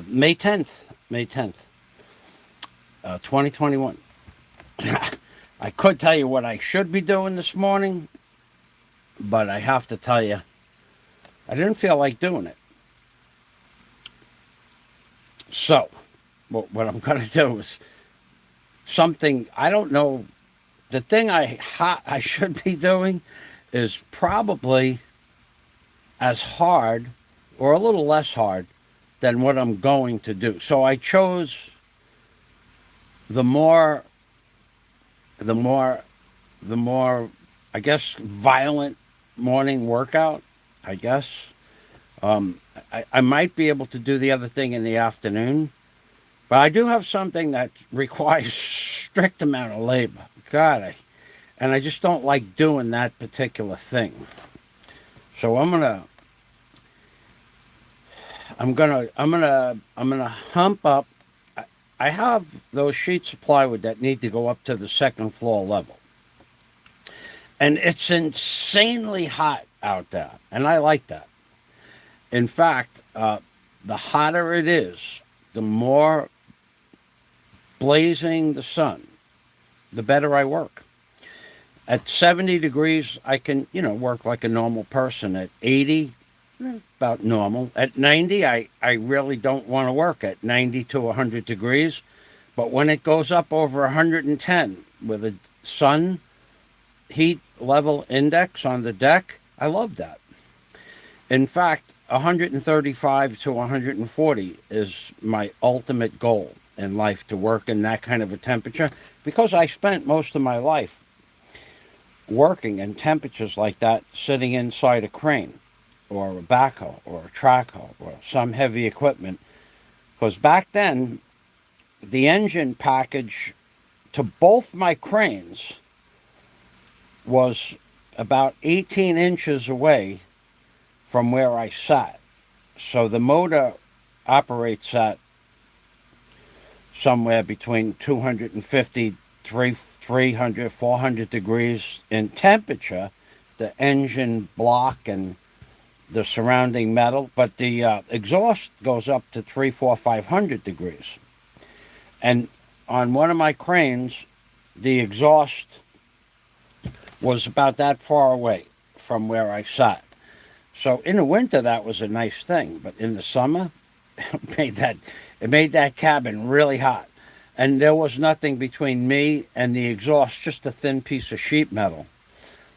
May 10th, 2021. I could tell you what I should be doing this morning, but I have to tell you, I didn't feel like doing it. So, what I'm going to do is something I don't know. The thing I should be doing is probably as hard or a little less hard than what I'm going to do. So I chose the more, the more, the more, I guess, violent morning workout. I guess I might be able to do the other thing in the afternoon, but I do have something that requires strict amount of labor. And I just don't like doing that particular thing. So I'm gonna hump up. I have those sheets of plywood that need to go up to the second floor level, and it's insanely hot out there, and I like that. In fact, the hotter it is, the more blazing the sun, the better I work. At 70 degrees, I can, work like a normal person. At 80, about normal. At 90, I really don't want to work at 90 to 100 degrees. But when it goes up over 110 with a sun heat level index on the deck, I love that. In fact, 135 to 140 is my ultimate goal in life, to work in that kind of a temperature, because I spent most of my life working in temperatures like that, sitting inside a crane or a backhoe or a track hoe or some heavy equipment. Because back then, the engine package to both my cranes was about 18 inches away from where I sat. So the motor operates at somewhere between 250, 300, 400 degrees in temperature, the engine block and the surrounding metal, but the exhaust goes up to 3, 4, 500 degrees. And on one of my cranes, the exhaust was about that far away from where I sat. So in the winter, that was a nice thing, but in the summer, it made that cabin really hot. And there was nothing between me and the exhaust, just a thin piece of sheet metal.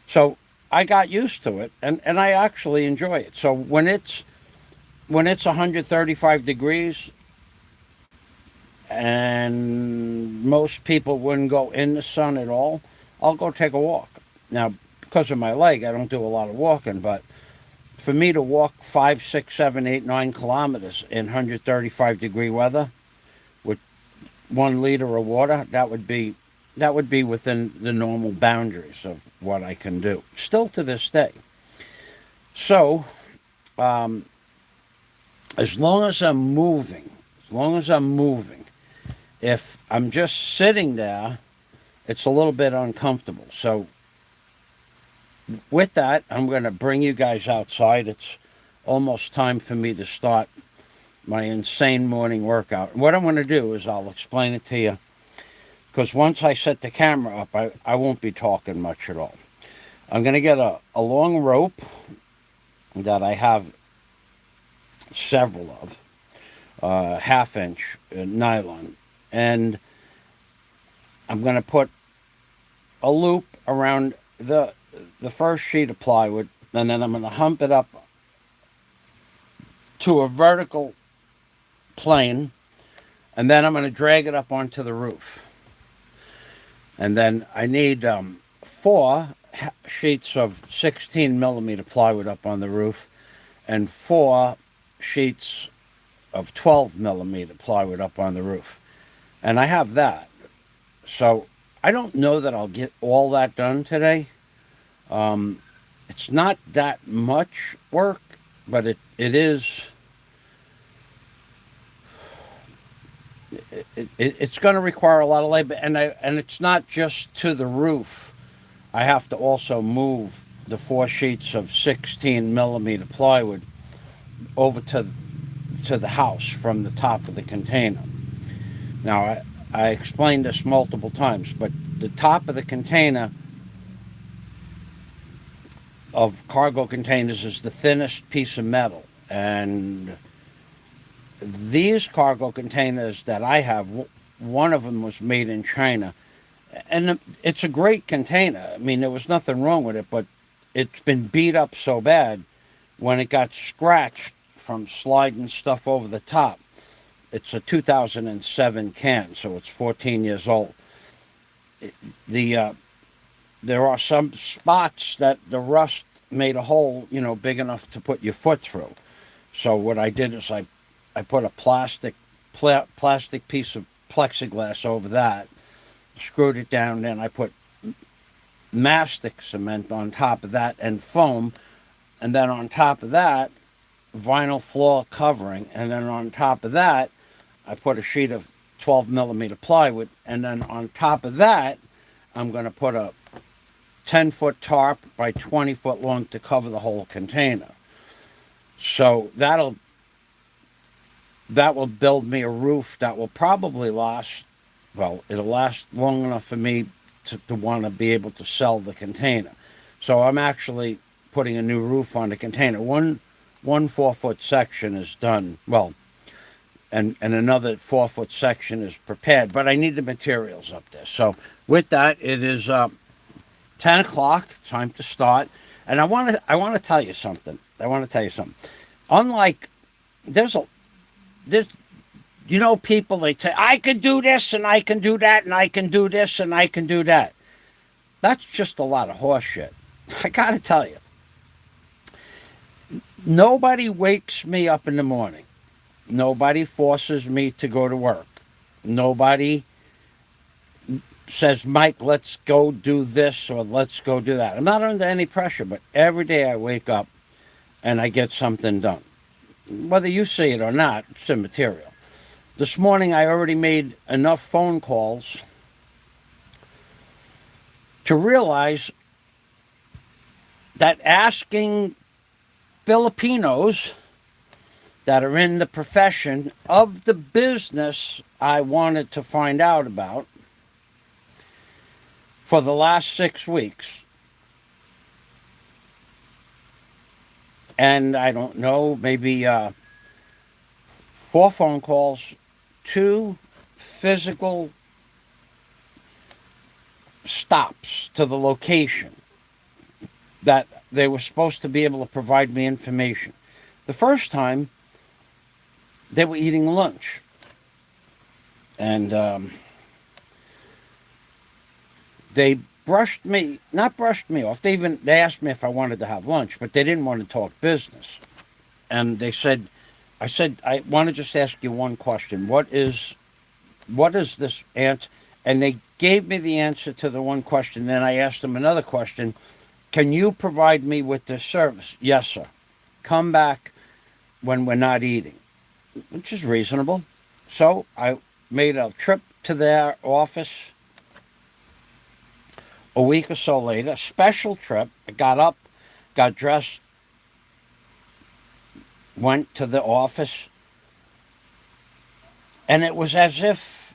So I got used to it, and I actually enjoy it. So when it's 135 degrees, and most people wouldn't go in the sun at all, I'll go take a walk. Now, because of my leg, I don't do a lot of walking, but for me to walk 5, 6, 7, 8, 9 kilometers in 135-degree weather with 1 liter of water, that would be within the normal boundaries of what I can do. Still to this day. So, as long as I'm moving, if I'm just sitting there, it's a little bit uncomfortable. So, with that, I'm going to bring you guys outside. It's almost time for me to start my insane morning workout. What I'm going to do is I'll explain it to you, because once I set the camera up, I won't be talking much at all. I'm going to get a long rope that I have several of, half-inch nylon, and I'm going to put a loop around the first sheet of plywood, and then I'm going to hump it up to a vertical plane, and then I'm going to drag it up onto the roof. And then I need 4 sheets of 16 millimeter plywood up on the roof, and 4 sheets of 12 millimeter plywood up on the roof. And I have that. So I don't know that I'll get all that done today. It's not that much work, but it is. It's going to require a lot of labor, and it's not just to the roof. I have to also move the 4 sheets of 16 millimeter plywood over to to the house from the top of the container. Now, I explained this multiple times, but the top of the container of cargo containers is the thinnest piece of metal. And these cargo containers that I have, one of them was made in China. And it's a great container. I mean, there was nothing wrong with it, but it's been beat up so bad when it got scratched from sliding stuff over the top. It's a 2007 can, so it's 14 years old. There are some spots that the rust made a hole, big enough to put your foot through. So what I did is I put a plastic piece of plexiglass over that, screwed it down, then I put mastic cement on top of that and foam, and then on top of that, vinyl floor covering, and then on top of that, I put a sheet of 12 millimeter plywood, and then on top of that, I'm going to put a 10-foot tarp by 20-foot long to cover the whole container. So that will build me a roof that will probably last, it'll last long enough for me to want to be able to sell the container. So I'm actually putting a new roof on the container. One 4-foot section is done, and another 4-foot section is prepared, but I need the materials up there. So with that, it is 10 o'clock, time to start. And I want to tell you something. Unlike, there's people, they say, I can do this and I can do that and I can do this and I can do that. That's just a lot of horse shit. I got to tell you. Nobody wakes me up in the morning. Nobody forces me to go to work. Nobody says, Mike, let's go do this or let's go do that. I'm not under any pressure, but every day I wake up and I get something done. Whether you see it or not, it's immaterial. This morning I already made enough phone calls to realize that asking Filipinos that are in the profession of the business I wanted to find out about for the last 6 weeks. And I don't know, maybe 4 phone calls, 2 physical stops to the location that they were supposed to be able to provide me information. The first time, they were eating lunch. And they not brushed me off. They asked me if I wanted to have lunch, but they didn't want to talk business. And I said, I want to just ask you one question. What is this answer? And they gave me the answer to the one question. Then I asked them another question. Can you provide me with this service? Yes, sir. Come back when we're not eating, which is reasonable. So I made a trip to their office a week or so later, a special trip. I got up, got dressed, went to the office, and it was as if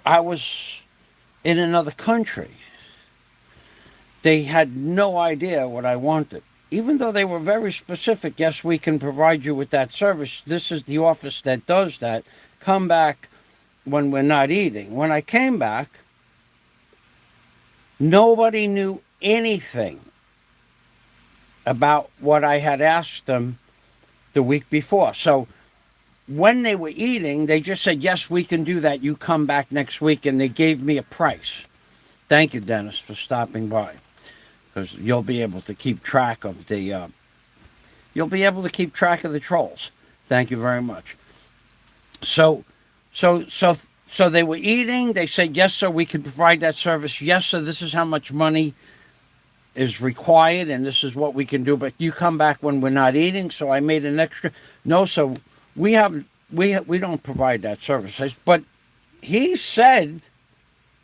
I was in another country. They had no idea what I wanted. Even though they were very specific, yes, we can provide you with that service. This is the office that does that. Come back when we're not eating. When I came back, nobody knew anything about what I had asked them the week before. So when they were eating, they just said, yes, we can do that. You come back next week. And they gave me a price. Thank you, Dennis, for stopping by. Because you'll be able to keep track of the trolls. Thank you very much. So they were eating. They said, yes, sir, we can provide that service. Yes, sir, this is how much money is required, and this is what we can do. But you come back when we're not eating. So I made an extra. No, so we don't provide that service. But he said,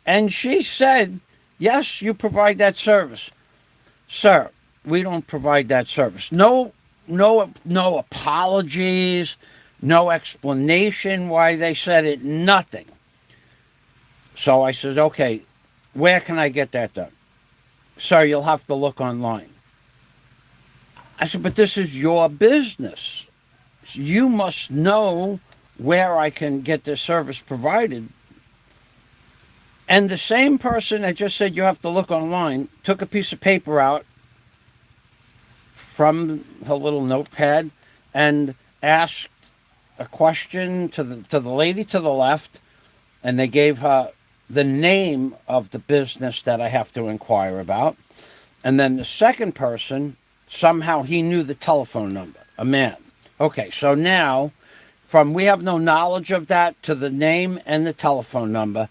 and she said, yes, you provide that service. Sir, we don't provide that service. No no apologies, no explanation why they said it, nothing. So I said, okay, where can I get that done? Sir, you'll have to look online. I said, but this is your business. You must know where I can get this service provided. And the same person that just said you have to look online took a piece of paper out from her little notepad and asked a question to the lady to the left, and they gave her the name of the business that I have to inquire about. And then the second person, somehow he knew the telephone number, a man. Okay, so now from we have no knowledge of that to the name and the telephone number,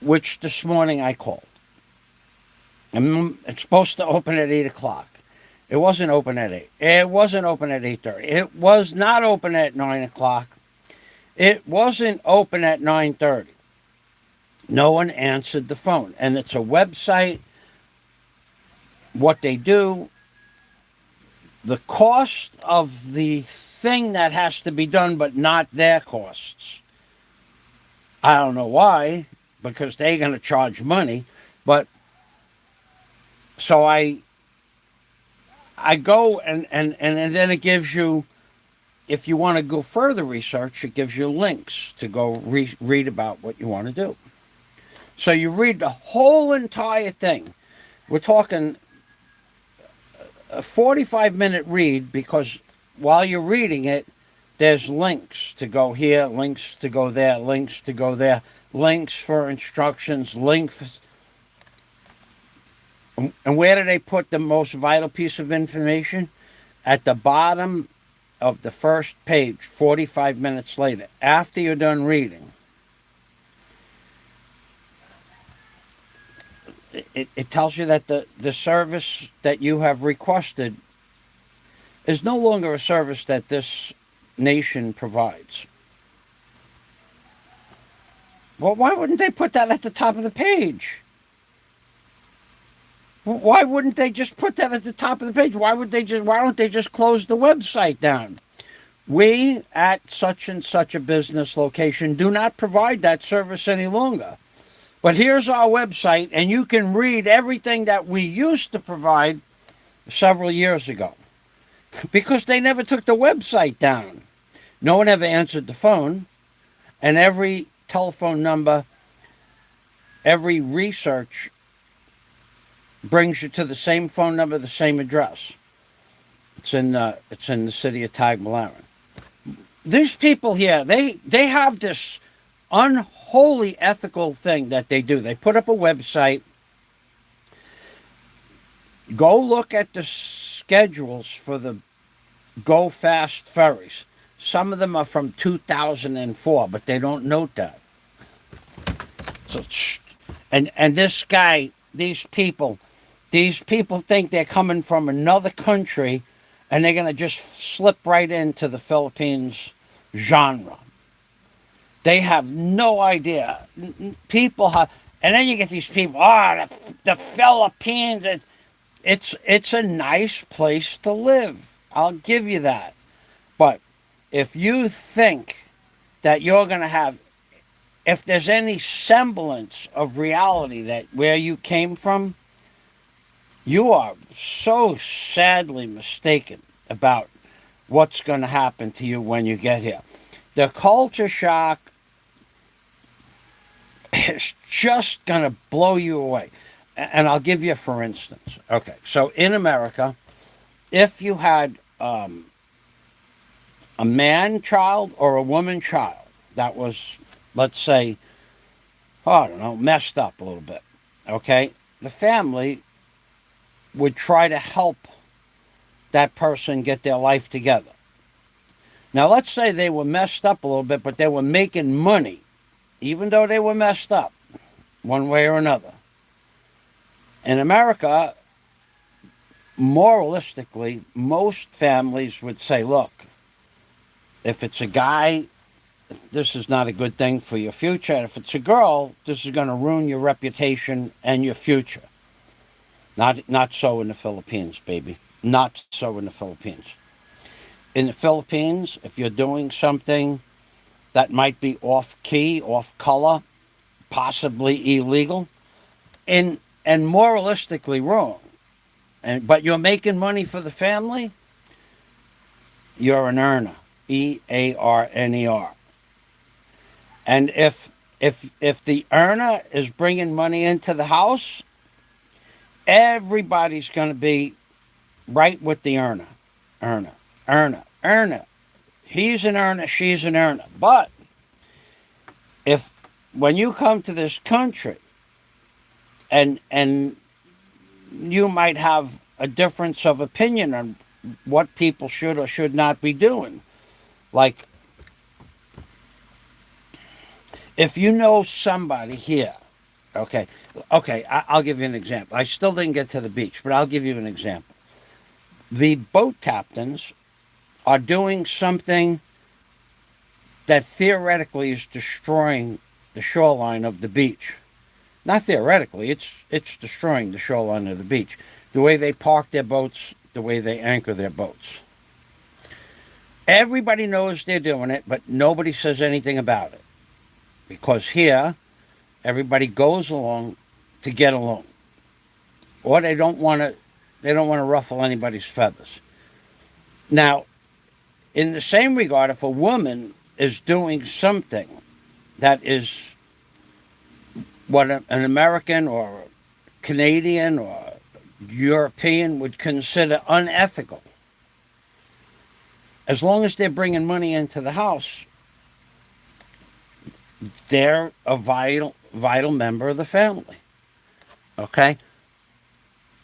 which this morning I called. And it's supposed to open at 8 o'clock. It wasn't open at 8. It wasn't open at 8:30. It was not open at 9 o'clock. It wasn't open at 9:30. No one answered the phone. And it's a website, what they do, the cost of the thing that has to be done, but not their costs. I don't know why, because they're going to charge money. But so I go and then it gives you, if you want to go further research, it gives you links to go read about what you want to do. So you read the whole entire thing. We're talking a 45-minute read, because while you're reading it, there's links to go here, links to go there, links to go there, links for instructions, links. And where do they put the most vital piece of information? At the bottom of the first page, 45 minutes later, after you're done reading. It tells you that the service that you have requested is no longer a service that this nation provides. Well, why wouldn't they put that at the top of the page? Why wouldn't they just put that at the top of the page? Why don't they just close the website down? We at such and such a business location do not provide that service any longer. But here's our website, and you can read everything that we used to provide several years ago. Because they never took the website down. No one ever answered the phone, and every telephone number, every research brings you to the same phone number, the same address. It's in the city of Tagbilaran. These people here, they have this unholy ethical thing that they do. They put up a website. Go look at the schedules for the Go Fast ferries. Some of them are from 2004, but they don't note that. So, and this guy, these people think they're coming from another country, and they're going to just slip right into the Philippines genre. They have no idea. People have, and then you get these people. The Philippines. It's a nice place to live. I'll give you that. But if you think that you're going to have, if there's any semblance of reality that where you came from, you are so sadly mistaken about what's going to happen to you when you get here. The culture shock is just going to blow you away. And I'll give you for instance. Okay, so in America, if you had a man child or a woman child that was, let's say, I don't know, messed up a little bit, okay, the family would try to help that person get their life together. Now, let's say they were messed up a little bit, but they were making money, even though they were messed up, one way or another. In America, moralistically, most families would say, look, if it's a guy, this is not a good thing for your future. And if it's a girl, this is going to ruin your reputation and your future. Not so in the Philippines, baby. Not so in the Philippines. In the Philippines, if you're doing something that might be off key, off color, possibly illegal, and moralistically wrong, but you're making money for the family, you're an earner. EARNER. And if the earner is bringing money into the house, everybody's going to be right with the earner. Earner, earner. He's an earner, she's an earner. But if when you come to this country and you might have a difference of opinion on what people should or should not be doing, like if you know somebody here, okay, I'll give you an example. I still didn't get to the beach, but I'll give you an example. The boat captains are doing something that theoretically is destroying the shoreline of the beach. Not theoretically, it's destroying the shoreline of the beach. The way they park their boats, the way they anchor their boats. Everybody knows they're doing it, but nobody says anything about it. Because here, everybody goes along to get along. Or they don't want to ruffle anybody's feathers. Now, in the same regard, if a woman is doing something that is what an American or Canadian or European would consider unethical, as long as they're bringing money into the house, they're a vital member of the family. Okay?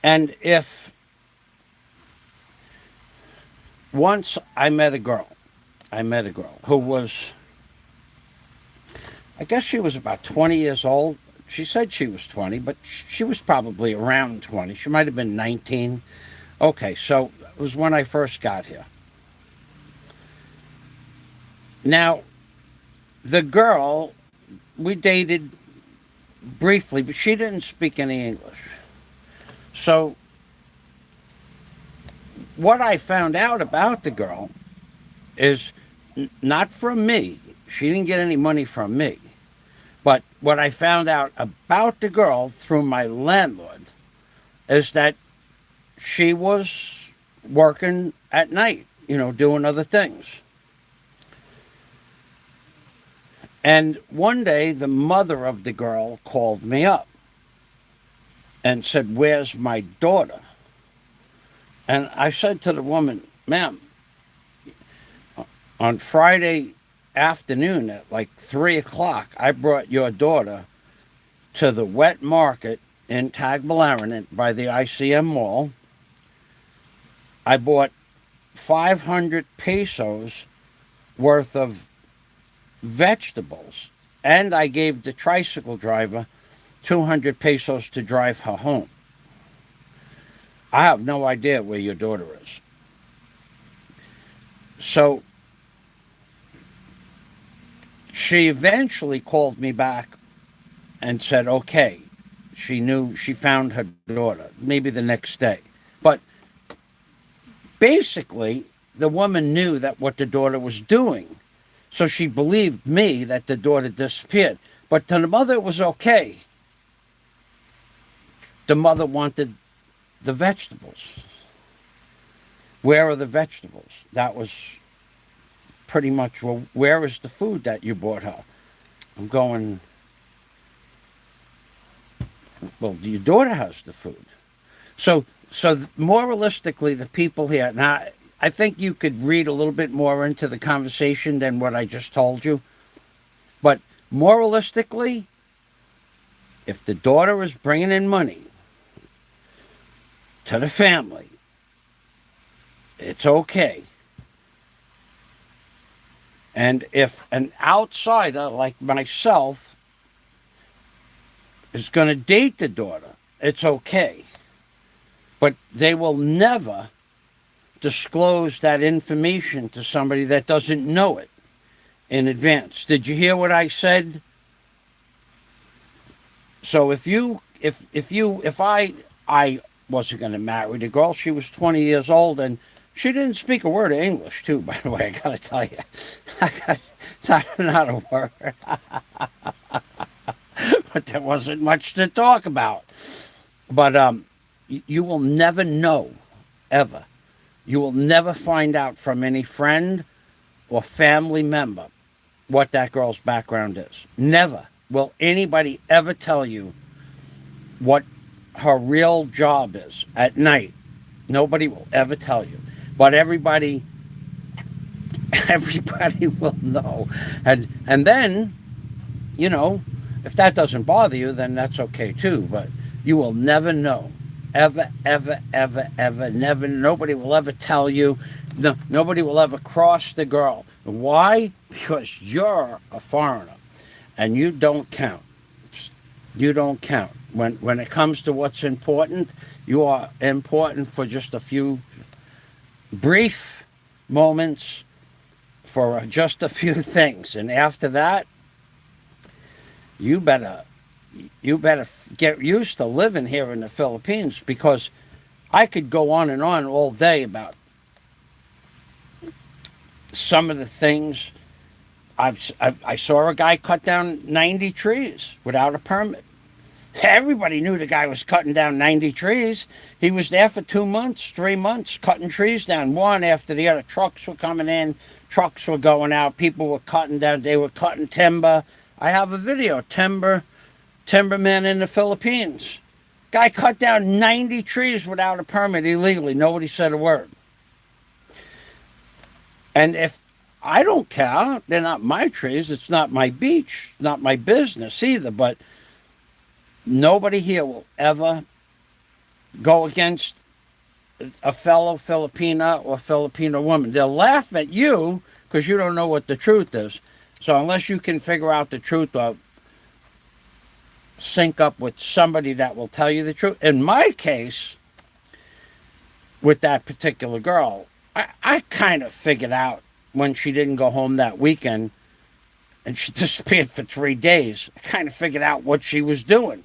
And if once I met a girl who was, I guess she was about 20 years old. She said she was 20, but she was probably around 20. She might have been 19. Okay, so it was when I first got here. Now, the girl, we dated briefly, but she didn't speak any English. So, what I found out about the girl is not from me. She didn't get any money from me. But what I found out about the girl through my landlord is that she was working at night, doing other things. And one day, the mother of the girl called me up and said, "Where's my daughter?" And I said to the woman, "Ma'am, on Friday afternoon at like 3 o'clock, I brought your daughter to the wet market in Tagbilaran by the ICM Mall. I bought 500 pesos worth of vegetables, and I gave the tricycle driver 200 pesos to drive her home. I have no idea where your daughter is." So she eventually called me back and said, okay, she found her daughter, maybe the next day. But basically, the woman knew that what the daughter was doing. So she believed me that the daughter disappeared. But to the mother, it was okay. The mother wanted the vegetables. Where are the vegetables? That was pretty much, well, where is the food that you bought her? I'm going, well, your daughter has the food. So moralistically, the people here, now, I think you could read a little bit more into the conversation than what I just told you. But moralistically, if the daughter is bringing in money to the family, it's okay. And if an outsider like myself is going to date the daughter, it's okay. But they will never disclose that information to somebody that doesn't know it in advance. Did you hear what I said? So if I wasn't going to marry the girl. She was 20 years old, and she didn't speak a word of English, too, by the way. I got to tell you. Not a word. But there wasn't much to talk about. But you will never know, ever. You will never find out from any friend or family member what that girl's background is. Never will anybody ever tell you what her real job is at night. Nobody will ever tell you. But everybody will know. And then, you know, if that doesn't bother you, then that's okay too. But you will never know. Ever, ever, ever, ever, never. Nobody will ever tell you. No, nobody will ever cross the girl. Why? Because you're a foreigner and you don't count. You don't count. When it comes to what's important, you are important for just a few brief moments, for just a few things. And after that, you better get used to living here in the Philippines, because I could go on and on all day about some of the things. I saw a guy cut down 90 trees without a permit. Everybody knew the guy was cutting down 90 trees. He was there for 2 months, 3 months, cutting trees down, one after the other. Trucks were coming in, trucks were going out, people were cutting down, they were cutting timber. I have a video, timberman in the Philippines. Guy cut down 90 trees without a permit illegally. Nobody said a word. And if I don't care, they're not my trees, it's not my beach, not my business either, but nobody here will ever go against a fellow Filipina or Filipino woman. They'll laugh at you because you don't know what the truth is. So unless you can figure out the truth or sync up with somebody that will tell you the truth. In my case, with that particular girl, I kind of figured out when she didn't go home that weekend and she disappeared for 3 days. I kind of figured out what she was doing.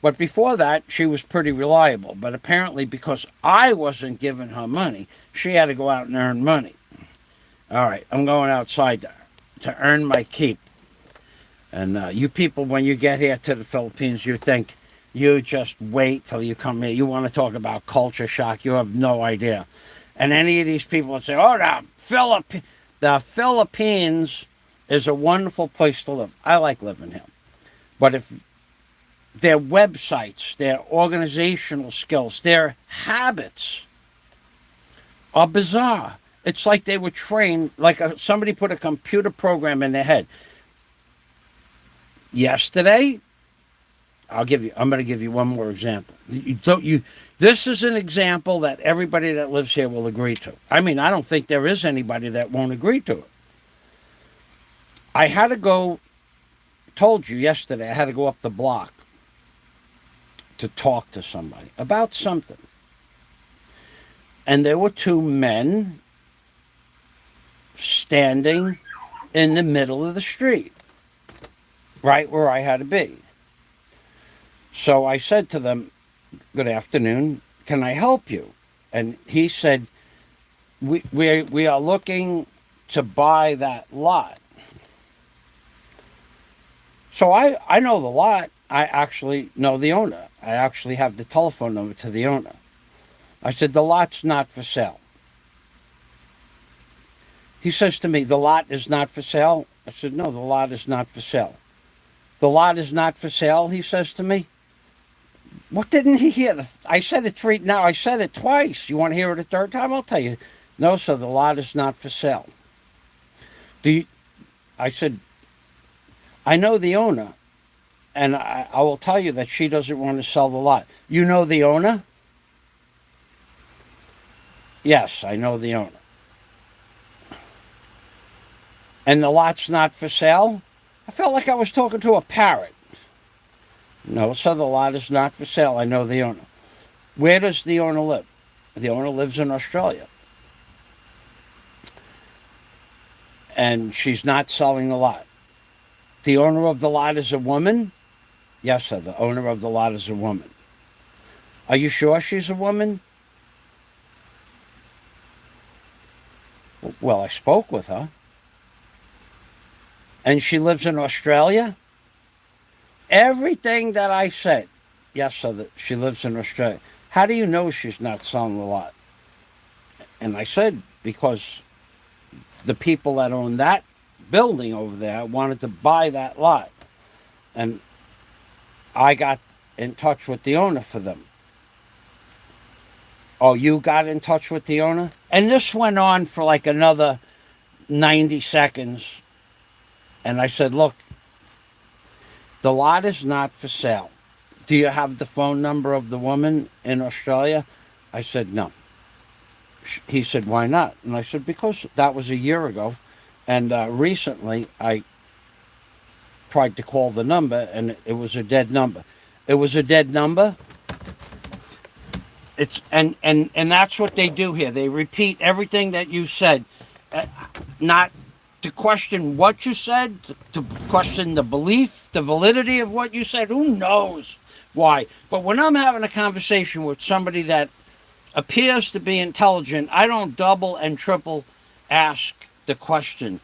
But before that, she was pretty reliable. But apparently, because I wasn't giving her money, she had to go out and earn money. All right, I'm going outside to earn my keep. And you people, when you get here to the Philippines, you think you just wait till you come here. You want to talk about culture shock. You have no idea. And any of these people that say, oh, the Philippines is a wonderful place to live. I like living here. But if their websites, their organizational skills, their habits are bizarre. It's like they were trained, like somebody put a computer program in their head. Yesterday, I'm going to give you one more example. This is an example that everybody that lives here will agree to. I mean, I don't think there is anybody that won't agree to it. I had to go, told you yesterday, I had to go up the block to talk to somebody about something. And there were 2 men standing in the middle of the street, right where I had to be. So I said to them, good afternoon, can I help you? And he said, we are looking to buy that lot. So I know the lot. I actually know the owner. I actually have the telephone number to the owner. I said, the lot's not for sale. He says to me, the lot is not for sale? I said, no, the lot is not for sale. The lot is not for sale, he says to me. What didn't he hear? I said it I said it twice. You want to hear it a third time? I'll tell you. No, sir, the lot is not for sale. I said, I know the owner, and I will tell you that she doesn't want to sell the lot. You know the owner? Yes, I know the owner. And the lot's not for sale? I felt like I was talking to a parrot. No, sir, the lot is not for sale. I know the owner. Where does the owner live? The owner lives in Australia. And she's not selling the lot. The owner of the lot is a woman? Yes, sir, the owner of the lot is a woman. Are you sure she's a woman? Well, I spoke with her. And she lives in Australia? Everything that I said, yes, so that she lives in Australia. How do you know she's not selling the lot? And I said, because the people that own that building over there wanted to buy that lot. And I got in touch with the owner for them. Oh, you got in touch with the owner? And this went on for like another 90 seconds. And I said, look, the lot is not for sale. Do you have the phone number of the woman in Australia? I said, no. He said, why not? And I said, because that was a year ago. And recently I tried to call the number and it was a dead number. It was a dead number. It's and that's what they do here. They repeat everything that you said, not to question what you said, to question the belief, the validity of what you said. Who knows why? But when I'm having a conversation with somebody that appears to be intelligent, I don't double and triple ask the question.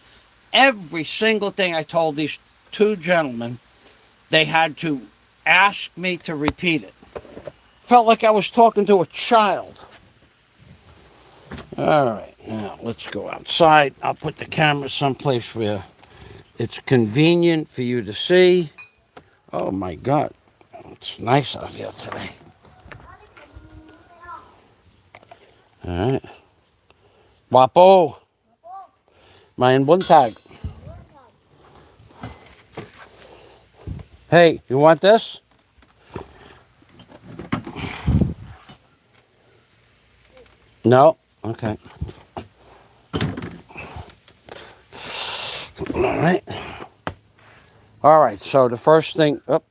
Every single thing I told these two gentlemen, they had to ask me to repeat it. Felt like I was talking to a child. All right, now let's go outside. I'll put the camera someplace where it's convenient for you to see. Oh my God, it's nice out here today. All right. Wapo, main buntag. Hey, you want this? No? Okay. All right. All right, so the first thing, first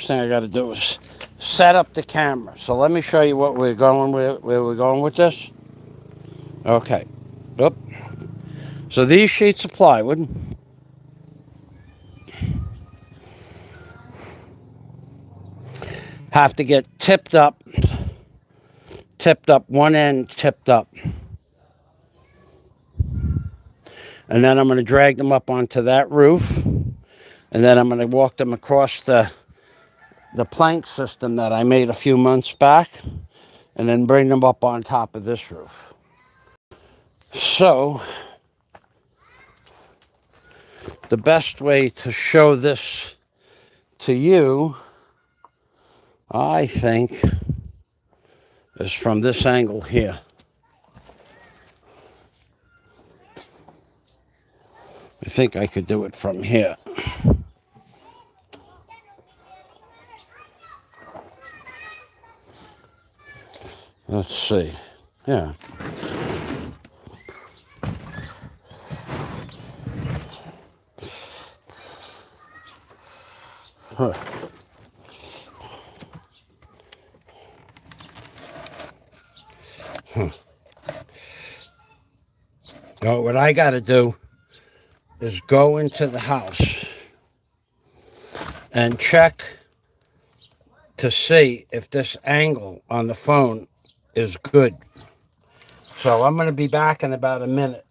thing I got to do is set up the camera. So let me show you what we're going with, where we're going with this. Okay. Oop. So these sheets of plywood have to get tipped up, one end tipped up. And then I'm going to drag them up onto that roof. And then I'm going to walk them across the plank system that I made a few months back. And then bring them up on top of this roof. So the best way to show this to you, I think, is from this angle here. I think I could do it from here. Let's see. Yeah. Huh. So what I got to do is go into the house and check to see if this angle on the phone is good. So I'm going to be back in about a minute.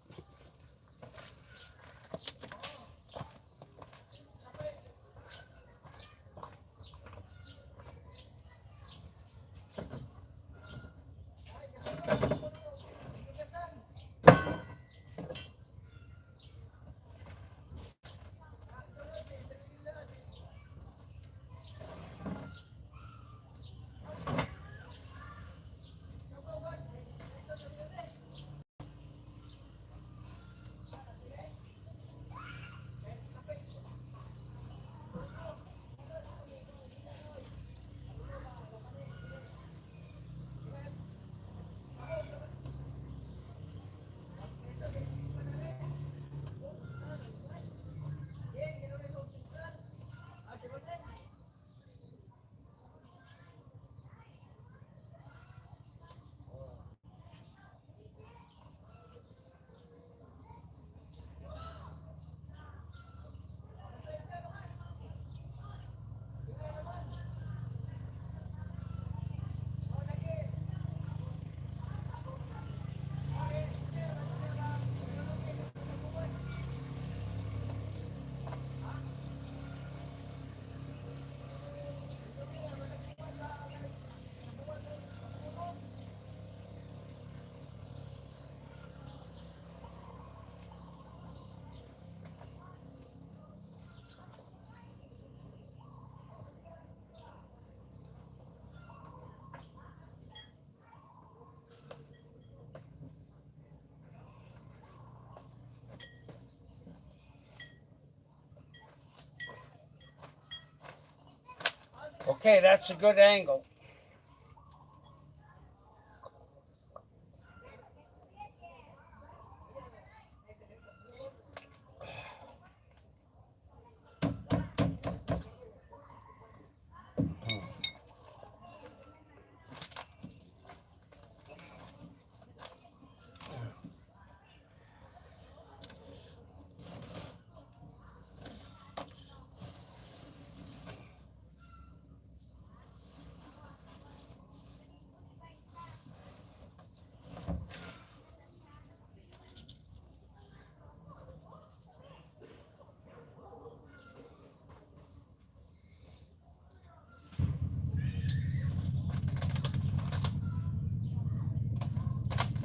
Okay, that's a good angle.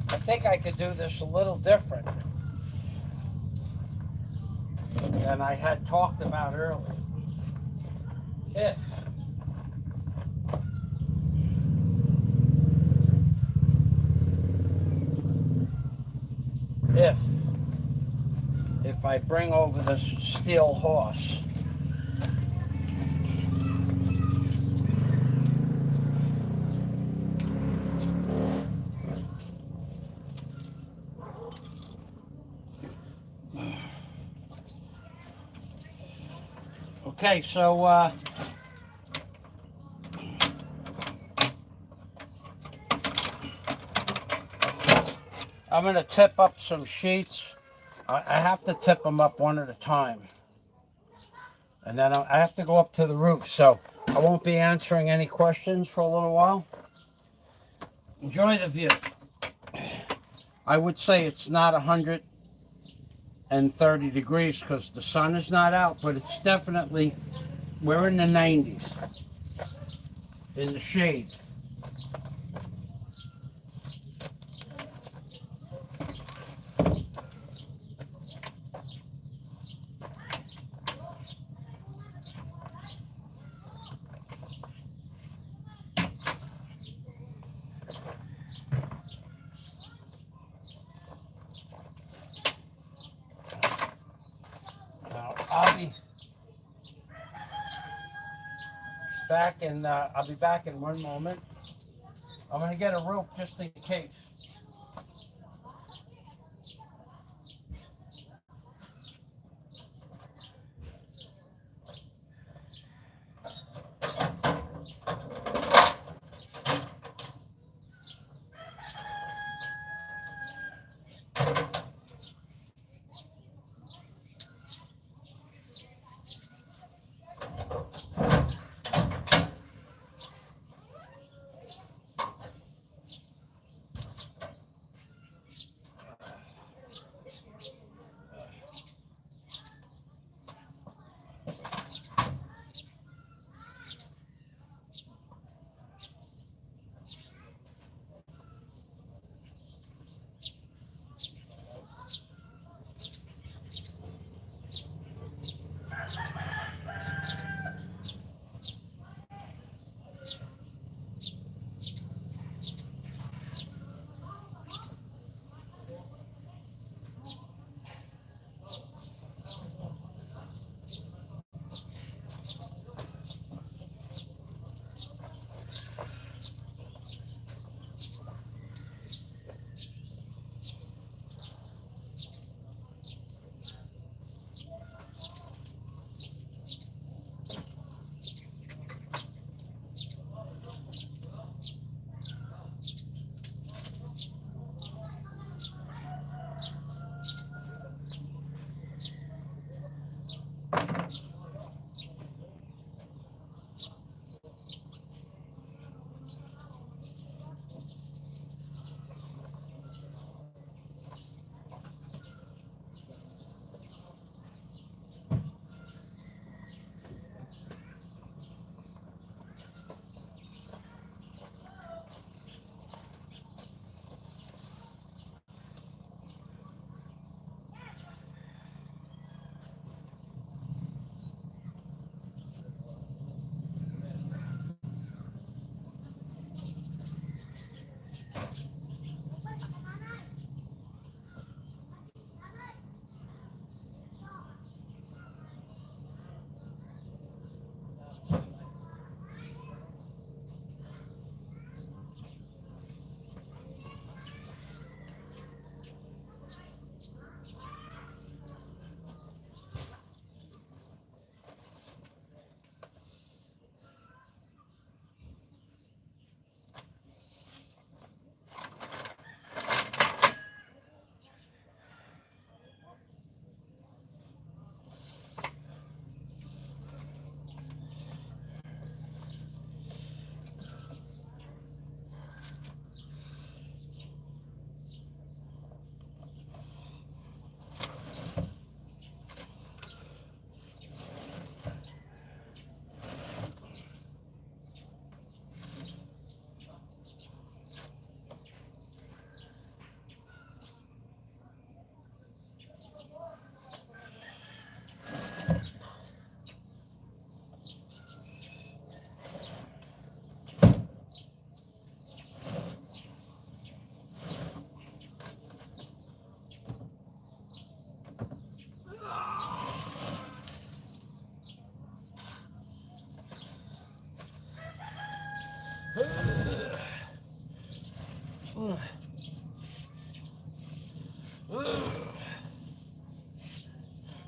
I think I could do this a little different than I had talked about earlier. If if I bring over this steel horse, okay, so I'm going to tip up some sheets. I have to tip them up one at a time. And then I have to go up to the roof, so I won't be answering any questions for a little while. Enjoy the view. I would say it's not 130 degrees because the sun is not out, but it's definitely, we're in the 90s in the shade. Now, I'll be back in one moment. I'm going to get a rope just in case.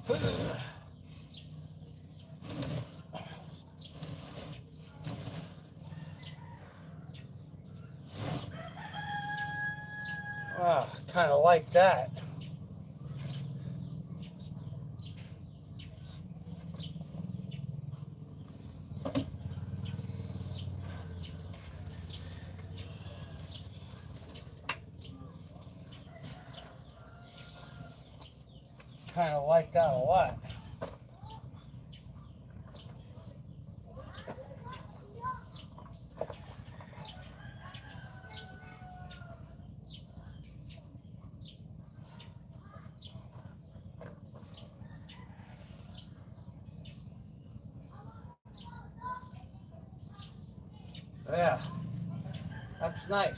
Kind of like that. Kind of like that a lot. Yeah, that's nice.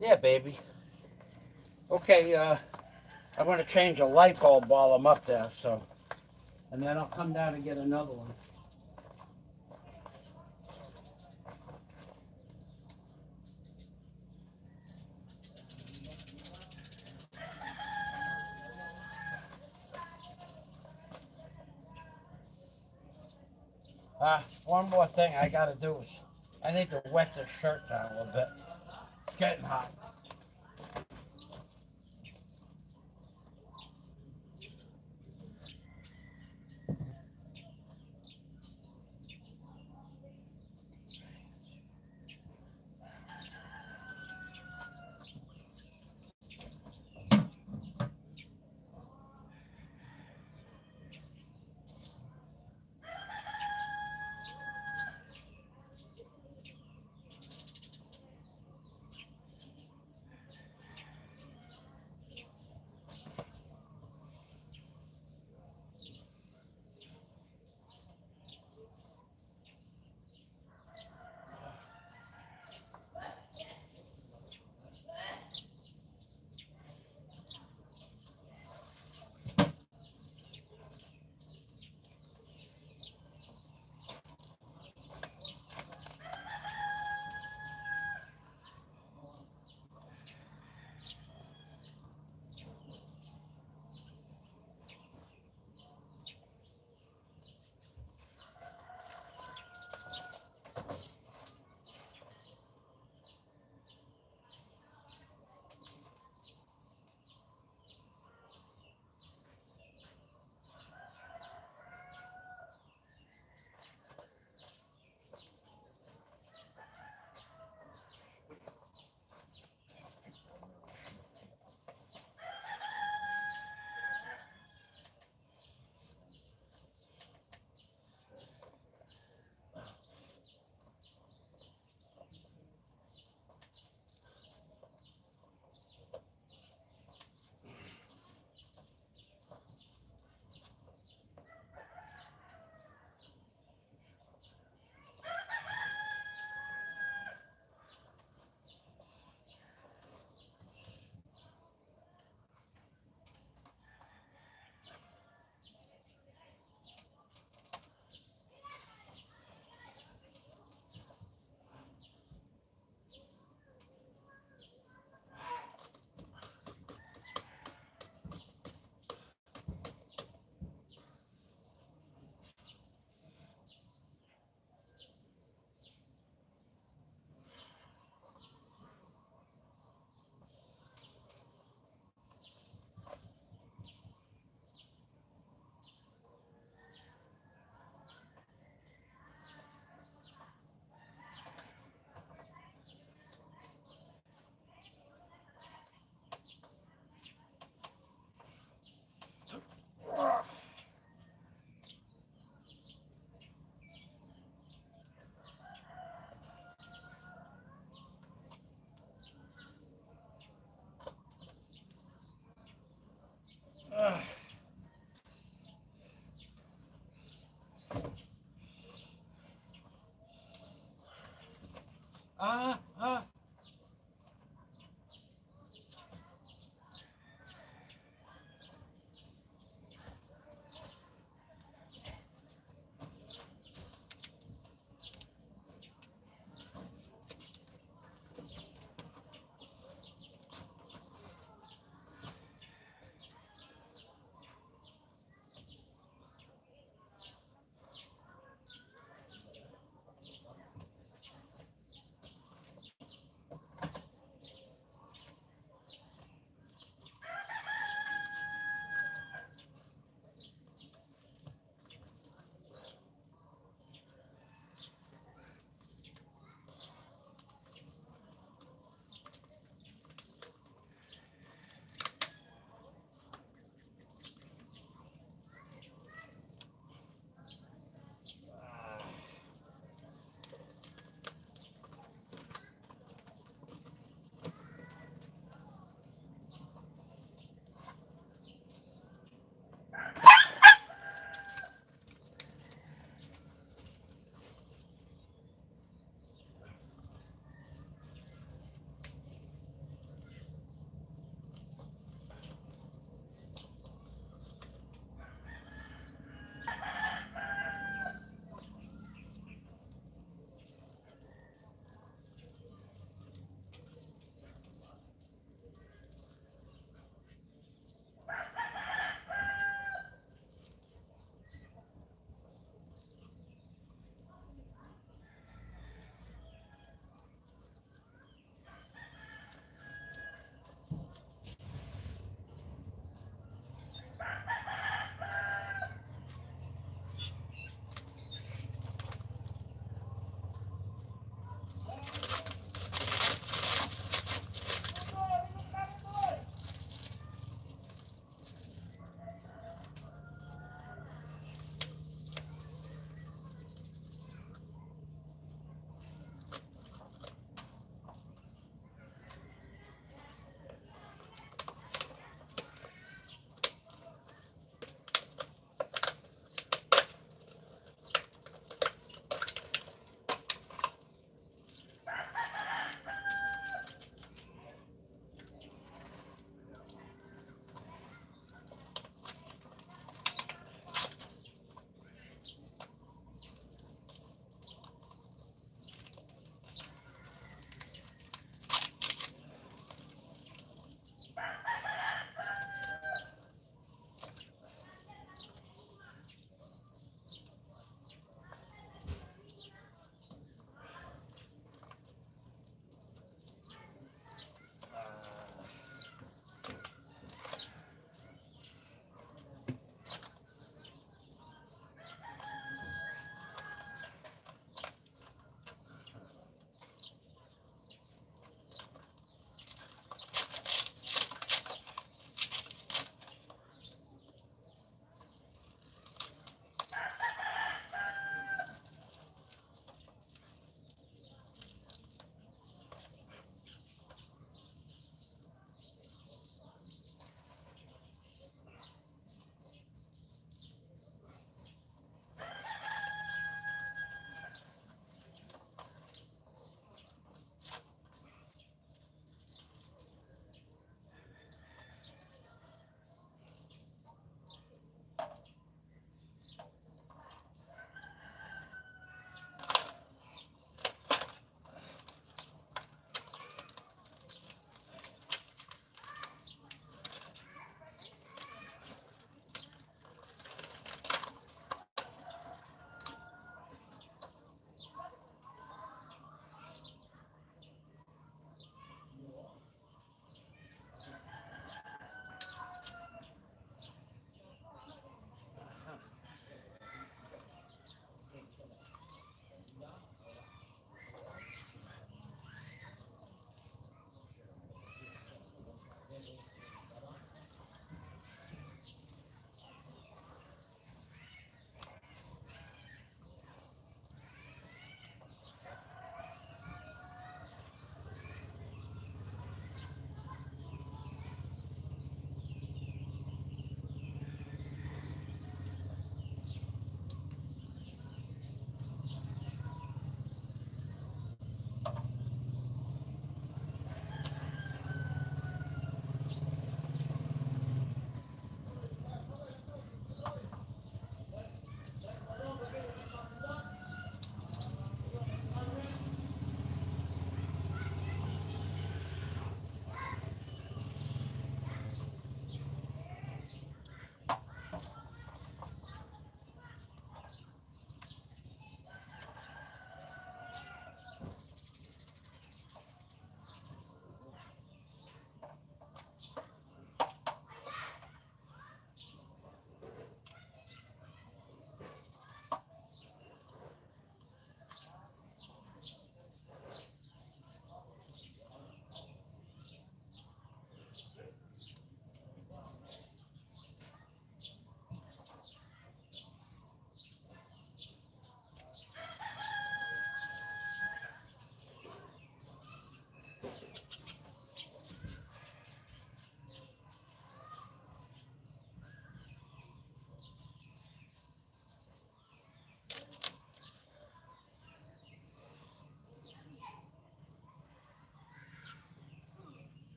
Yeah, baby. Okay, I'm going to change a light bulb while I'm up there, so, and then I'll come down and get another one. One more thing I got to do is I need to wet this shirt down a little bit. It's getting hot.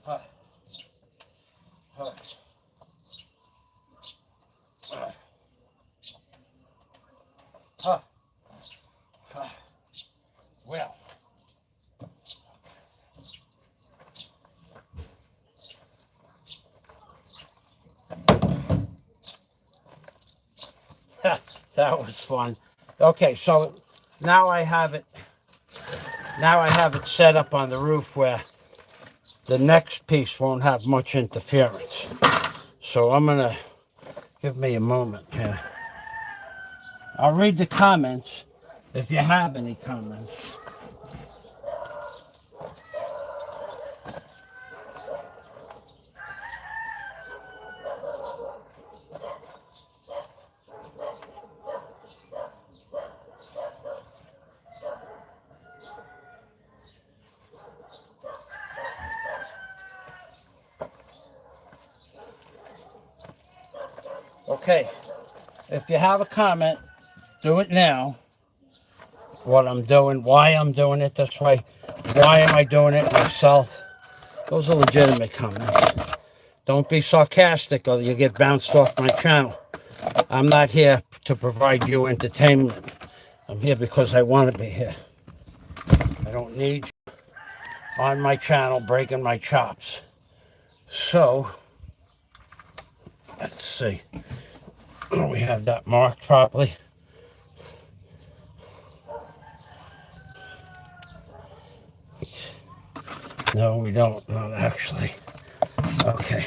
Uh, uh, uh, uh, uh, well, that was fun. Okay, so now I have it. Now I have it set up on the roof where the next piece won't have much interference. So I'm gonna give me a moment here. I'll read the comments if you have any comments. Okay, if you have a comment, do it now. What I'm doing, why I'm doing it this way, why am I doing it myself? Those are legitimate comments. Don't be sarcastic or you get bounced off my channel. I'm not here to provide you entertainment. I'm here because I want to be here. I don't need you on my channel breaking my chops. So, let's see. We have that marked properly. No, we don't. Not actually. Okay.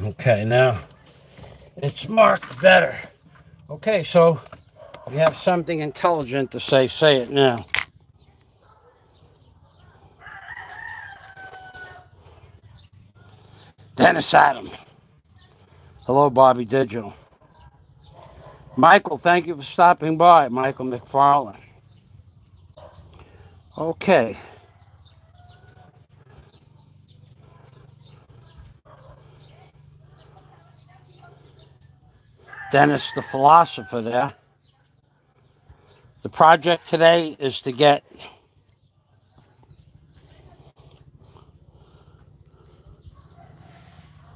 Okay, now it's marked better. Okay, so if you have something intelligent to say it now. Dennis Adam. Hello, Bobby Digital. Michael, thank you for stopping by. Michael McFarland. Okay. Dennis the philosopher there. The project today is to get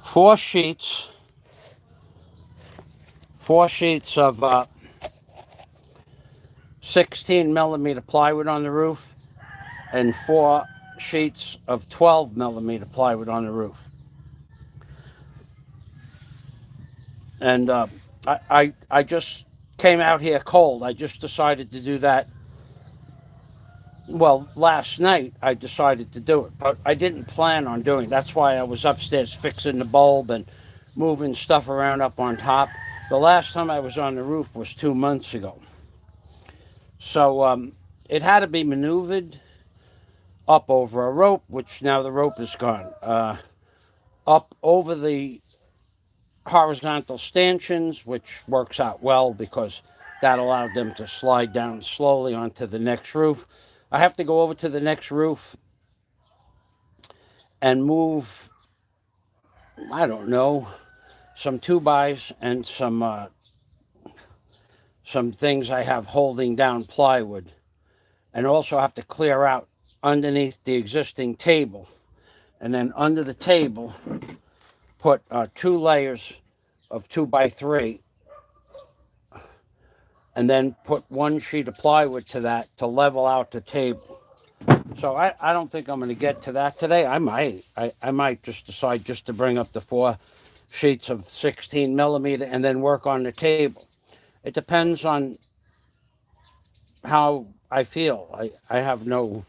four sheets of 16 millimeter plywood on the roof and 4 sheets of 12 millimeter plywood on the roof. And I just came out here cold. I just decided to do that. Well, last night I decided to do it, but I didn't plan on doing it. That's why I was upstairs fixing the bulb and moving stuff around up on top. The last time I was on the roof was 2 months ago. So it had to be maneuvered up over a rope, which now the rope is gone. Up over the horizontal stanchions, which works out well because that allowed them to slide down slowly onto the next roof. I have to go over to the next roof and move, I don't know, some 2x and some things I have holding down plywood, and also have to clear out underneath the existing table, and then under the table put 2 layers of 2x3, and then put 1 sheet of plywood to that to level out the table. So I don't think I'm going to get to that today. I might just decide just to bring up the 4 sheets of 16 millimeter and then work on the table. It depends on how I feel. I have no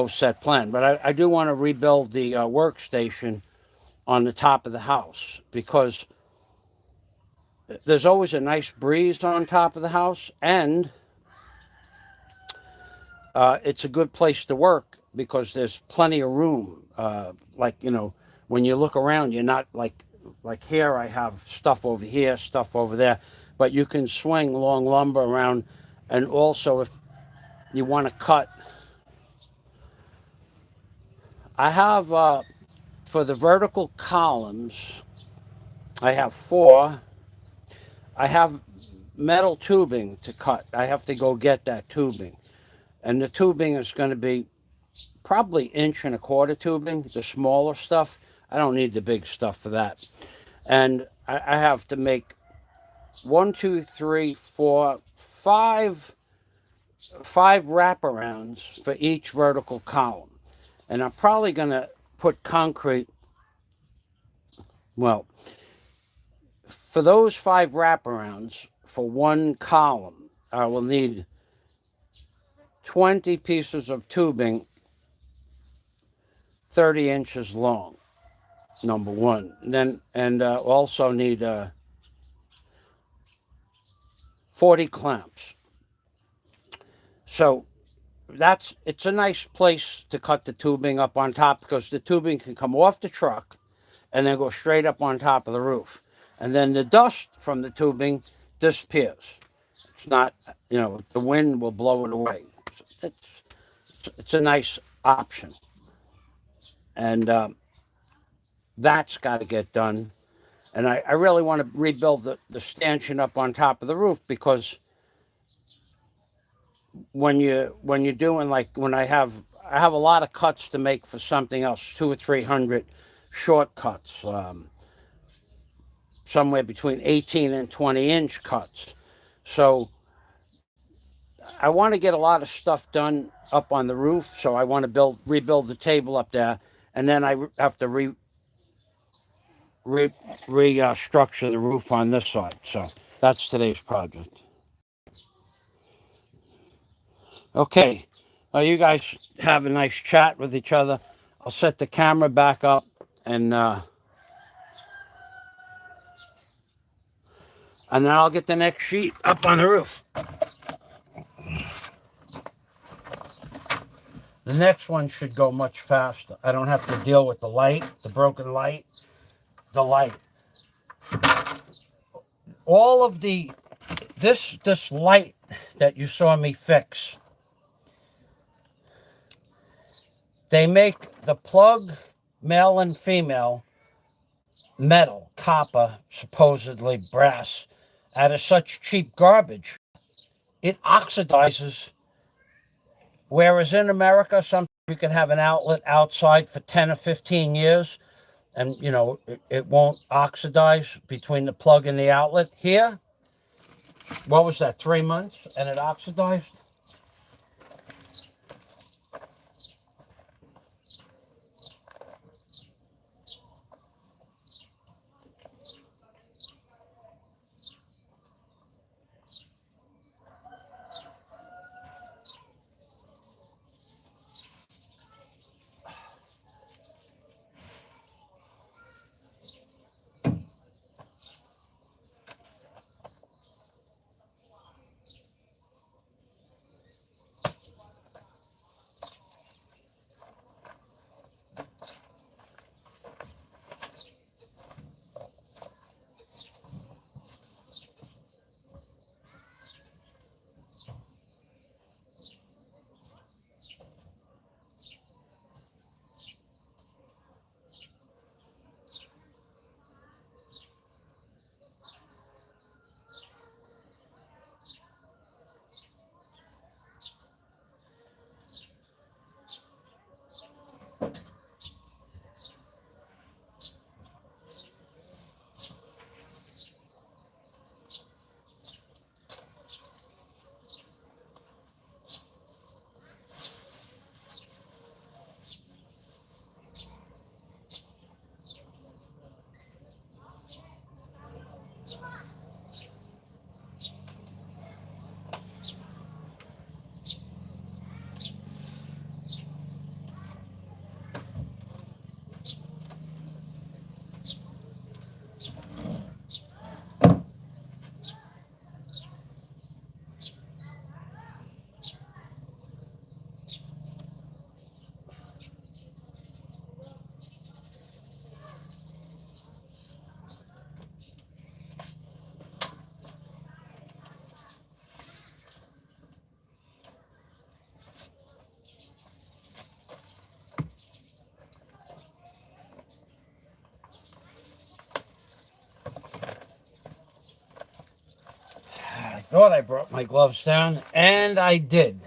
set plan, but I do want to rebuild the workstation on the top of the house because there's always a nice breeze on top of the house, and it's a good place to work because there's plenty of room. Like, you know, when you look around, you're not like here I have stuff over here, stuff over there, but you can swing long lumber around. And also if you want to cut, I have, for the vertical columns, I have 4. I have metal tubing to cut. I have to go get that tubing. And the tubing is going to be probably 1.25 inch tubing, the smaller stuff. I don't need the big stuff for that. And I have to make 1, 2, 3, 4, 5 wraparounds for each vertical column. And I'm probably going to put concrete, well, for those 5 wraparounds for one column, I will need 20 pieces of tubing 30 inches long, number one. And also need 40 clamps. So it's a nice place to cut the tubing up on top, because the tubing can come off the truck and then go straight up on top of the roof. And then the dust from the tubing disappears. It's not, the wind will blow it away. It's a nice option. And that's got to get done. And I really want to rebuild the stanchion up on top of the roof, because when you're doing, like, when I have a lot of cuts to make for something else, 200 or 300 shortcuts, somewhere between 18 and 20-inch cuts. So I want to get a lot of stuff done up on the roof. So I want to rebuild the table up there, and then I have to restructure the roof on this side. So that's today's project. Okay, you guys have a nice chat with each other. I'll set the camera back up, and then I'll get the next sheet up on the roof. The next one should go much faster. I don't have to deal with the light, the broken light, the light. All of this light that you saw me fix, they make the plug, male and female, metal, copper, supposedly brass, out of such cheap garbage. It oxidizes. Whereas in America, sometimes you can have an outlet outside for 10 or 15 years, and it won't oxidize between the plug and the outlet. Here, what was that, 3 months, and it oxidized? I thought I brought my gloves down, and I did.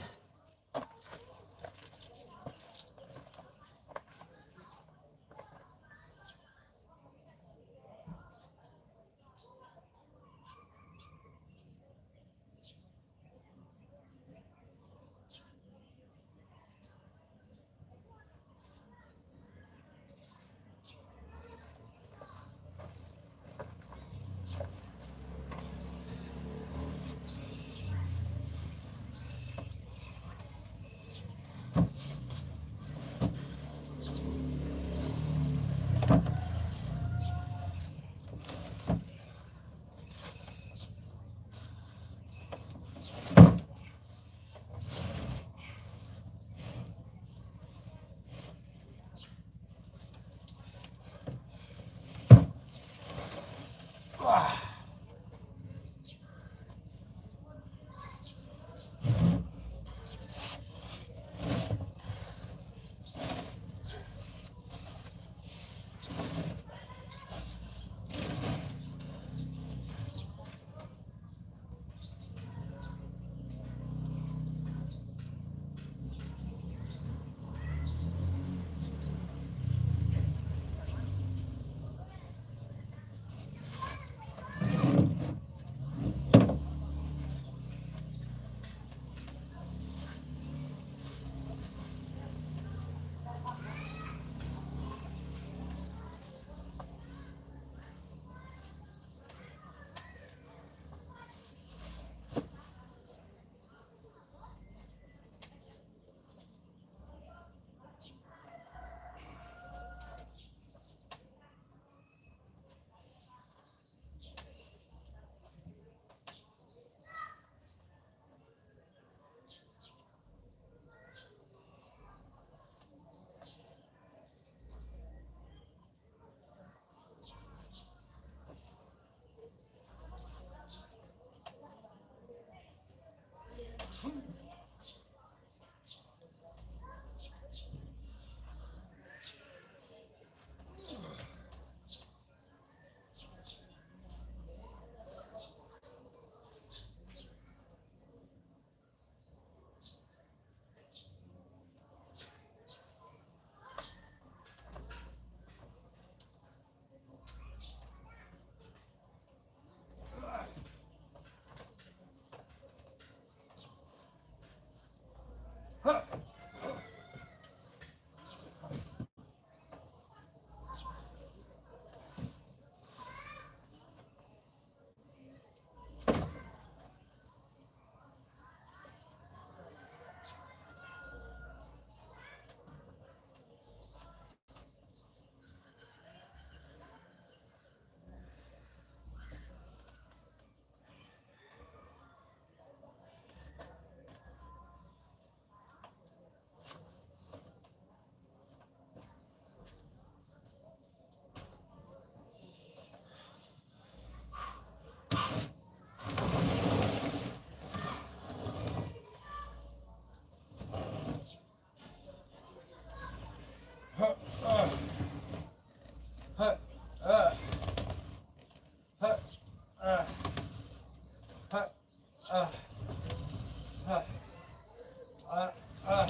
Uh, uh,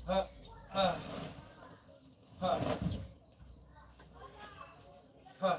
uh, uh, uh, uh, uh, uh,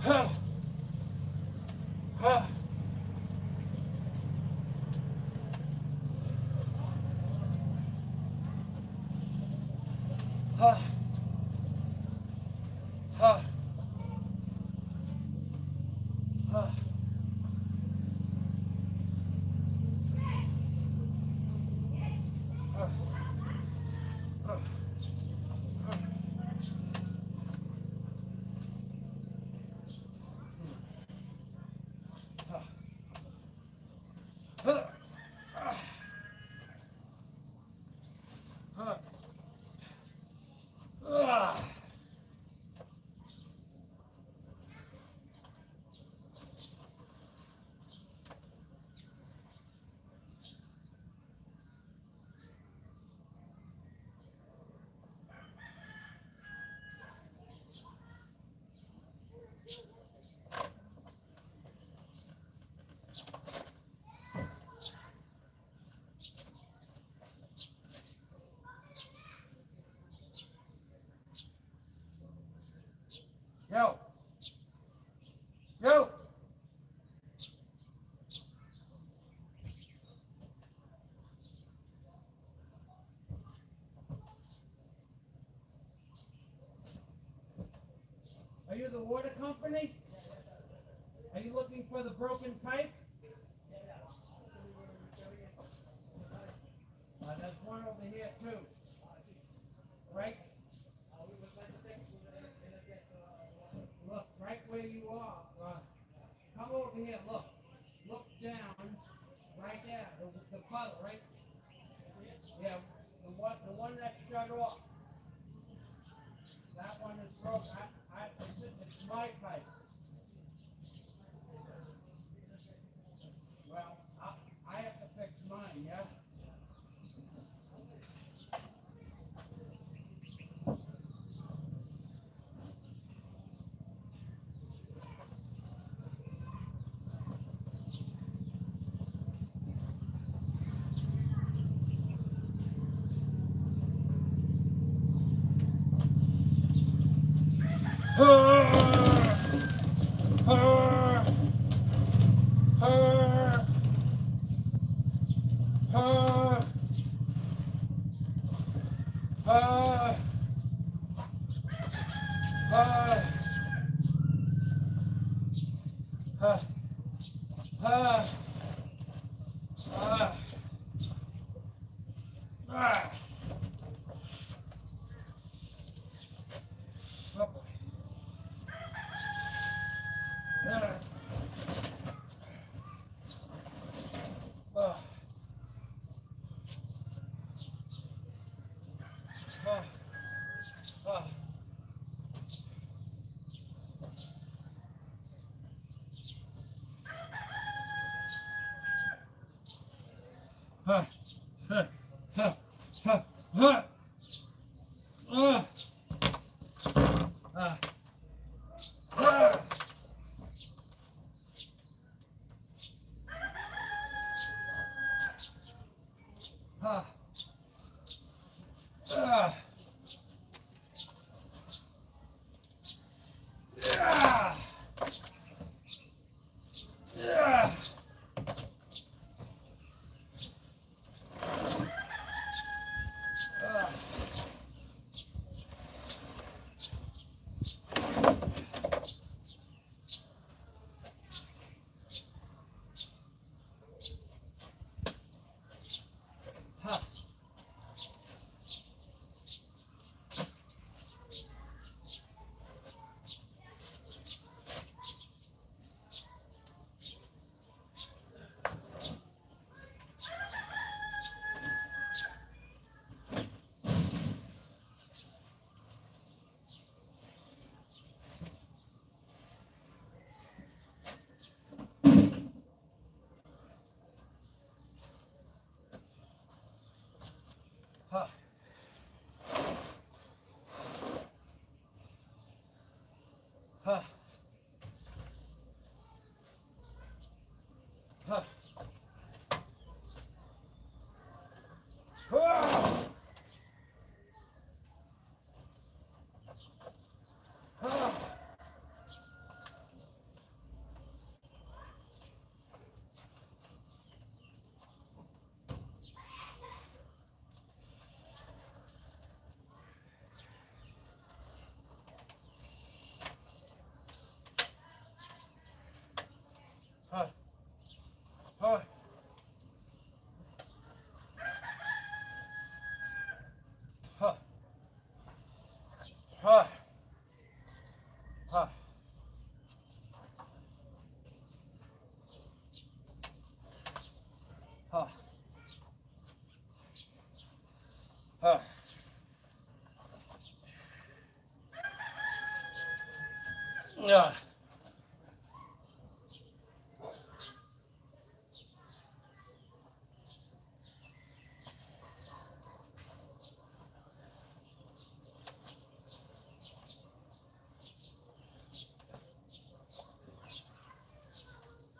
Huh. Huh. Huh. Huh. Huh. Huh. Huh. Yo. Yo. Are you the water company? Are you looking for the broken pipe? There's one over here too. Right? Look, right where you are. Come over here, look. Look down. Right there. The puddle, right? Yeah, the one that shut off. That one is broken. It's my pipe. Well, I have to fix mine, yeah? Huh. Huh. Huh. Huh. Huh. Huh. Huh. Yeah.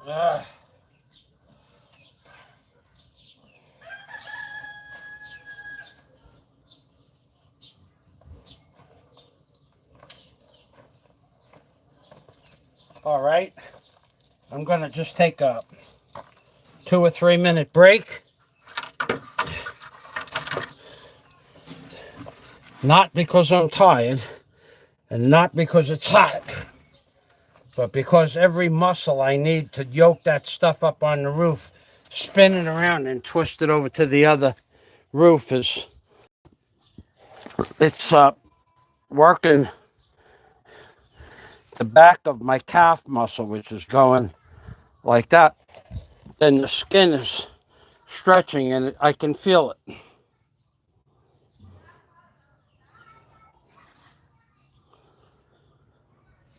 Yeah. All right. I'm going to just take a 2 or 3 minute break. Not because I'm tired and not because it's hot, but because every muscle I need to yoke that stuff up on the roof, spin it around and twist it over to the other roof is, it's working the back of my calf muscle, which is going like that. Then the skin is stretching and I can feel it.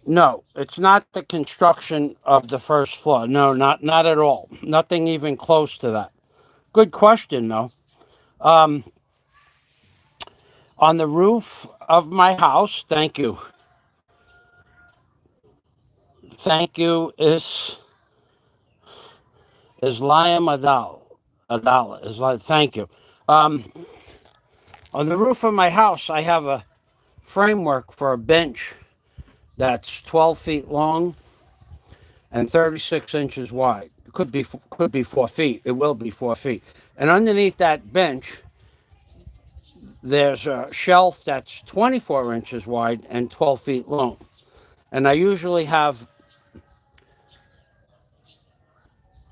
No, it's not the construction of the first floor. No, not at all. Nothing even close to that. Good question, though. Um, on the roof of my house, thank you. Thank you is Liam Adal. Adala is like thank you. Um, on the roof of my house, I have a framework for a bench that's 12 feet long and 36 inches wide. It could be 4 feet. It will be 4 feet. And underneath that bench, there's a shelf that's 24 inches wide and 12 feet long. And I usually have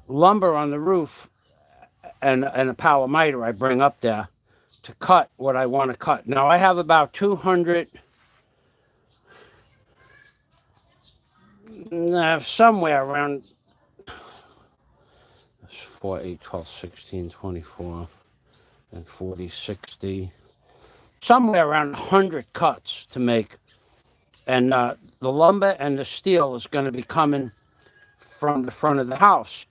lumber on the roof and a power miter I bring up there to cut what I want to cut. Now I have about 200, somewhere around 4, 8, 12, 16, 24, and 40, 60, somewhere around 100 cuts to make. And the lumber and the steel is going to be coming from the front of the house.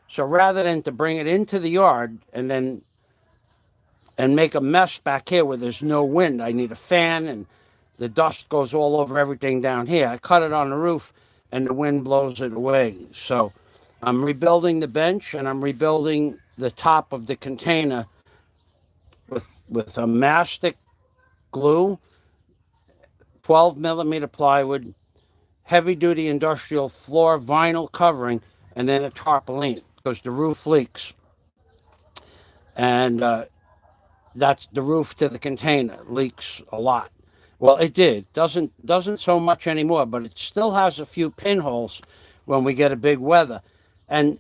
So rather than to bring it into the yard and make a mess back here where there's no wind, I need a fan and the dust goes all over everything down here. I cut it on the roof and the wind blows it away. So I'm rebuilding the bench and I'm rebuilding the top of the container with a mastic glue, 12 millimeter plywood, heavy duty industrial floor vinyl covering, and then a tarpaulin because the roof leaks. And that's the roof to the container leaks a lot. Well, it did. Doesn't so much anymore, but it still has a few pinholes when we get a big weather. And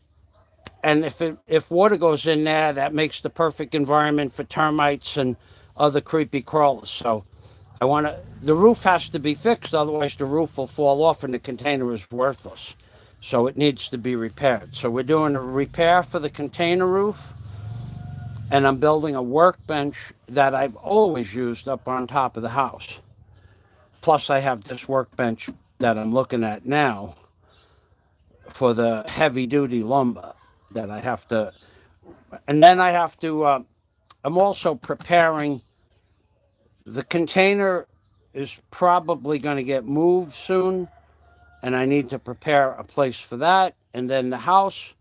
if water goes in there, that makes the perfect environment for termites and other creepy crawlers. So the roof has to be fixed, otherwise the roof will fall off and the container is worthless. So it needs to be repaired. So we're doing a repair for the container roof, and I'm building a workbench that I've always used up on top of the house. Plus, I have this workbench that I'm looking at now for the heavy duty lumber that I have to, and then I have to, I'm also preparing, the container is probably going to get moved soon, and I need to prepare a place for that. And then the house,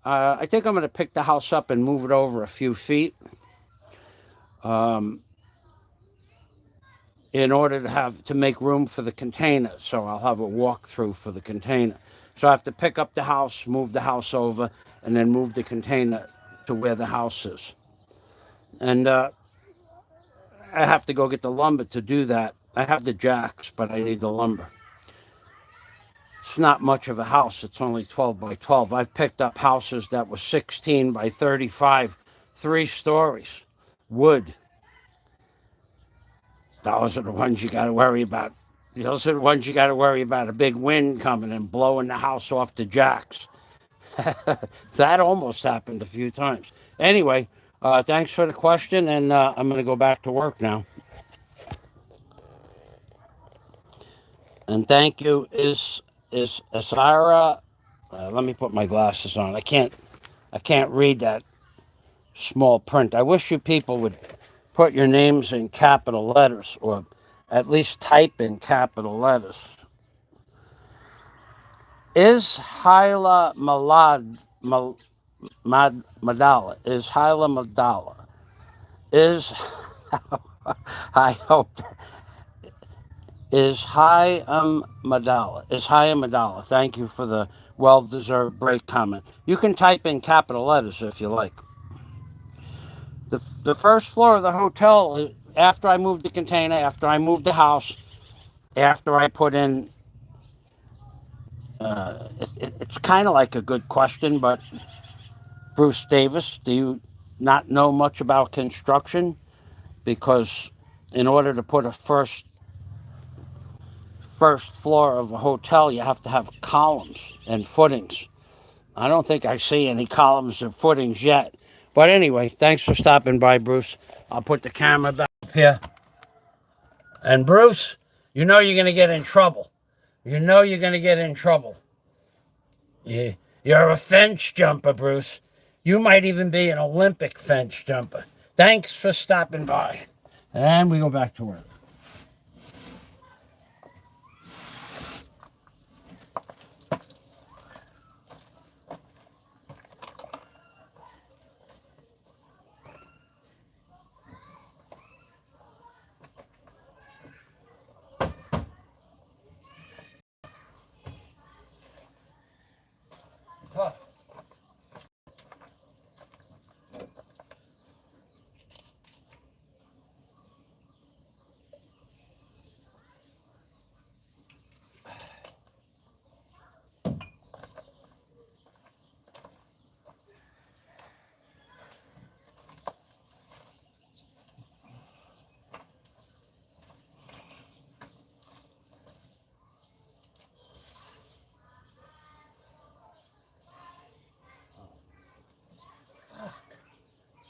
I think I'm going to pick the house up and move it over a few feet. In order to make room for the container. So I'll have a walkthrough for the container. So I have to pick up the house, move the house over, and then move the container to where the house is. And I have to go get the lumber to do that. I have the jacks, but I need the lumber. it's not much of a house. It's only 12 by 12. I've picked up houses that were 16 by 35, 3 stories, wood. Those are the ones you got to worry about. Those are the ones you got to worry about a big wind coming and blowing the house off the jacks. That almost happened a few times. Anyway, thanks for the question, and I'm going to go back to work now. And thank you, is Asara. Let me put my glasses on. I can't read that small print. I wish you people would put your names in capital letters, or at least type in capital letters. Is Hyla Madala? Is Hyla Madala? Is I hope is Madala? Is Hayam Madala? Thank you for the well-deserved break comment. You can type in capital letters if you like. The first floor of the hotel, after I moved the container, after I moved the house, after I put in, it's kind of like a good question, but Bruce Davis, do you not know much about construction? Because in order to put a first floor of a hotel, you have to have columns and footings. I don't think I see any columns or footings yet. But anyway, thanks for stopping by, Bruce. I'll put the camera back up here. And Bruce, you know you're going to get in trouble. You know you're going to get in trouble. You're a fence jumper, Bruce. You might even be an Olympic fence jumper. Thanks for stopping by. And we go back to work.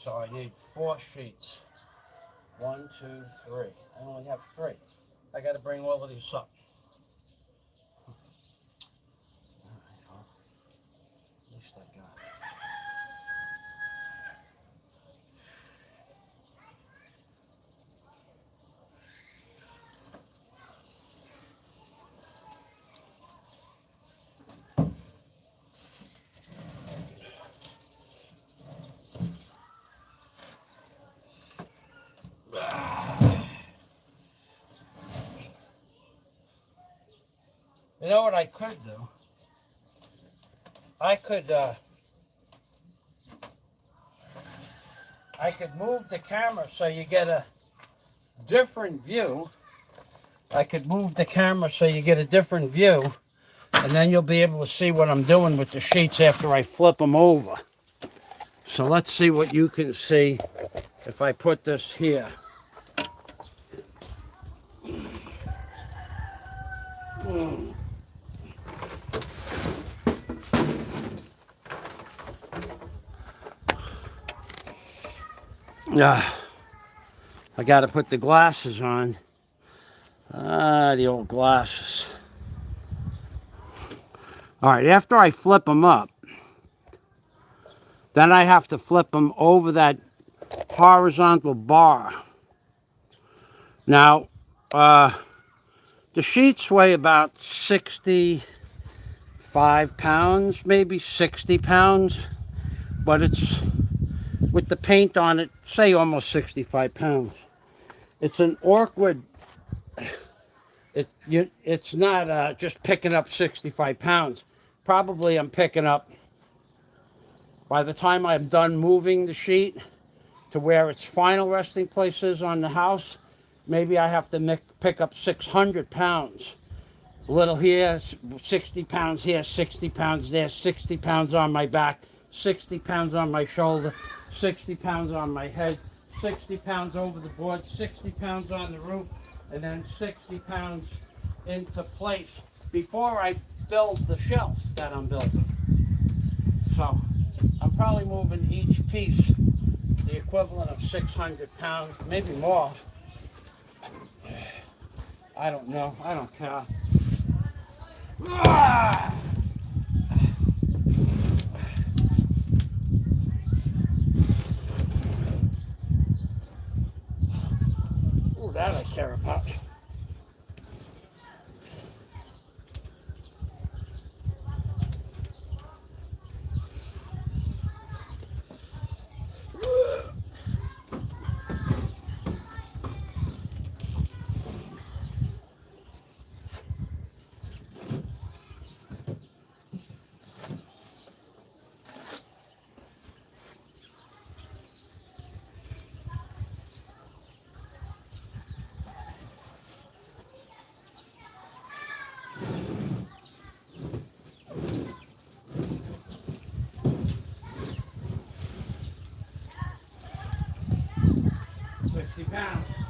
So I need 4 sheets. 1, 2, 3. I only have 3. I got to bring all of these up. All right, well, at least I got it. You know what I could do? I could move the camera so you get a different view. I could move the camera so you get a different view, and then you'll be able to see what I'm doing with the sheets after I flip them over. So let's see what you can see if I put this here. I got to put the glasses on. The old glasses. All right, after I flip them up, then I have to flip them over that horizontal bar. Now, the sheets weigh about 65 pounds, maybe 60 pounds, but it's, with the paint on it, say almost 65 pounds. It's an awkward, it's not just picking up 65 pounds. Probably I'm picking up, by the time I'm done moving the sheet to where its final resting place is on the house, maybe I have to pick up 600 pounds A little here, 60 pounds here, 60 pounds there, 60 pounds on my back, 60 pounds on my shoulder, 60 pounds on my head, 60 pounds over the board, 60 pounds on the roof, and then 60 pounds into place before I build the shelves that I'm building. So I'm probably moving each piece the equivalent of 600 pounds, maybe more. I don't know. I don't care. Ah! Ooh, that I care about. Pounds.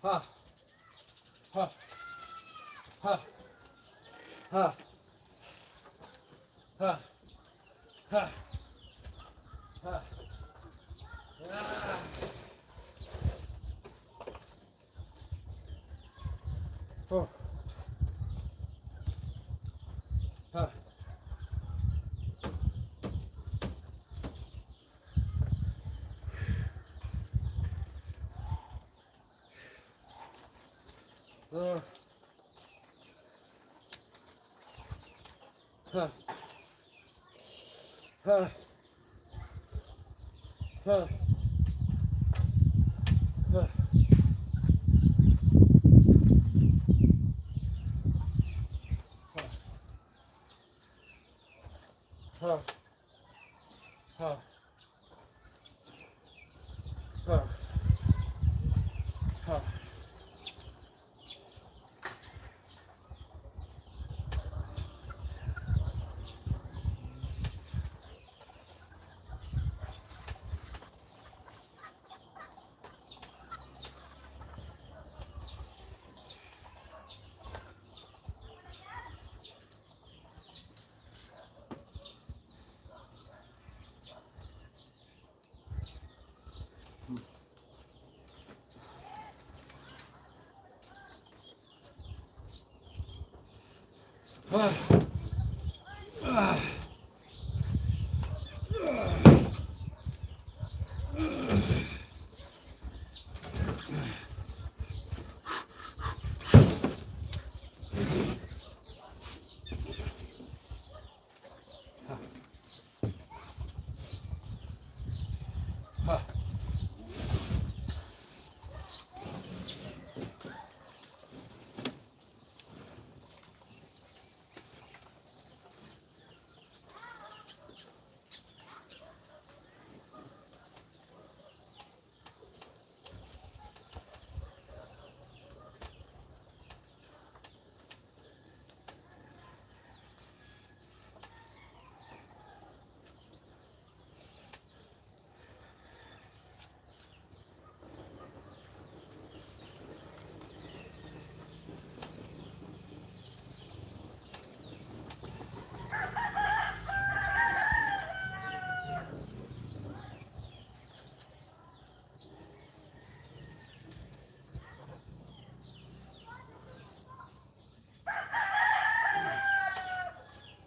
Ha. Ha. Ha. Ha. Ha. Ha. Ha. Ah. Oh. Ha. Ha. Ha. Ha. Ha. Ha. Ha. Ha. Ha. Ha. Ha. Ah.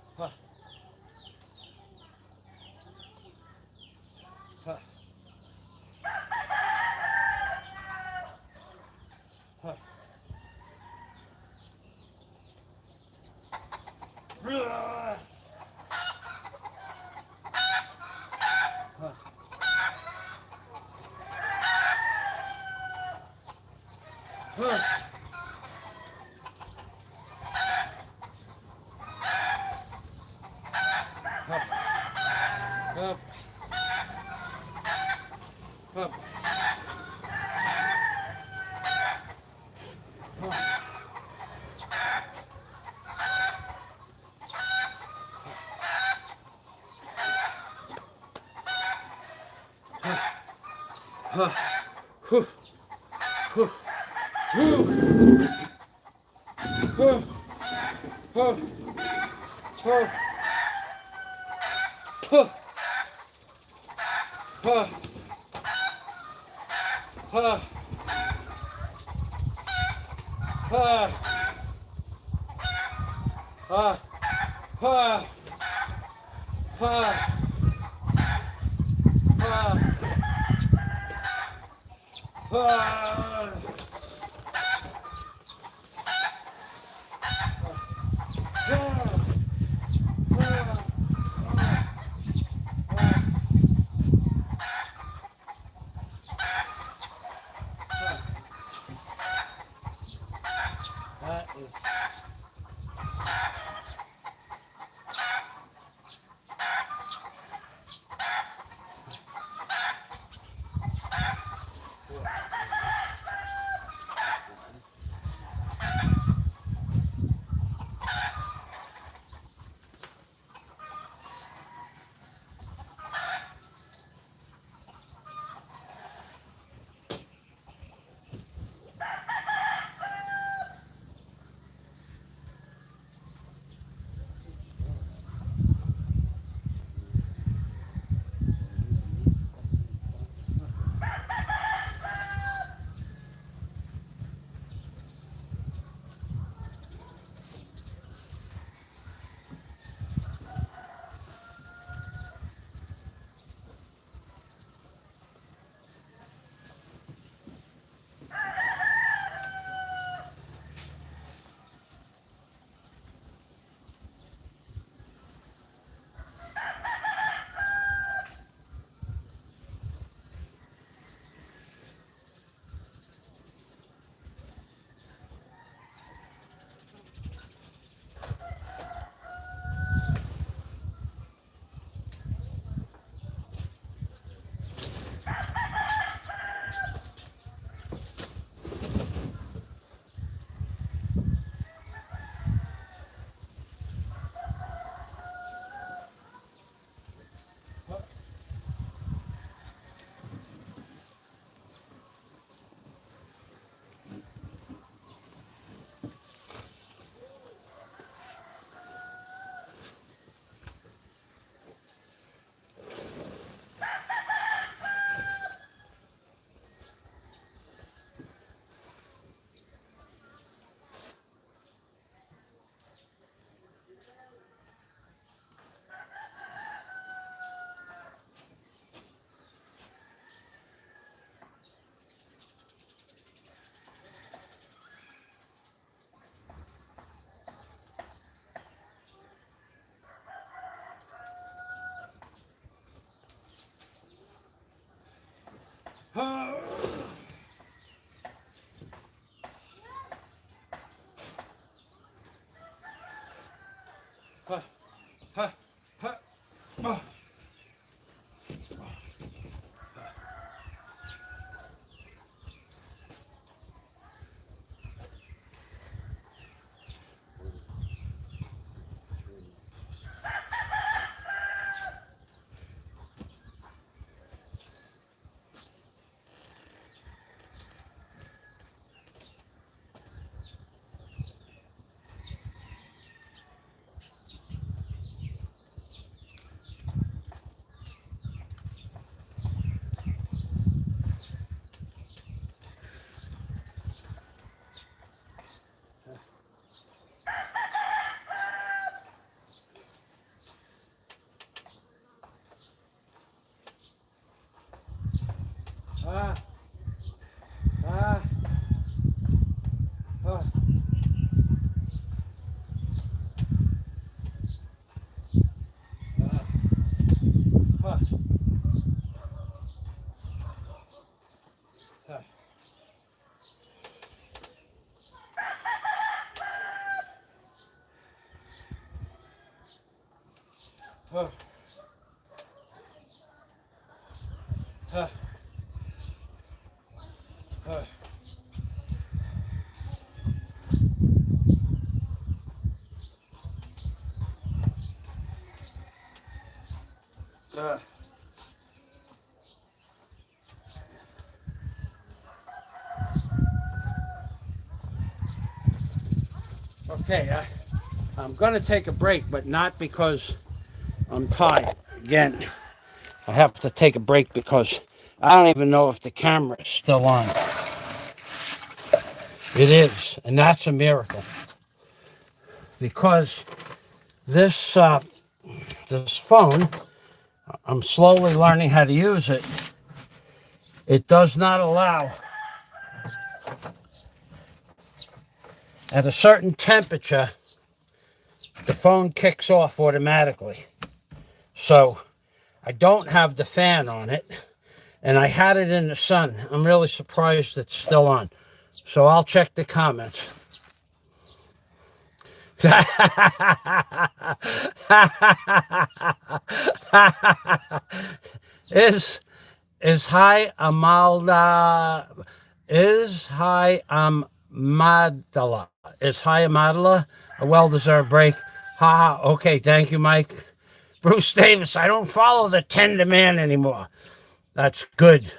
Ha. Ha. Ha. Ha. Ah. Ha. Ha. Up. Up. Ha. Whew. Whew. Whew. Whew. Whew. Whew. Whew. Huh. Huh. Huh. Huh. Huh. Huh. Huh. Huh. That is Uh, uh, uh. Okay, I'm going to take a break, but not because I'm tired. Again, I have to take a break because I don't even know if the camera is still on. It is, and that's a miracle. Because this this phone, I'm slowly learning how to use it. It does not allow, at a certain temperature, the phone kicks off automatically. So I don't have the fan on it, and I had it in the sun. I'm really surprised it's still on. So I'll check the comments. Is high Amalda is high Amadala is high Amadala a well-deserved break? Ha! Okay, thank you, Mike. Bruce Davis, I don't follow the tender man anymore. That's good.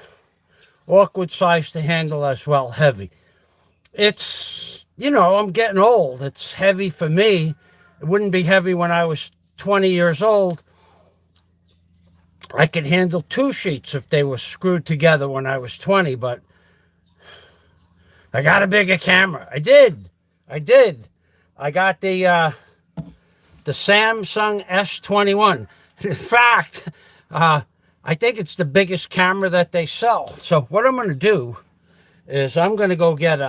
Awkward size to handle as well. Heavy. It's, I'm getting old. It's heavy for me. It wouldn't be heavy when I was 20 years old. I could handle 2 sheets if they were screwed together when I was 20, but I got a bigger camera. I did. I got the Samsung S21. In fact, I think it's the biggest camera that they sell. So what I'm going to do is I'm going to go get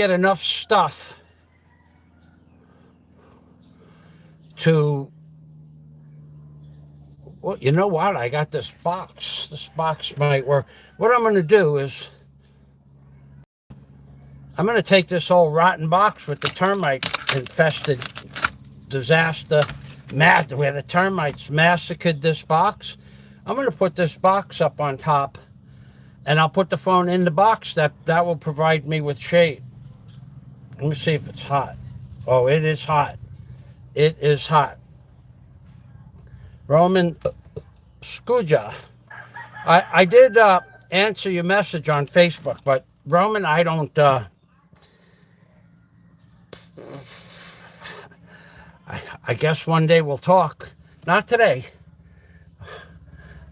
enough stuff to, well, you know what? I got this box. This box might work. What I'm going to do is I'm going to take this old rotten box with the termite infested disaster where the termites massacred this box. I'm going to put this box up on top, and I'll put the phone in the box. That will provide me with shade. Let me see if it's hot. Oh, it is hot. It is hot. Roman Skuja, I did answer your message on Facebook, but Roman, I don't. I guess one day we'll talk. Not today.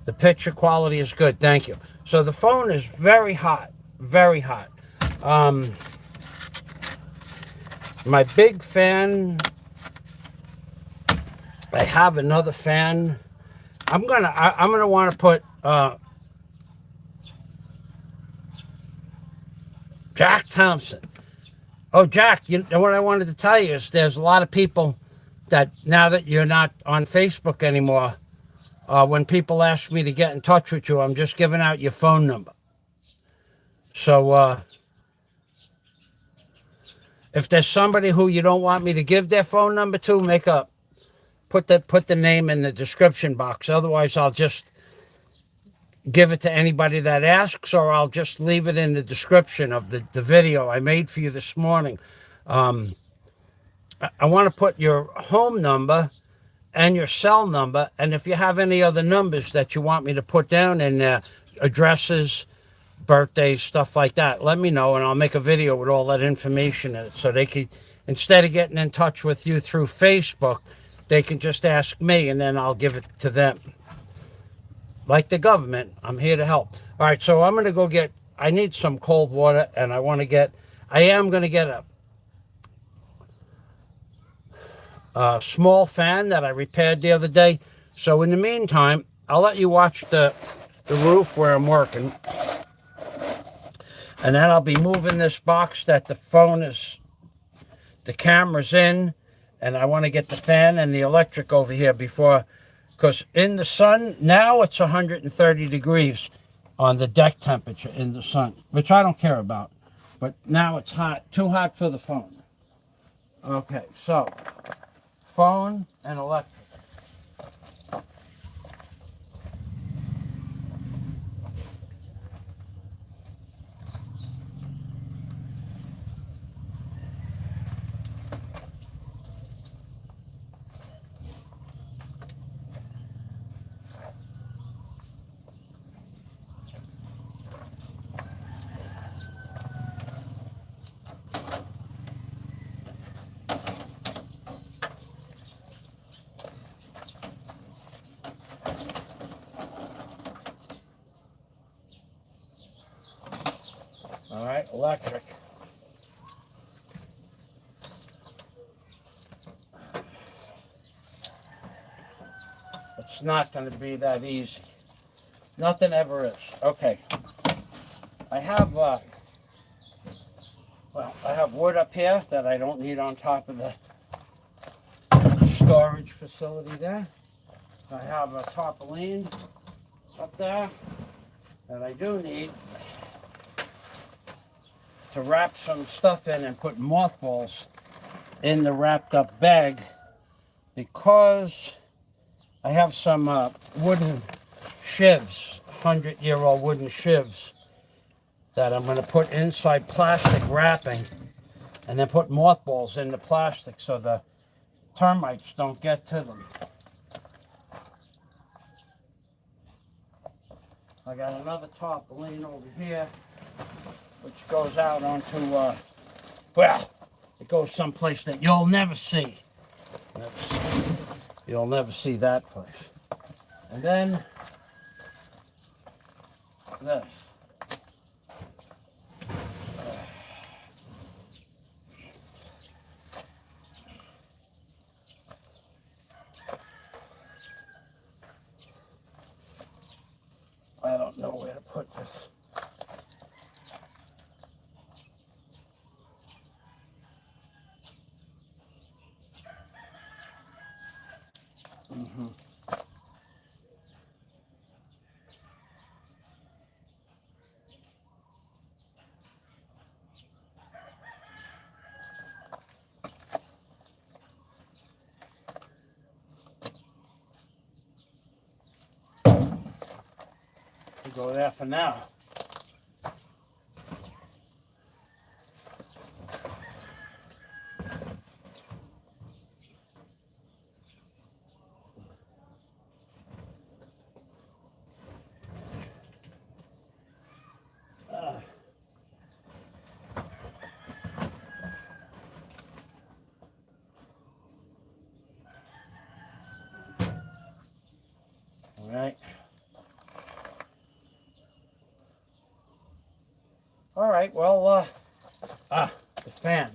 The picture quality is good. Thank you. So the phone is very hot. Very hot. My big fan. I have another fan. I'm gonna want to put Jack Thompson. Oh, Jack, you know what I wanted to tell you is there's a lot of people that now that you're not on Facebook anymore, when people ask me to get in touch with you, I'm just giving out your phone number. So if there's somebody who you don't want me to give their phone number to, put the name in the description box. Otherwise, I'll just give it to anybody that asks, or I'll just leave it in the description of the video I made for you this morning. I want to put your home number and your cell number, and if you have any other numbers that you want me to put down in there, addresses, birthdays, stuff like that, let me know, and I'll make a video with all that information in it, so they can, instead of getting in touch with you through Facebook, they can just ask me, and then I'll give it to them. Like the government, I'm here to help. All right, so I'm going to go get, I need some cold water, and I am going to get a small fan that I repaired the other day. So in the meantime, I'll let you watch the roof where I'm working. And then I'll be moving this box that the camera's in. And I want to get the fan and the electric over here because in the sun, now it's 130 degrees on the deck temperature in the sun, which I don't care about. But now it's hot, too hot for the phone. Okay, so phone and electric. All right, electric. It's not going to be that easy. Nothing ever is. Okay. I have I have wood up here that I don't need on top of the storage facility there. I have a tarpaulin up there that I do need to wrap some stuff in and put mothballs in the wrapped up bag, because I have some wooden shivs, 100-year-old wooden shivs, that I'm going to put inside plastic wrapping and then put mothballs in the plastic so the termites don't get to them. I got another tarpaulin over here, which goes out onto, well, it goes someplace that you'll never see. You'll never see that place. And then this. I don't know where to put this. We'll go there for now. All right. All right, well, the fan.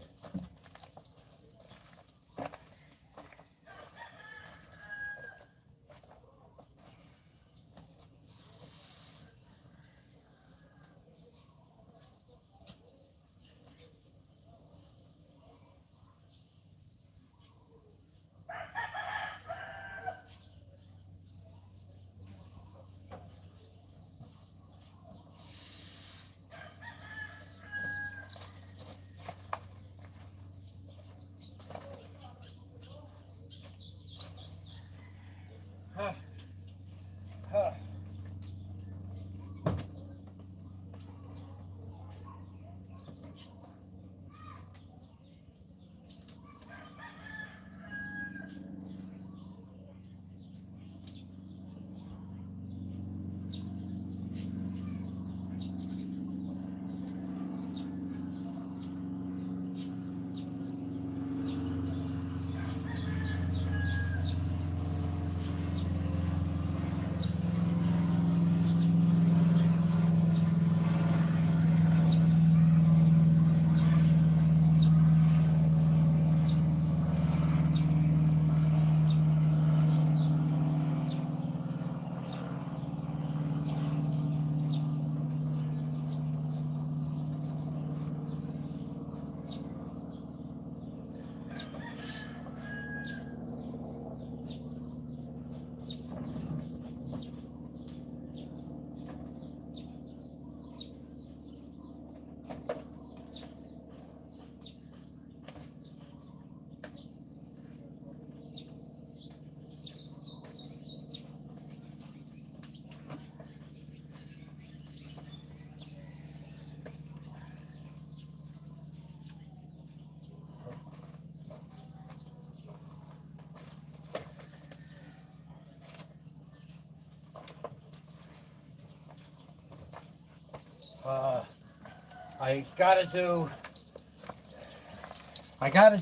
I gotta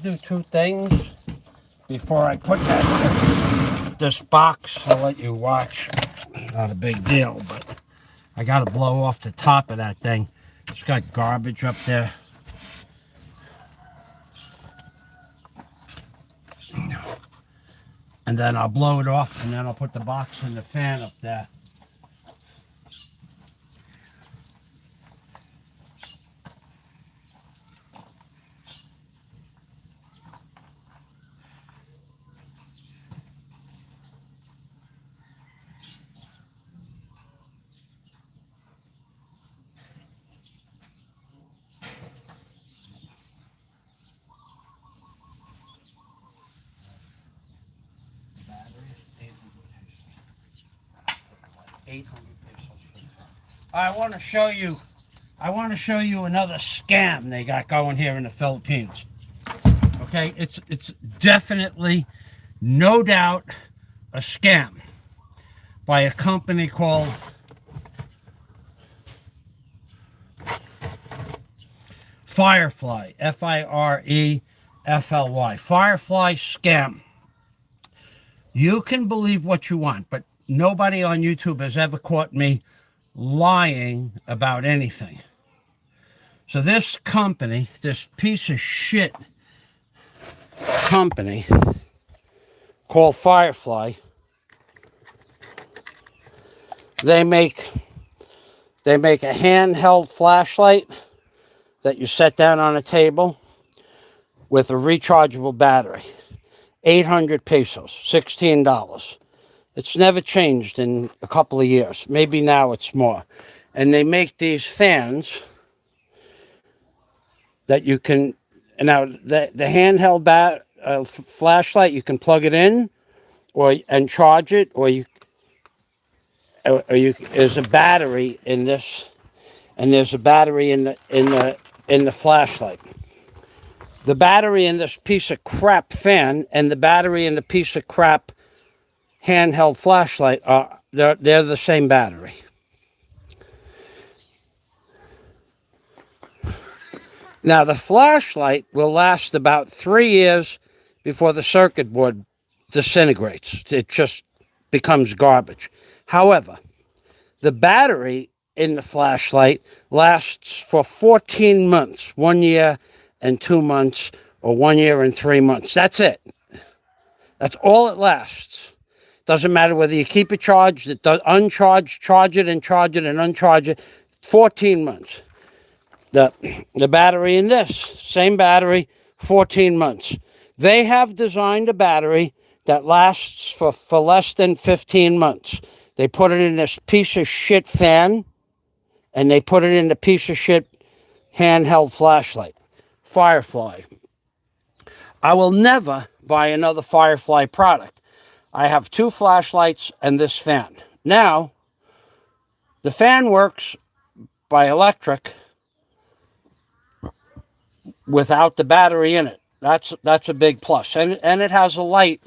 do two things before I put this box. I'll let you watch. Not a big deal, but I gotta blow off the top of that thing. It's got garbage up there. And then I'll blow it off, and then I'll put the box and the fan up there. I want to show you another scam they got going here in the Philippines. Okay, it's definitely, no doubt, a scam by a company called Firefly, Firefly, Firefly scam. You can believe what you want, but nobody on YouTube has ever caught me lying about anything. So this company, this piece of shit company called Firefly, they make a handheld flashlight that you set down on a table with a rechargeable battery. 800 pesos, $16. It's never changed in a couple of years. Maybe now it's more. And they make these fans that you can, now the handheld flashlight, you can plug it in and charge it, or there's a battery in this, and there's a battery in the flashlight. The battery in this piece of crap fan and the battery in the piece of crap handheld flashlight they're the same battery. Now the flashlight will last about 3 years before the circuit board disintegrates. It just becomes garbage. However, the battery in the flashlight lasts for 14 months, 1 year and 2 months, or 1 year and 3 months. That's it. That's all it lasts. Doesn't matter whether you keep it charged, uncharged, charge it and uncharge it. 14 months. The battery in this, same battery, 14 months. They have designed a battery that lasts for less than 15 months. They put it in this piece of shit fan, and they put it in the piece of shit handheld flashlight. Firefly. I will never buy another Firefly product. I have 2 flashlights and this fan. Now, the fan works by electric without the battery in it. That's a big plus. And it has a light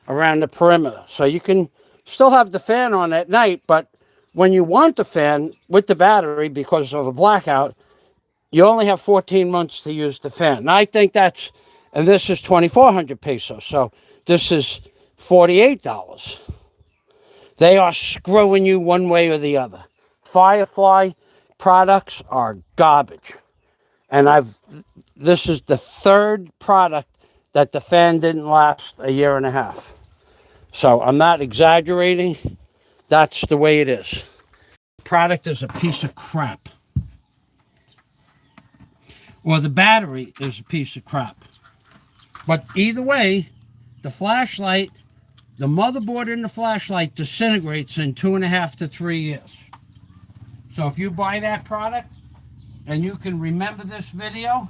around the perimeter. So you can still have the fan on at night, but when you want the fan with the battery because of a blackout, you only have 14 months to use the fan. And I think and this is 2,400 pesos. So this is $48. They are screwing you one way or the other. Firefly products are garbage. And this is the 3rd product that the fan didn't last a year and a half. So I'm not exaggerating. That's the way it is. The product is a piece of crap. Or the battery is a piece of crap. But either way, the flashlight, the motherboard in the flashlight disintegrates in 2.5 to 3 years. So if you buy that product and you can remember this video,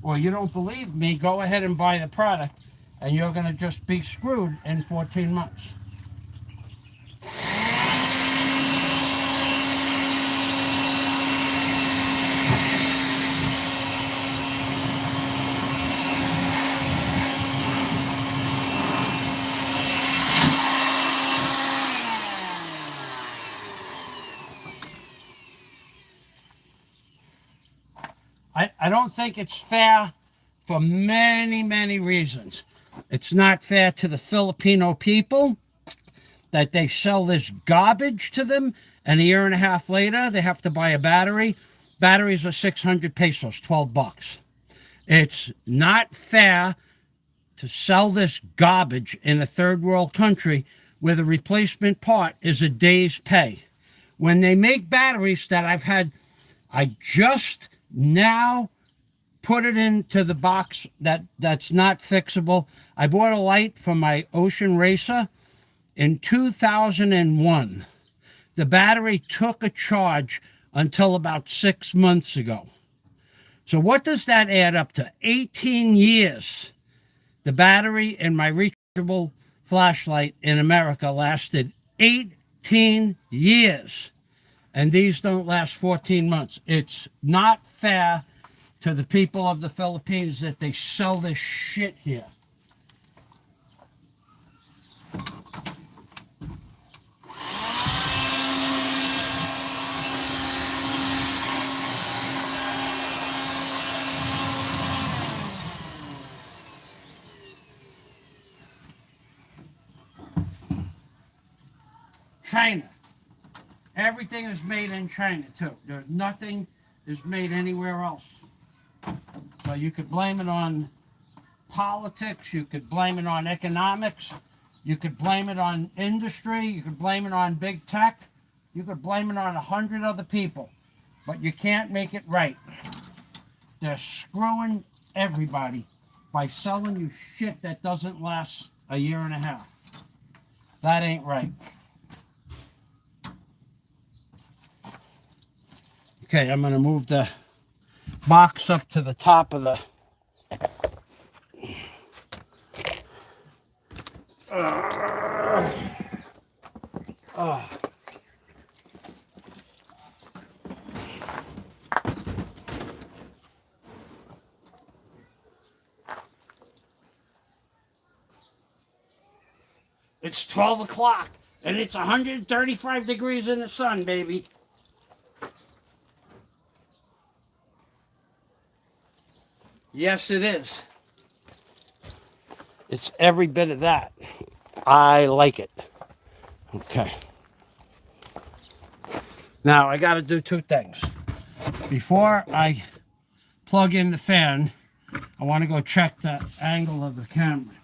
or you don't believe me, go ahead and buy the product, and you're going to just be screwed in 14 months. I don't think it's fair for many, many reasons. It's not fair to the Filipino people that they sell this garbage to them, and a year and a half later, they have to buy a battery. Batteries are 600 pesos, 12 bucks. It's not fair to sell this garbage in a third world country where the replacement part is a day's pay. When they make batteries that I just now put it into the box that's not fixable. I bought a light for my Ocean Racer in 2001. The battery took a charge until about 6 months ago. So what does that add up to? 18 years. The battery in my rechargeable flashlight in America lasted 18 years. And these don't last 14 months. It's not fair to the people of the Philippines that they sell this shit here. China. Everything is made in China too. Nothing is made anywhere else. So you could blame it on politics, you could blame it on economics, you could blame it on industry, you could blame it on big tech, you could blame it on 100 other people, but you can't make it right. They're screwing everybody by selling you shit that doesn't last a year and a half. That ain't right. Okay, I'm going to move the box up to the top of the... It's 12 o'clock, and it's 135 degrees in the sun, baby. Yes, it is. It's every bit of that. I like it. Okay. Now, I got to do two things. Before I plug in the fan, I want to go check the angle of the camera.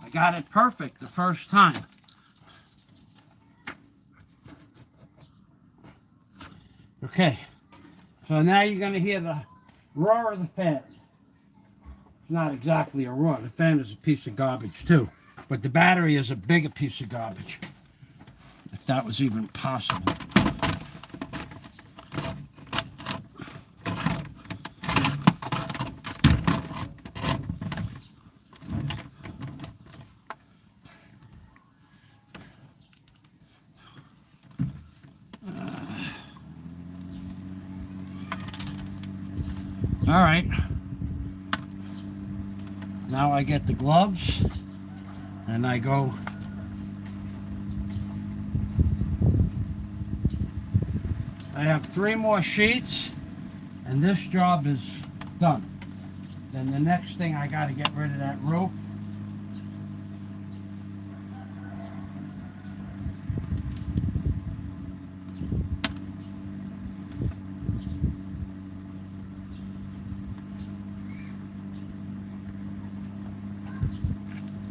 I got it perfect the first time. Okay, so now you're going to hear the roar of the fan. It's not exactly a roar. The fan is a piece of garbage too, but the battery is a bigger piece of garbage, if that was even possible. All right, now I get the gloves and I go I have 3 more sheets and this job is done. Then the next thing, I got to get rid of that rope.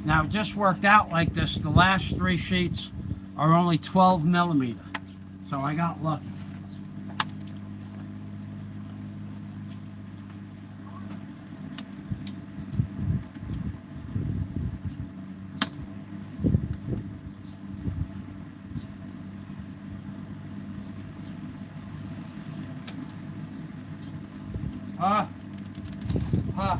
Now, it just worked out like this. The last 3 sheets are only 12 millimeter. So I got lucky. ha,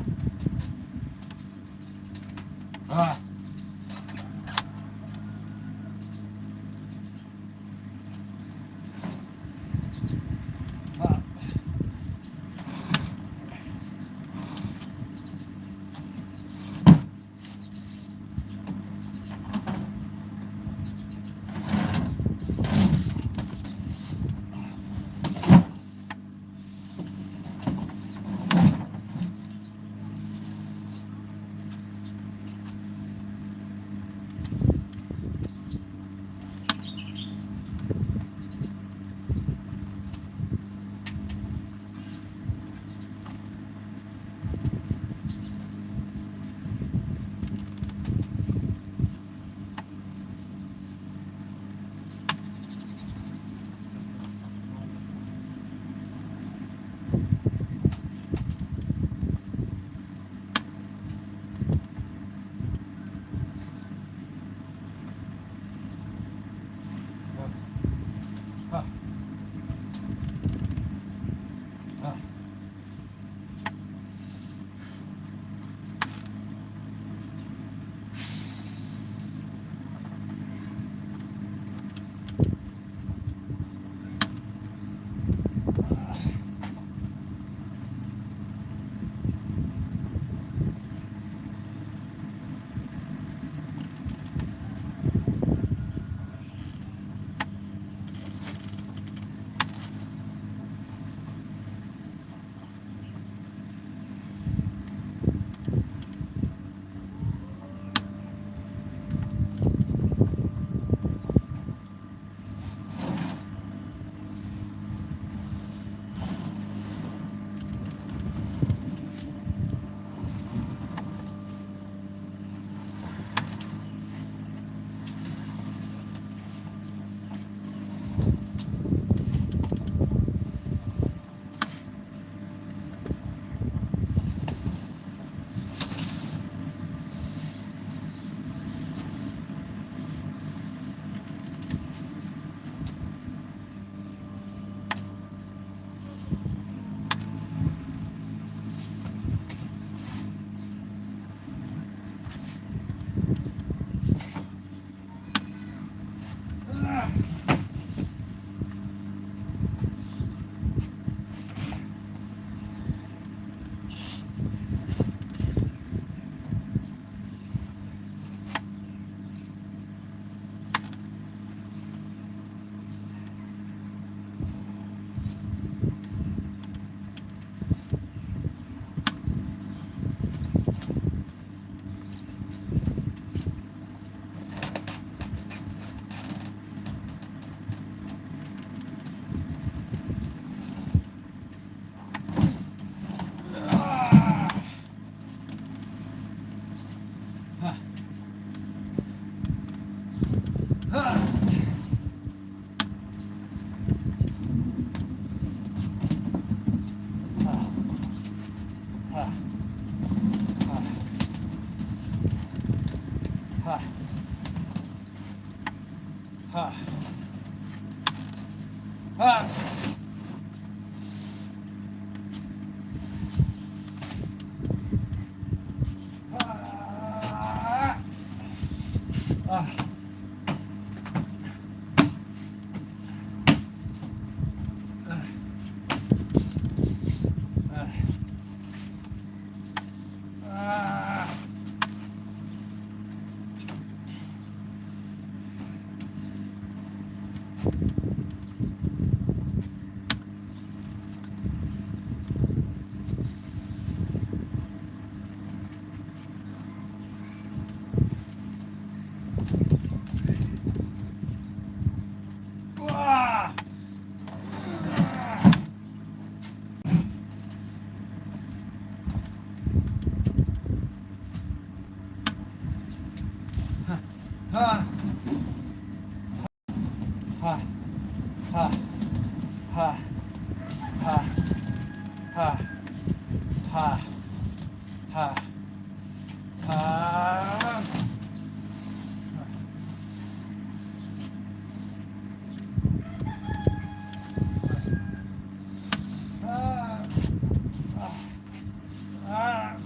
ha.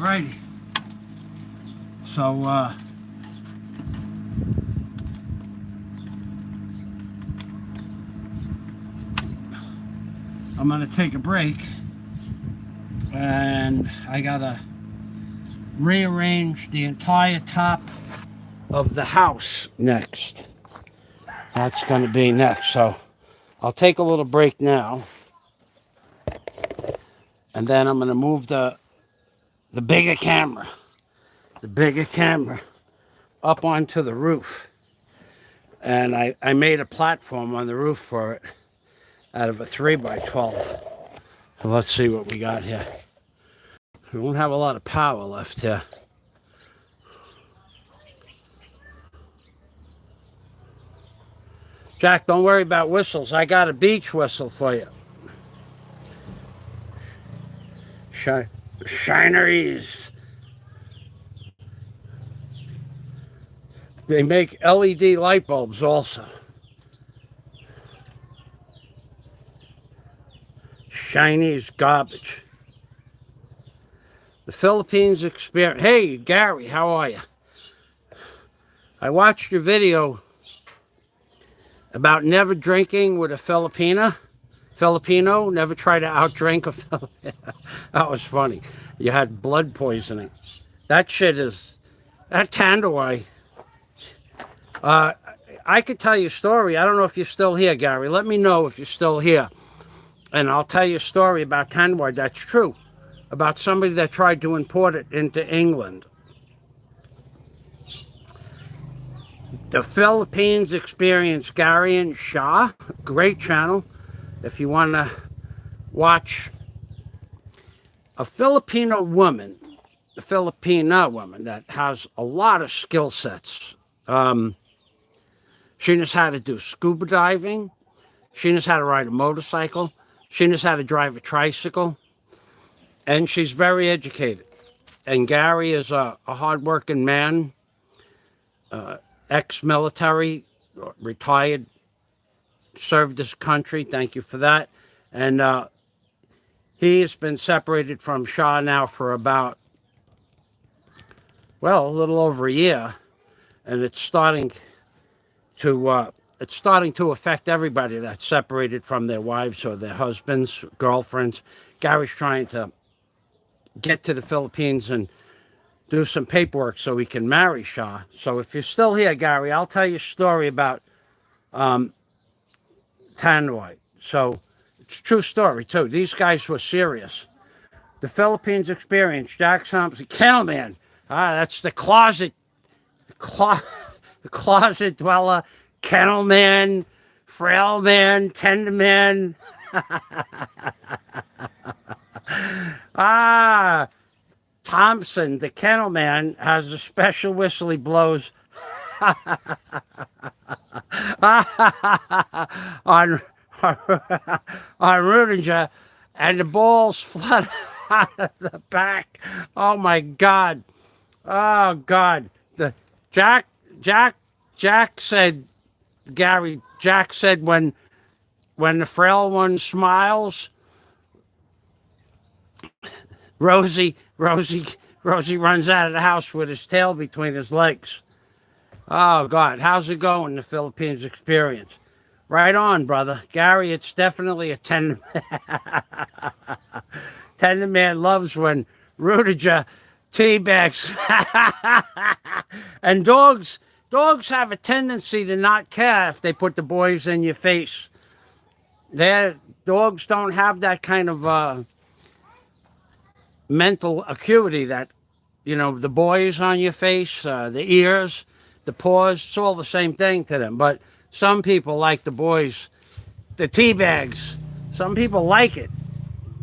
righty. So, I'm going to take a break, and I got to rearrange the entire top of the house next. That's going to be next. So I'll take a little break now, and then I'm going to move the bigger camera up onto the roof. And I made a platform on the roof for it out of a 3x12. So let's see what we got here. We won't have a lot of power left here. Jack, don't worry about whistles. I got a beach whistle for you. Shineries. They make LED light bulbs also. Chinese garbage. The Philippines experience. Hey, Gary, how are you? I watched your video about never drinking with a Filipino. Never try to outdrink a Filipino. That was funny. You had blood poisoning. That shit is... That Tanduay. I could tell you a story. I don't know if you're still here, Gary. Let me know if you're still here. And I'll tell you a story about Tanduay that's true. About somebody that tried to import it into England. The Philippines Experience, Gary and Shah. Great channel. If you want to watch a Filipina woman that has a lot of skill sets. She knows how to do scuba diving. She knows how to ride a motorcycle. She knows how to drive a tricycle. And she's very educated. And Gary is a hardworking man, ex-military, retired, served his country. Thank you for that. And he has been separated from Shah now for about, well, a little over a year. And it's starting to affect everybody that's separated from their wives or their husbands, girlfriends. Gary's trying to get to the Philippines and do some paperwork so he can marry Shah. So if you're still here, Gary, I'll tell you a story about Tanduay. So it's a true story, too. These guys were serious. The Philippines Experience, Jack Thompson, Cattleman. That's the closet dweller, kennel man, frail man, tender man. Thompson, the kennel man, has a special whistle he blows on Rudiger, and the balls flood out of the back. Oh my God. Oh God. Jack said, Gary, Jack said when the frail one smiles, Rosie runs out of the house with his tail between his legs. Oh God, how's it going, the Philippines Experience? Right on, brother. Gary, it's definitely a tender man. Tender man loves when Rudiger teabags. And dogs have a tendency to not care if they put the boys in your face. Their dogs don't have that kind of mental acuity that, the boys on your face, the ears, the paws, it's all the same thing to them. But some people like the boys, the tea bags. Some people like it.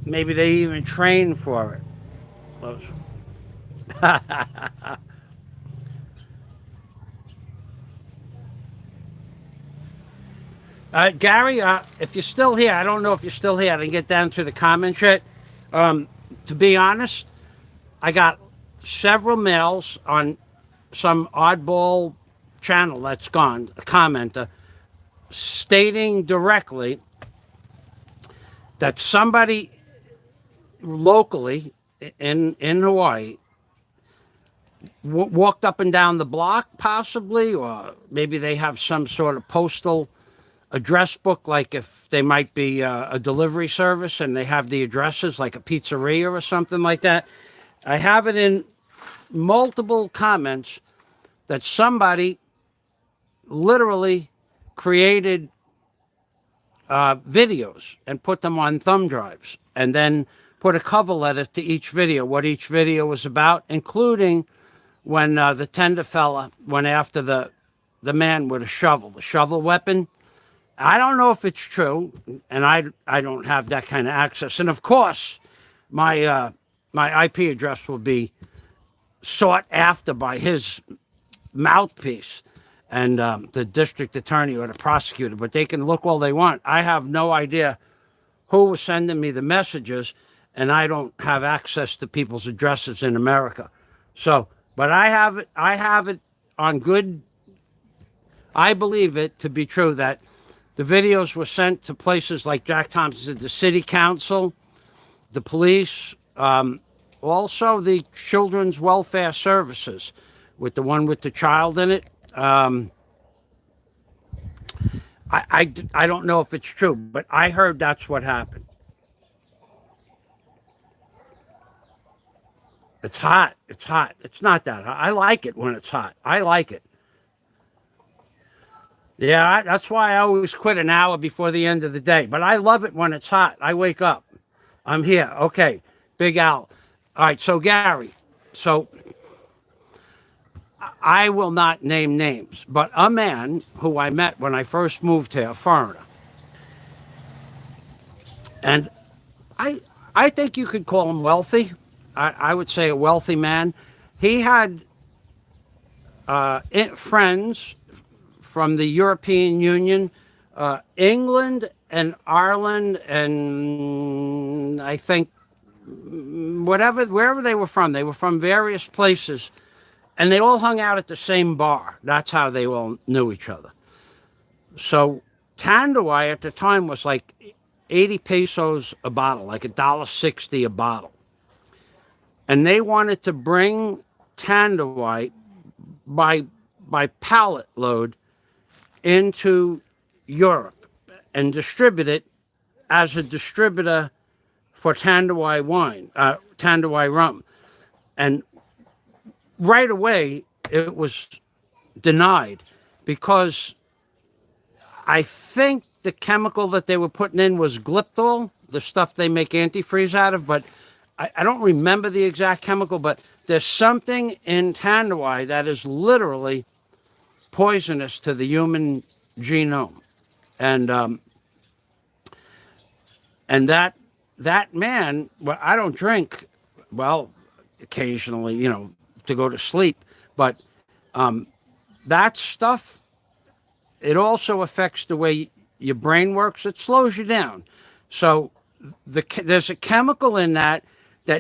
Maybe they even train for it. Gary, if you're still here, I don't know if you're still here. I didn't get down to the comment yet. To be honest, I got several mails on some oddball channel that's gone, a commenter, stating directly that somebody locally in Hawaii walked up and down the block, possibly, or maybe they have some sort of postal address book, like if they might be a delivery service and they have the addresses, like a pizzeria or something like that. I have it in multiple comments that somebody literally created videos and put them on thumb drives and then put a cover letter to each video, what each video was about, including when the tender fella went after the man with a shovel, the shovel weapon. I don't know if it's true, and I don't have that kind of access. And of course, my IP address will be sought after by his mouthpiece and the district attorney or the prosecutor. But they can look all they want. I have no idea who was sending me the messages, and I don't have access to people's addresses in America. So, but I have it. I have it on good. I believe it to be true that the videos were sent to places like Jack Thompson said, the city council, the police, also the children's welfare services, with the one with the child in it. I don't know if it's true, but I heard that's what happened. It's hot. It's hot. It's not that hot. I like it when it's hot. I like it. Yeah, that's why I always quit an hour before the end of the day. But I love it when it's hot. I wake up. I'm here. Okay, Big Al. All right, so Gary, so I will not name names, but a man who I met when I first moved here, a foreigner, and I think you could call him wealthy. I would say a wealthy man. He had friends from the European Union, England and Ireland, and I think wherever they were from various places, and they all hung out at the same bar. That's how they all knew each other. So Tanduay at the time was like 80 pesos a bottle, like $1.60 a bottle. And they wanted to bring Tanduay by pallet load into Europe and distribute it as a distributor for Tanduay wine, Tanduay rum. And right away, it was denied because I think the chemical that they were putting in was glyptol, the stuff they make antifreeze out of, but I don't remember the exact chemical, but there's something in Tanduay that is literally poisonous to the human genome. And that man, well, I don't drink, well, occasionally, to go to sleep, but that stuff, it also affects the way your brain works. It slows you down. So there's a chemical in that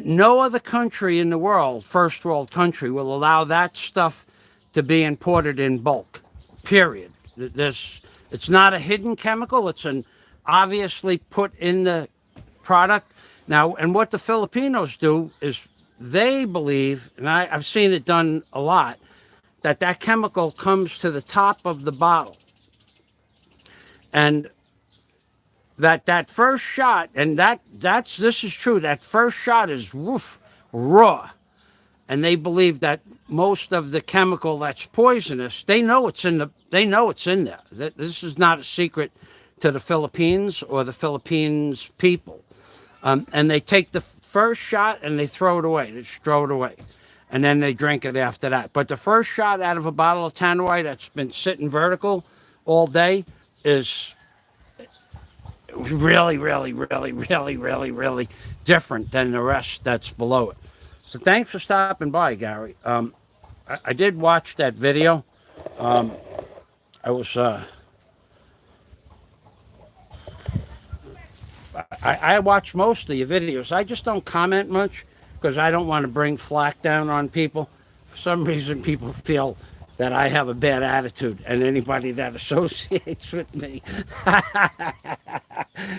no other country in the world, first world country, will allow that stuff to be imported in bulk, period. It's not a hidden chemical. It's an obviously put in the product. Now, and what the Filipinos do is they believe, and I've seen it done a lot, that chemical comes to the top of the bottle. And that first shot, and this is true, that first shot is raw. And they believe that most of the chemical that's poisonous, they know it's in there. This is not a secret to the Philippines or the Philippines people. And they take the first shot and they throw it away. They just throw it away. And then they drink it after that. But the first shot out of a bottle of Tanduay that's been sitting vertical all day is really, really, really, really, really, really different than the rest that's below it. So thanks for stopping by, Gary. I did watch that video. I watch most of your videos. I just don't comment much because I don't want to bring flack down on people. For some reason, people feel that I have a bad attitude, and anybody that associates with me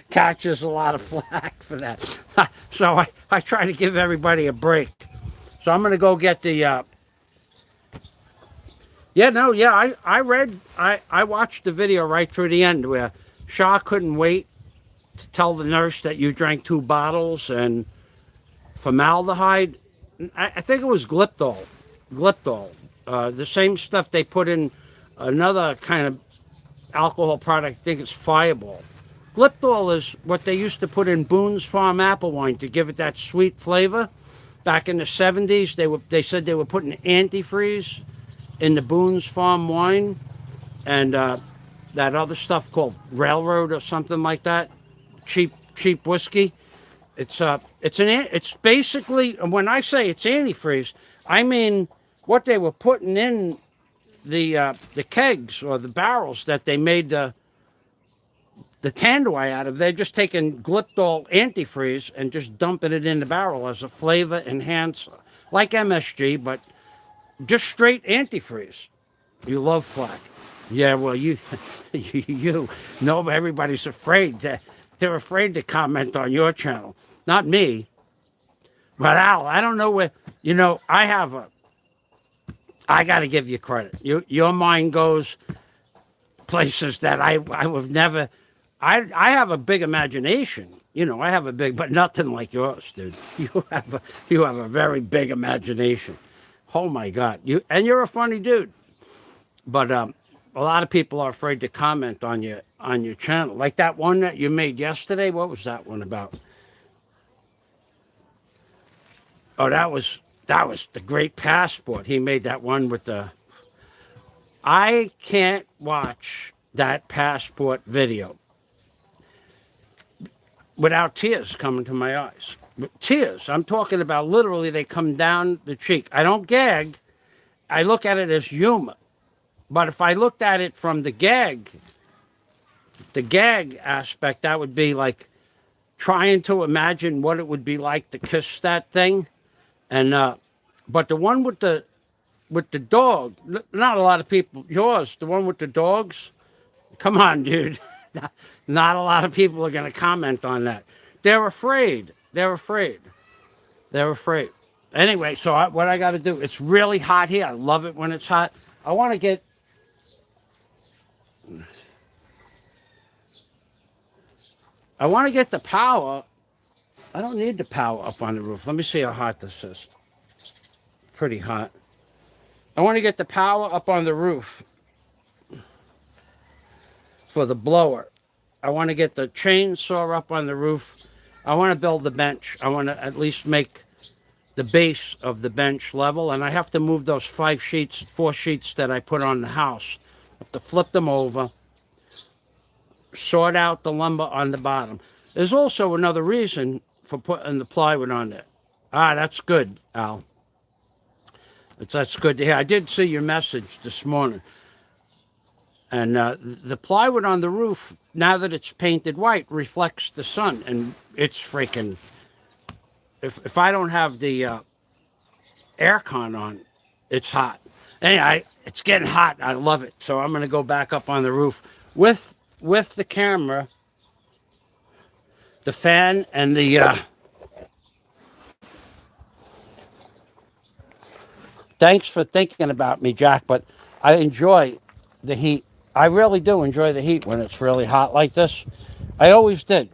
catches a lot of flack for that. So I try to give everybody a break. So I'm going to go get the Yeah, no, yeah, I watched the video right through the end where Shaw couldn't wait to tell the nurse that you drank 2 bottles and formaldehyde. I think it was Gliptol, the same stuff they put in another kind of alcohol product. I think it's Fireball. Gliptol is what they used to put in Boone's Farm apple wine to give it that sweet flavor. Back in the 70s, they said they were putting antifreeze in the Boone's Farm wine and that other stuff called Railroad or something like that. Cheap whiskey. It's basically, when I say it's antifreeze, I mean what they were putting in the kegs or the barrels that they made the Tanduay out of. They're just taking Gliptol antifreeze and just dumping it in the barrel as a flavor enhancer, like MSG, but just straight antifreeze. You love flack. Yeah, well, you, you know, everybody's afraid. They're afraid to comment on your channel. Not me, but Al. I don't know where. I got to give you credit. Your mind goes places that I would never. I have a big imagination. I have a big, but nothing like yours, dude. You have a very big imagination. Oh my God, you're a funny dude. But a lot of people are afraid to comment on your channel. Like that one that you made yesterday. What was that one about? Oh, that was the Great Passport. He made that one with the. I can't watch that passport video without tears coming to my eyes. Tears. I'm talking about literally they come down the cheek. I don't gag. I look at it as humor. But if I looked at it from the gag aspect, that would be like trying to imagine what it would be like to kiss that thing. And but the one with the dog, not a lot of people. Yours, the one with the dogs. Come on, dude. Not a lot of people are going to comment on that. They're afraid. They're afraid. They're afraid. Anyway, so what I got to do? It's really hot here. I love it when it's hot. I want to get. The power. I don't need the power up on the roof. Let me see how hot this is. Pretty hot. I want to get the power up on the roof for the blower. I want to get the chainsaw up on the roof. I want to build the bench. I want to at least make the base of the bench level. And I have to move those 4 sheets that I put on the house. I have to flip them over, sort out the lumber on the bottom. There's also another reason for putting the plywood on there. That's good, Al. That's good to hear. I did see your message this morning. And the plywood on the roof, now that it's painted white, reflects the sun. And it's freaking... If I don't have the aircon on, it's hot. Anyway, it's getting hot. I love it. So I'm going to go back up on the roof with the camera, the fan, and the... Thanks for thinking about me, Jack, but I enjoy the heat. I really do enjoy the heat when it's really hot like this. I always did.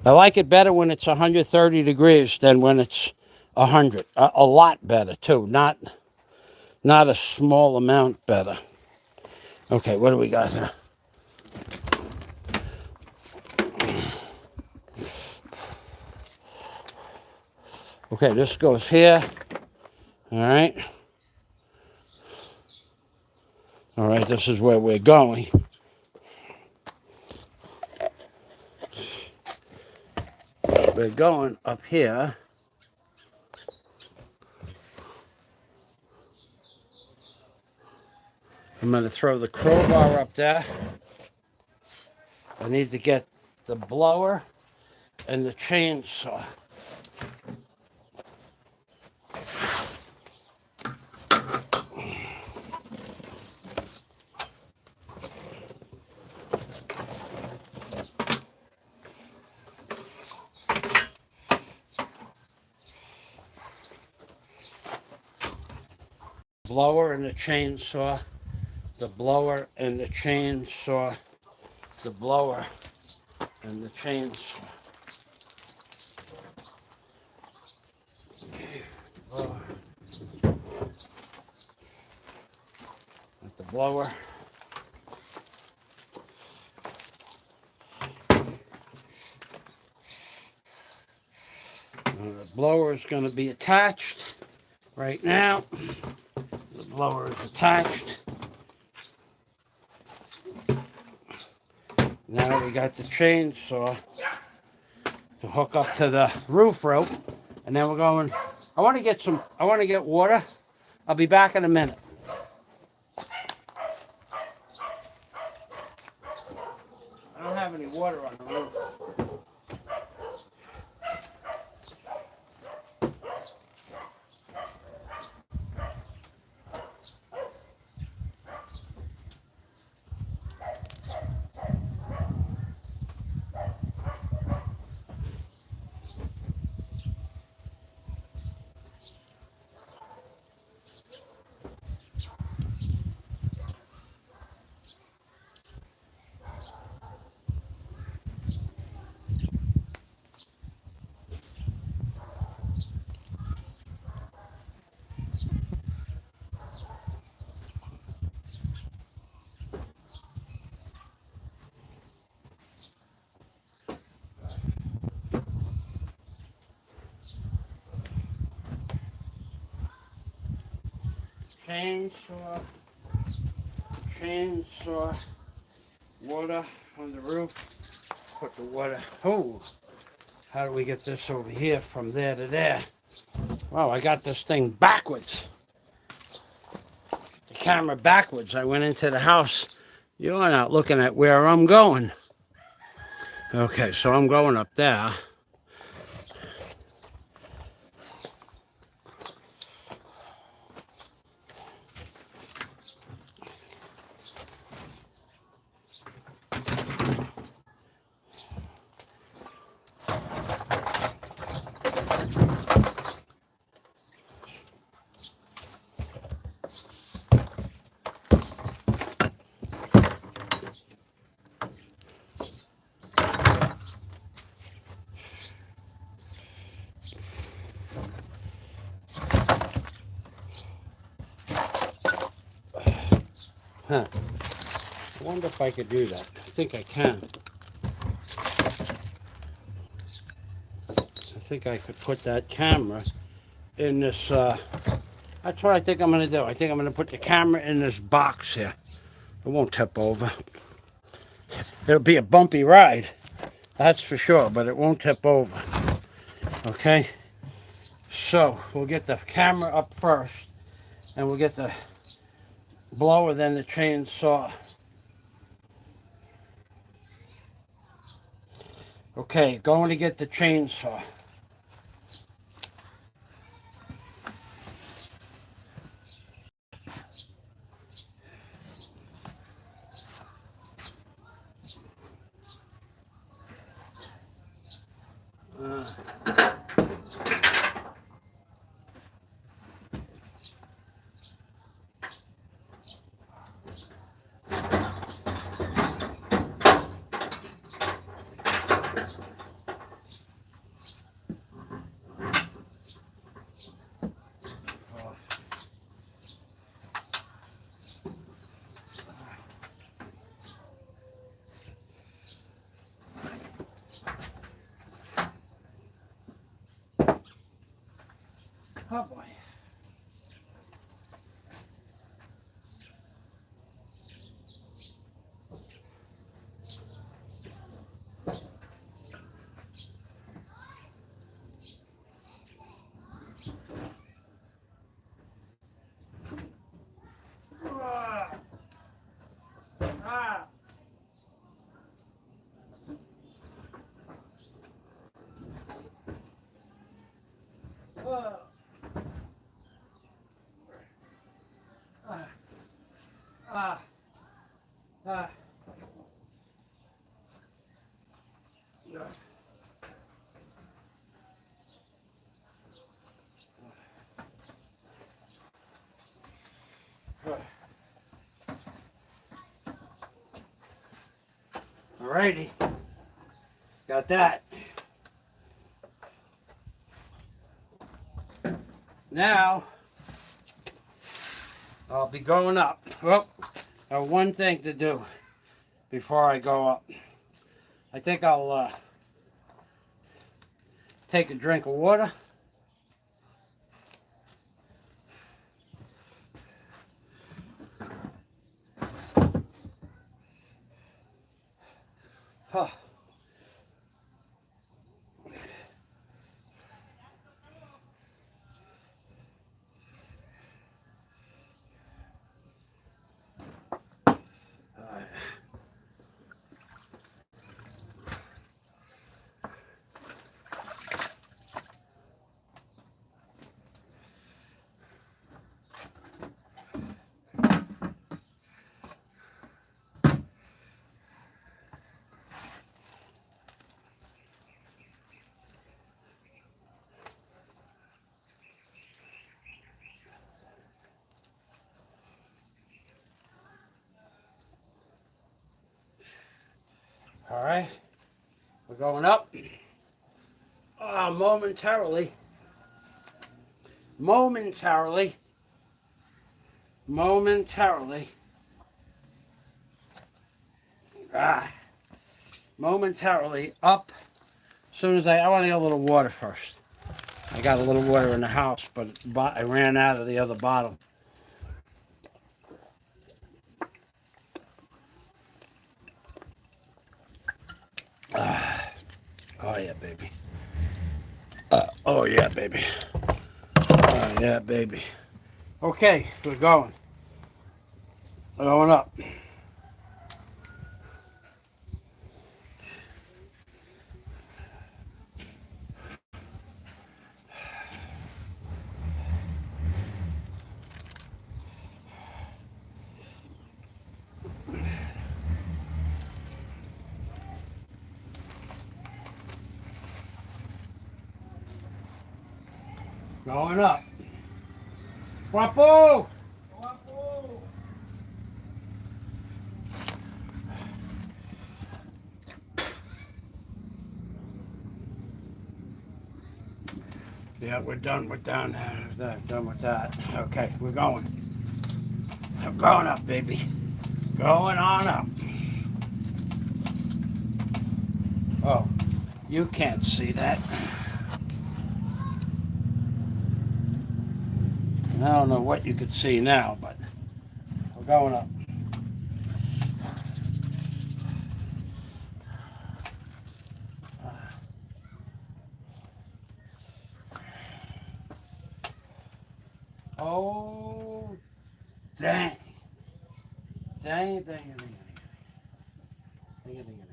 I like it better when it's 130 degrees than when it's 100. A lot better, too. Not a small amount better. Okay, what do we got here? Okay, this goes here. All right. All right, this is where we're going. We're going up here. I'm going to throw the crowbar up there. I need to get the blower and the chainsaw. blower and the chainsaw, the blower and the chainsaw, the blower and the chainsaw. Okay, blower. With the blower. The blower is going to be attached right now. The blower is attached. Now we got the chainsaw to hook up to the roof rope, and then we're going. I want to get water. I'll be back in a minute. I don't have any water on the roof. Chainsaw, water on the roof. Put the water. Oh, how do we get this over here from there to there? Well, I got this thing backwards. The camera backwards. I went into the house. You're not looking at where I'm going. Okay, so I'm going up there. Huh. I wonder if I could do that. I think I can. I think I could put that camera in this, that's what I think I'm going to do. I think I'm going to put the camera in this box here. It won't tip over. It'll be a bumpy ride, that's for sure, but it won't tip over. Okay? So, we'll get the camera up first, and we'll get the blower, then the chainsaw. Okay, going to get the chainsaw. Oh boy. Alrighty. Got that. Now, I'll be going up. Well, I have one thing to do before I go up. I think I'll take a drink of water. Huh. All right, we're going up. Momentarily. Momentarily up. As soon as I want to get a little water first. I got a little water in the house, but I ran out of the other bottle. Oh yeah, baby. Oh yeah, baby. Oh yeah, baby. Okay, we're going. We're going up. Going up. Guapo! Guapo! Yeah, we're done. We're done. Done with that. Okay, we're going. I'm going up, baby. Going on up. Oh, you can't see that. I don't know what you could see now, but we're going up. Oh, dang. Dang, dang, dang, dang. Dang, dang, dang.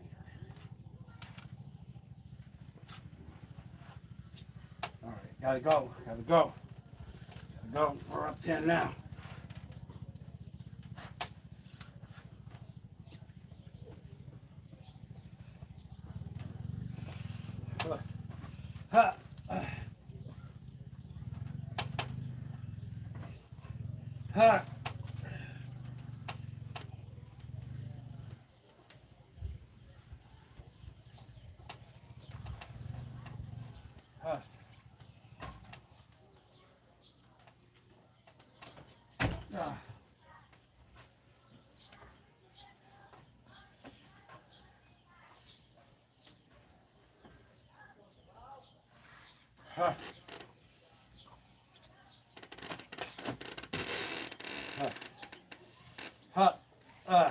All right, gotta go, gotta go. Gotta go, we're up here now. Huh. Huh. Huh. Huh. Huh.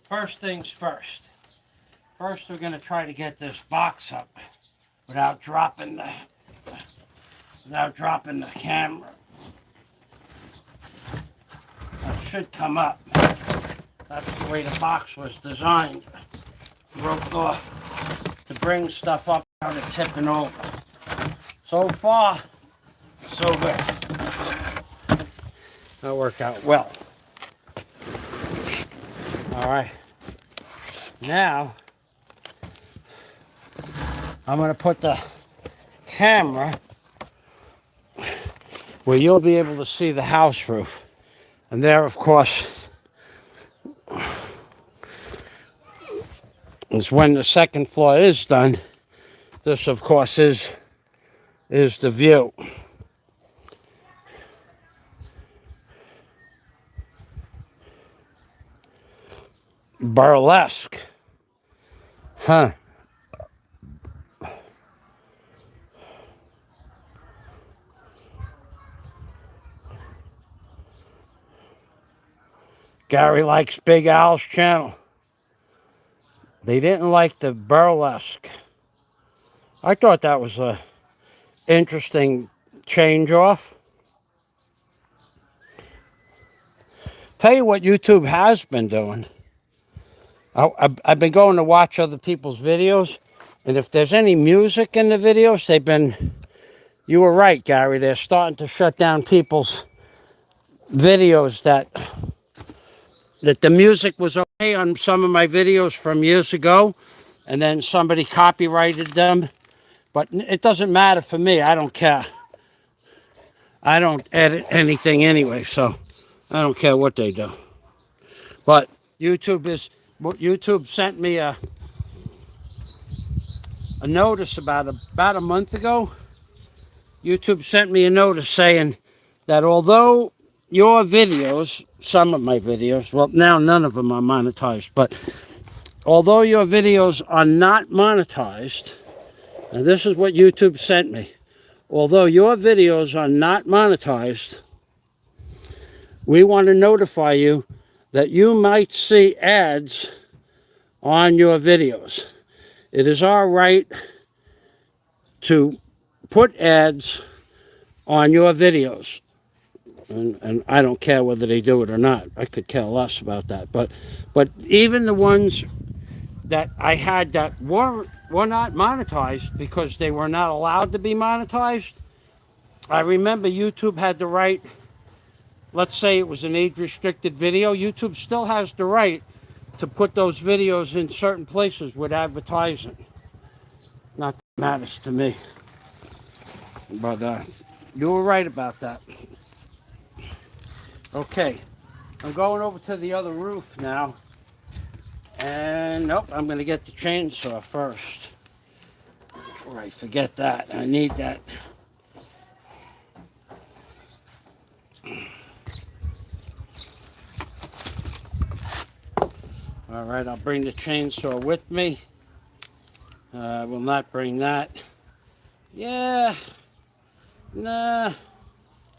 First things first. First, we're going to try to get this box up without dropping the camera. That should come up. That's the way the box was designed. Roped off to bring stuff up without it tipping over. So far, so good. That worked out well. All right. Now, I'm going to put the camera where you'll be able to see the house roof. And there, of course, is when the second floor is done. This, of course, is the view. Burlesque. Huh. Gary likes Big Al's channel. They didn't like the burlesque. I thought that was a interesting change off. Tell you what YouTube has been doing. I've been going to watch other people's videos, and if there's any music in the videos, they've been... You were right, Gary. They're starting to shut down people's videos that the music was okay on some of my videos from years ago, and then somebody copyrighted them. But it doesn't matter for me. I don't care. I don't edit anything anyway, so I don't care what they do. But YouTube sent me a notice about a month ago. YouTube sent me a notice saying that although your videos, some of my videos, well, now none of them are monetized, but although your videos are not monetized, and this is what YouTube sent me, although your videos are not monetized, we want to notify you that you might see ads on your videos. It is our right to put ads on your videos. And I don't care whether they do it or not. I could care less about that. But even the ones that I had that were not monetized because they were not allowed to be monetized, I remember YouTube had the right, let's say it was an age-restricted video, YouTube still has the right to put those videos in certain places with advertising. Not that matters to me. But you were right about that. Okay, I'm going over to the other roof now. And nope, I'm going to get the chainsaw first. Before I forget that, I need that. All right, I'll bring the chainsaw with me. I will not bring that. Yeah. Nah.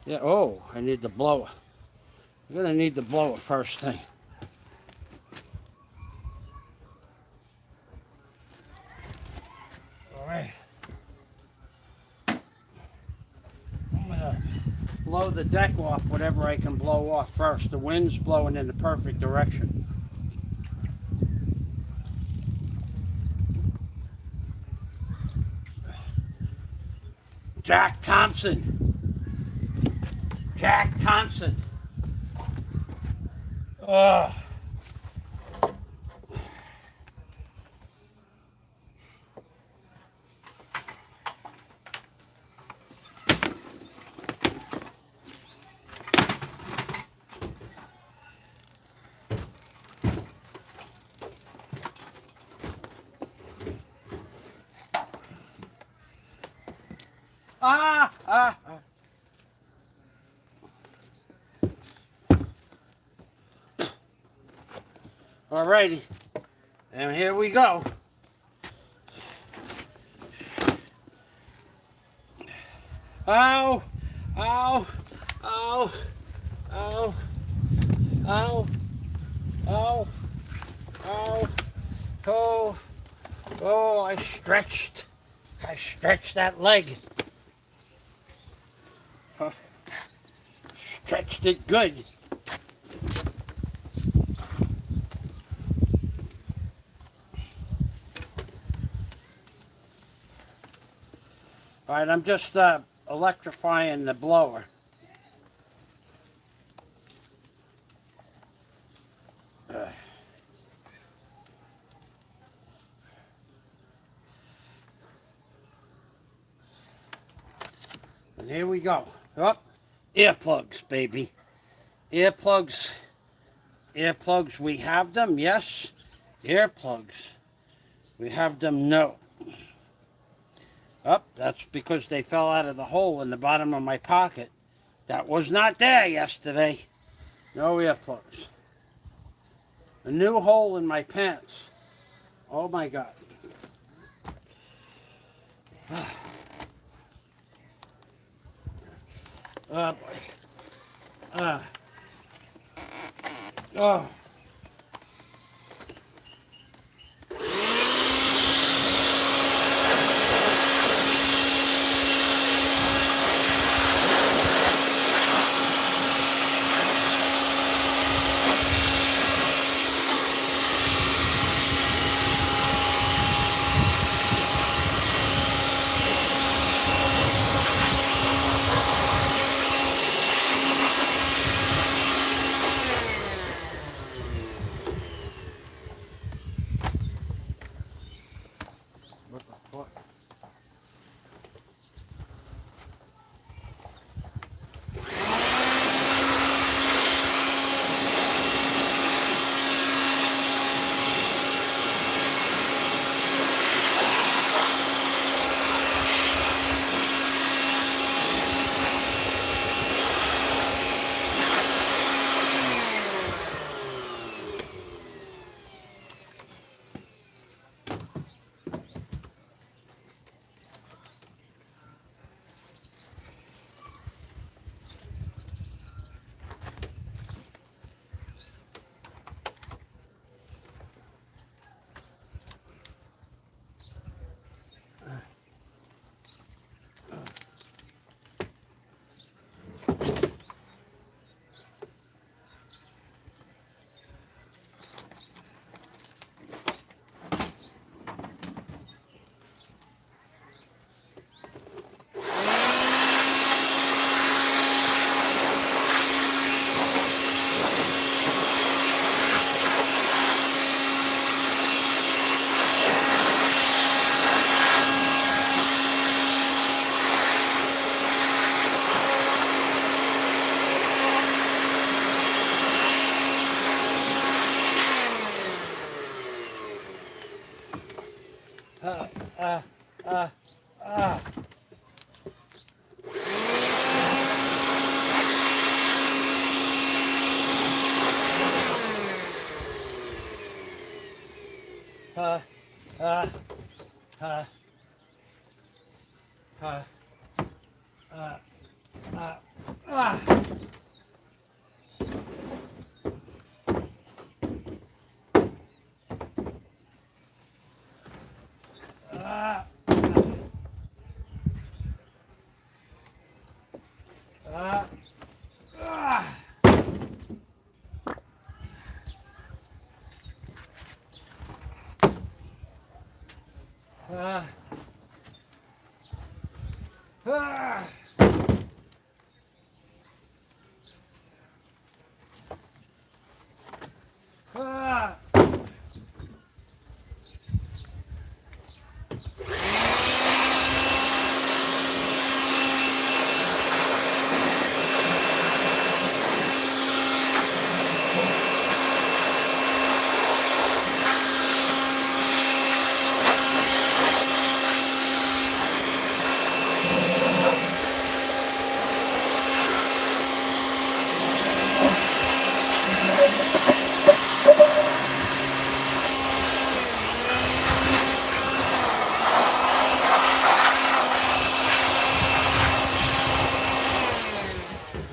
Yeah, oh, I need the blower. I'm going to need the blower first thing. All right. I'm going to blow the deck off, whatever I can blow off first. The wind's blowing in the perfect direction. Jack Thompson. Jack Thompson. Ugh. All righty, and here we go. Ow, ow, ow, ow, ow, ow, ow, oh, oh, I stretched that leg. Stretched it good. All right, I'm just electrifying the blower. And here we go. Oh, earplugs, baby. Earplugs. Earplugs, we have them, yes. Earplugs. We have them know. Oh, that's because they fell out of the hole in the bottom of my pocket. That was not there yesterday. No earplugs. A new hole in my pants. Oh my God. Oh boy. Oh. What the fuck? Uh, uh, uh, uh. Uh, uh, uh, uh,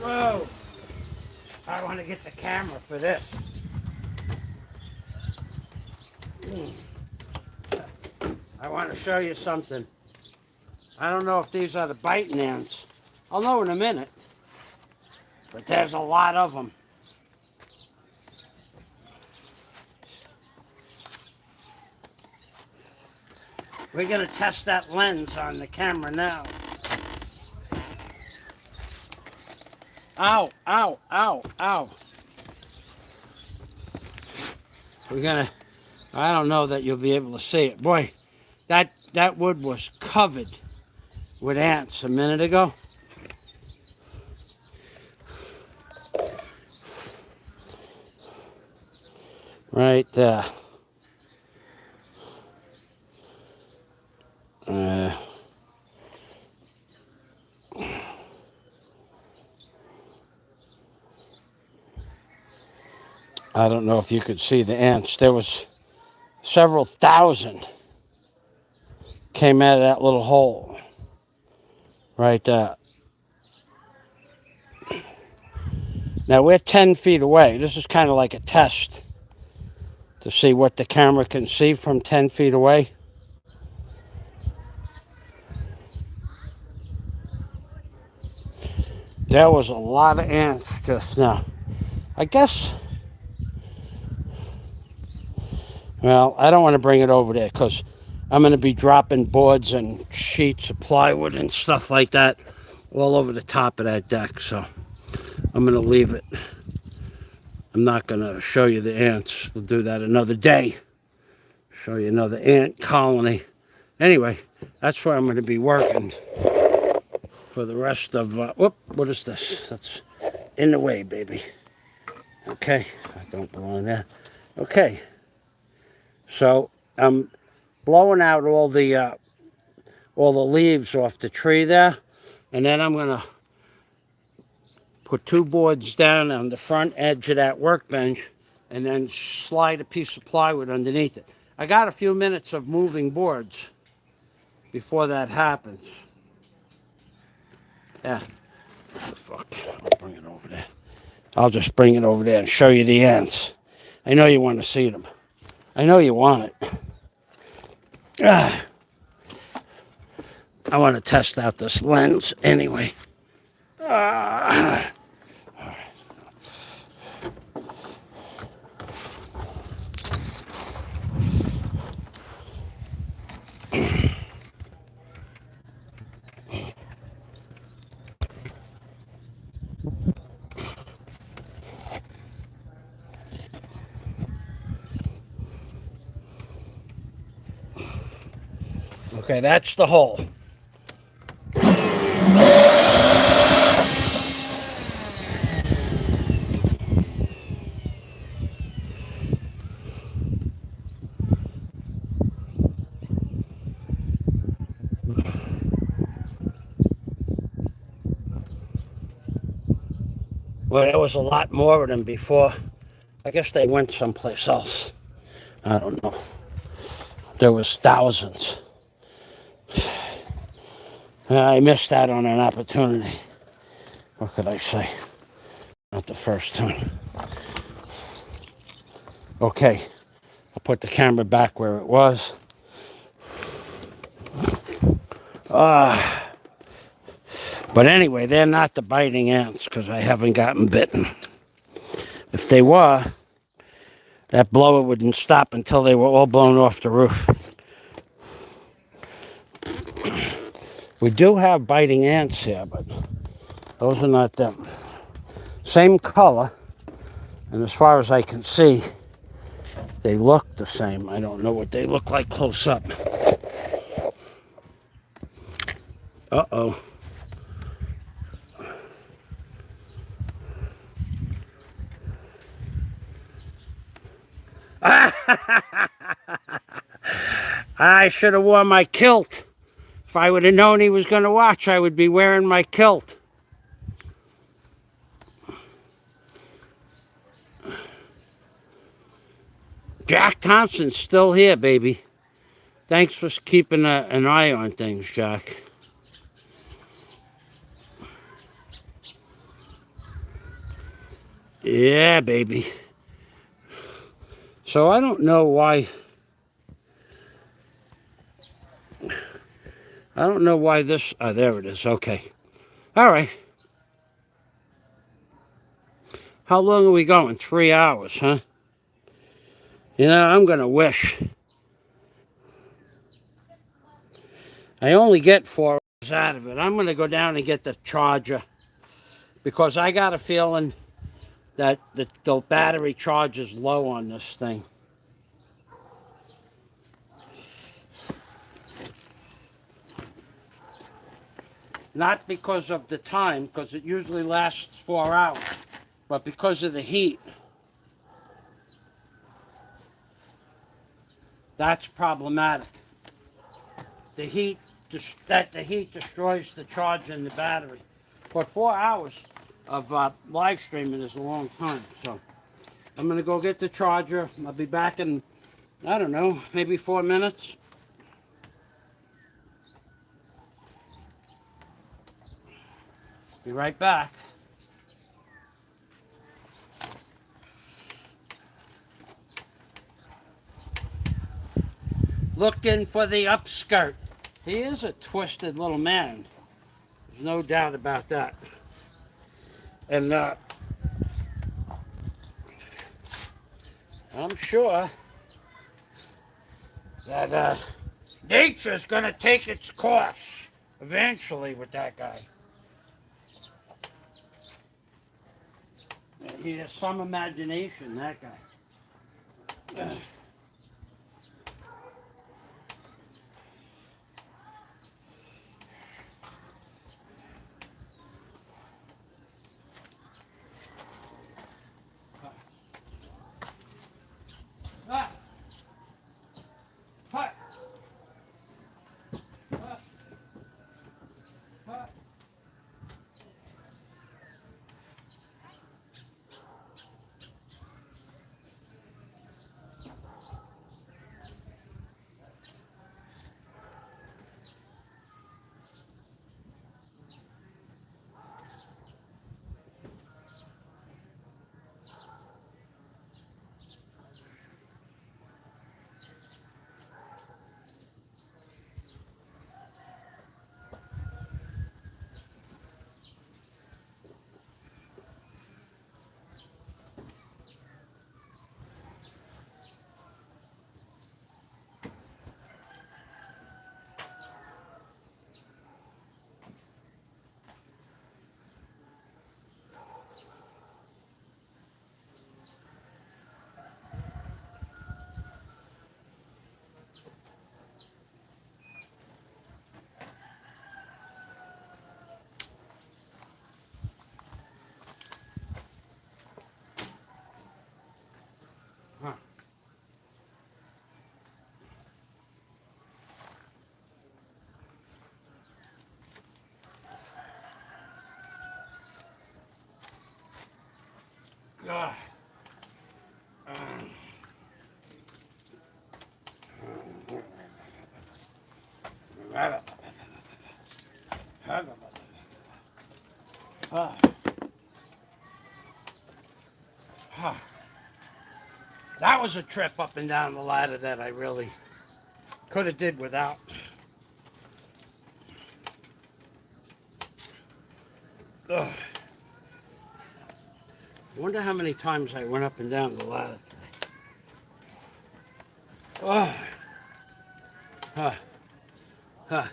Whoa! I want to get the camera for this. I want to show you something. I don't know if these are the biting ants. I'll know in a minute. But there's a lot of them. We're going to test that lens on the camera now. Ow, ow, ow, ow. We're going to, I don't know that you'll be able to see it. Boy, that wood was covered with ants a minute ago. Right there. I don't know if you could see the ants. There was several thousand came out of that little hole right there. Now we're 10 feet away. This is kind of like a test to see what the camera can see from 10 feet away. There was a lot of ants just now. I guess, well, I don't want to bring it over there because I'm going to be dropping boards and sheets of plywood and stuff like that all over the top of that deck. So I'm going to leave it. I'm not going to show you the ants. We'll do that another day. Show you another ant colony. Anyway, that's where I'm going to be working for the rest of, whoop, what is this? That's in the way, baby. Okay, I don't belong there. Okay, so I'm blowing out all the leaves off the tree there, and then I'm gonna put 2 boards down on the front edge of that workbench, and then slide a piece of plywood underneath it. I got a few minutes of moving boards before that happens. Yeah. What the fuck? I'll bring it over there. I'll just bring it over there and show you the ants. I know you want to see them. I know you want it. I want to test out this lens anyway. Okay, that's the hole. Well, there was a lot more of them before. I guess they went someplace else. I don't know. There was thousands. I missed out on an opportunity. What could I say? Not the first time. Okay, I'll put the camera back where it was. But anyway, they're not the biting ants because I haven't gotten bitten. If they were, that blower wouldn't stop until they were all blown off the roof. We do have biting ants here, but those are not them. Same color, and as far as I can see, they look the same. I don't know what they look like close up. Uh-oh. I should have worn my kilt. If I would have known he was going to watch, I would be wearing my kilt. Jack Thompson's still here, baby. Thanks for keeping an eye on things, Jack. Yeah, baby. So I don't know why... I don't know why this... Oh, there it is. Okay. All right. How long are we going? 3 hours, huh? You know, I'm going to wish. I only get 4 hours out of it. I'm going to go down and get the charger because I got a feeling that the battery charge is low on this thing. Not because of the time, because it usually lasts 4 hours, but because of the heat. That's problematic. The heat destroys the charge in the battery. But 4 hours of live streaming is a long time. So I'm going to go get the charger. I'll be back in, I don't know, maybe 4 minutes. Be right back. Looking for the upskirt. He is a twisted little man. There's no doubt about that. And I'm sure that nature's going to take its course eventually with that guy. He has some imagination, that guy. That was a trip up and down the ladder that I really could have did without. Ugh. I wonder how many times I went up and down the ladder today. Oh. Huh. Huh.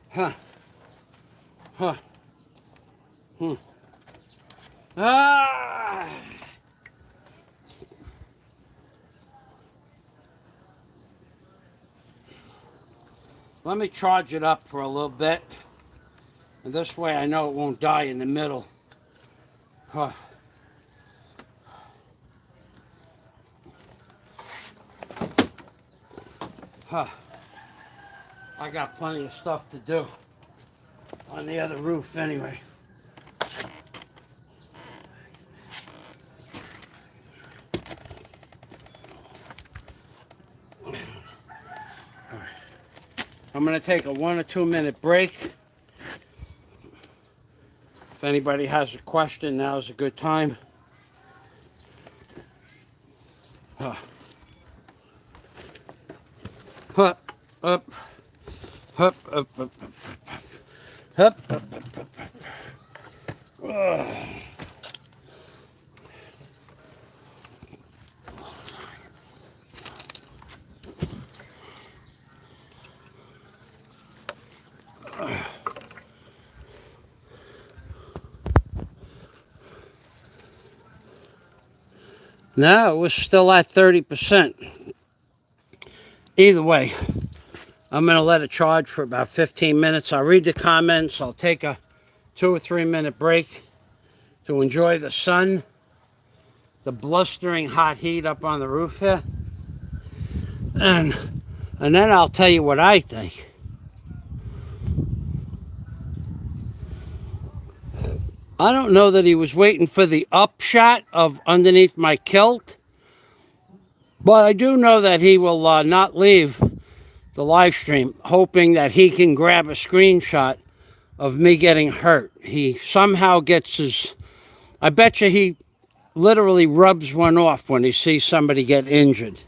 Huh. Huh. Hmm. Ah! Let me charge it up for a little bit. And this way I know it won't die in the middle. Huh. Huh. I got plenty of stuff to do on the other roof anyway. I'm going to take a 1 or 2 minute break. If anybody has a question, now's a good time. Huh. Up, up, up, up, up, up, up, up. No, it was still at 30%. Either way, I'm going to let it charge for about 15 minutes. I'll read the comments. I'll take a 2 or 3 minute break to enjoy the sun, the blistering hot heat up on the roof here. And then I'll tell you what I think. I don't know that he was waiting for the upshot of underneath my kilt, but I do know that he will not leave the live stream, hoping that he can grab a screenshot of me getting hurt. He somehow gets his. I bet you he literally rubs one off when he sees somebody get injured.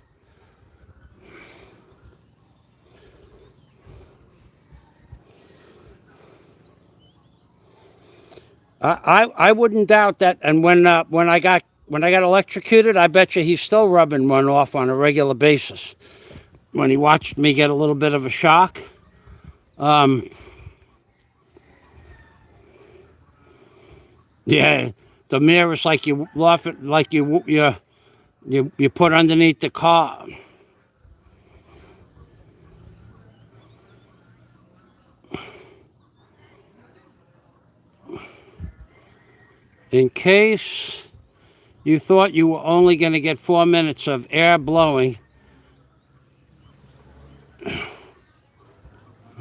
I wouldn't doubt that. And when I got electrocuted, I bet you he's still rubbing one off on a regular basis. When he watched me get a little bit of a shock, yeah, the mirror's like you off it, like you put underneath the car. In case you thought you were only going to get 4 minutes of air blowing.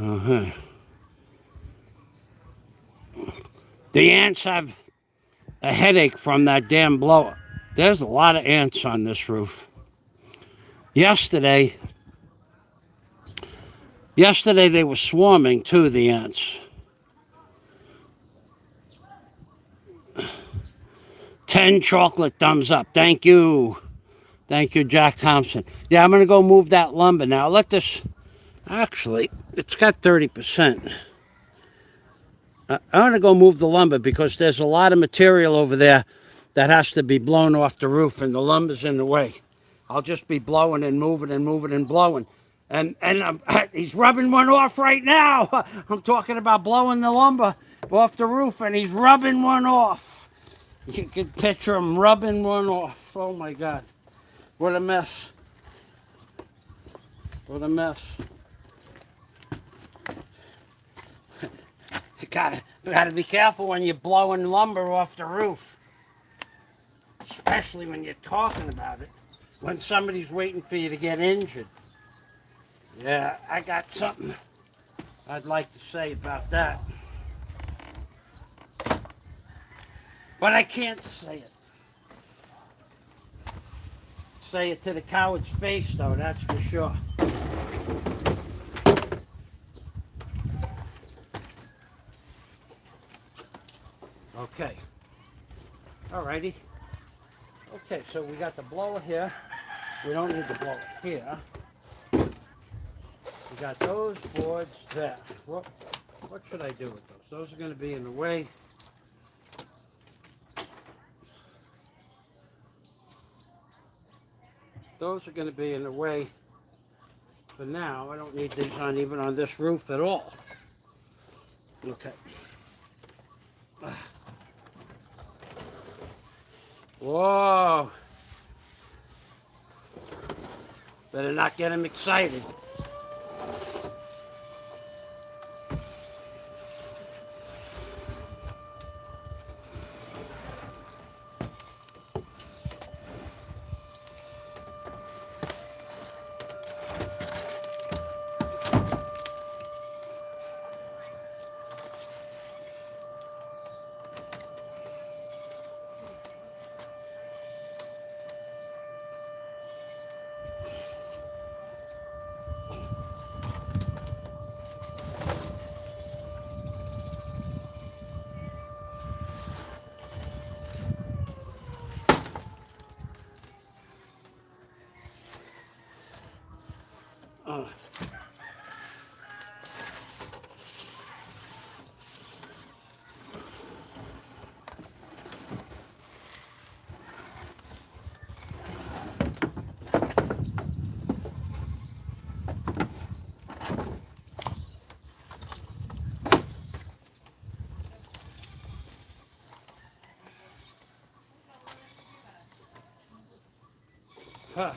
Uh-huh. The ants have a headache from that damn blower. There's a lot of ants on this roof. Yesterday they were swarming too, the ants. 10 chocolate thumbs up. Thank you. Thank you, Jack Thompson. Yeah, I'm going to go move that lumber now. Let this... Actually, it's got 30%. I'm going to go move the lumber because there's a lot of material over there that has to be blown off the roof, and the lumber's in the way. I'll just be blowing and moving and moving and blowing. And he's rubbing one off right now. I'm talking about blowing the lumber off the roof, and he's rubbing one off. You can picture him rubbing one off. Oh, my God. What a mess. What a mess. You gotta be careful when you're blowing lumber off the roof. Especially when you're talking about it. When somebody's waiting for you to get injured. Yeah, I got something I'd like to say about that. But I can't say it. Say it to the coward's face, though, that's for sure. Okay. Alrighty. Okay, so we got the blower here. We don't need the blower here. We got those boards there. What should I do with those? Those are going to be in the way. Those are going to be in the way for now. I don't need these on even on this roof at all. Okay. Whoa. Better not get him excited. Huh.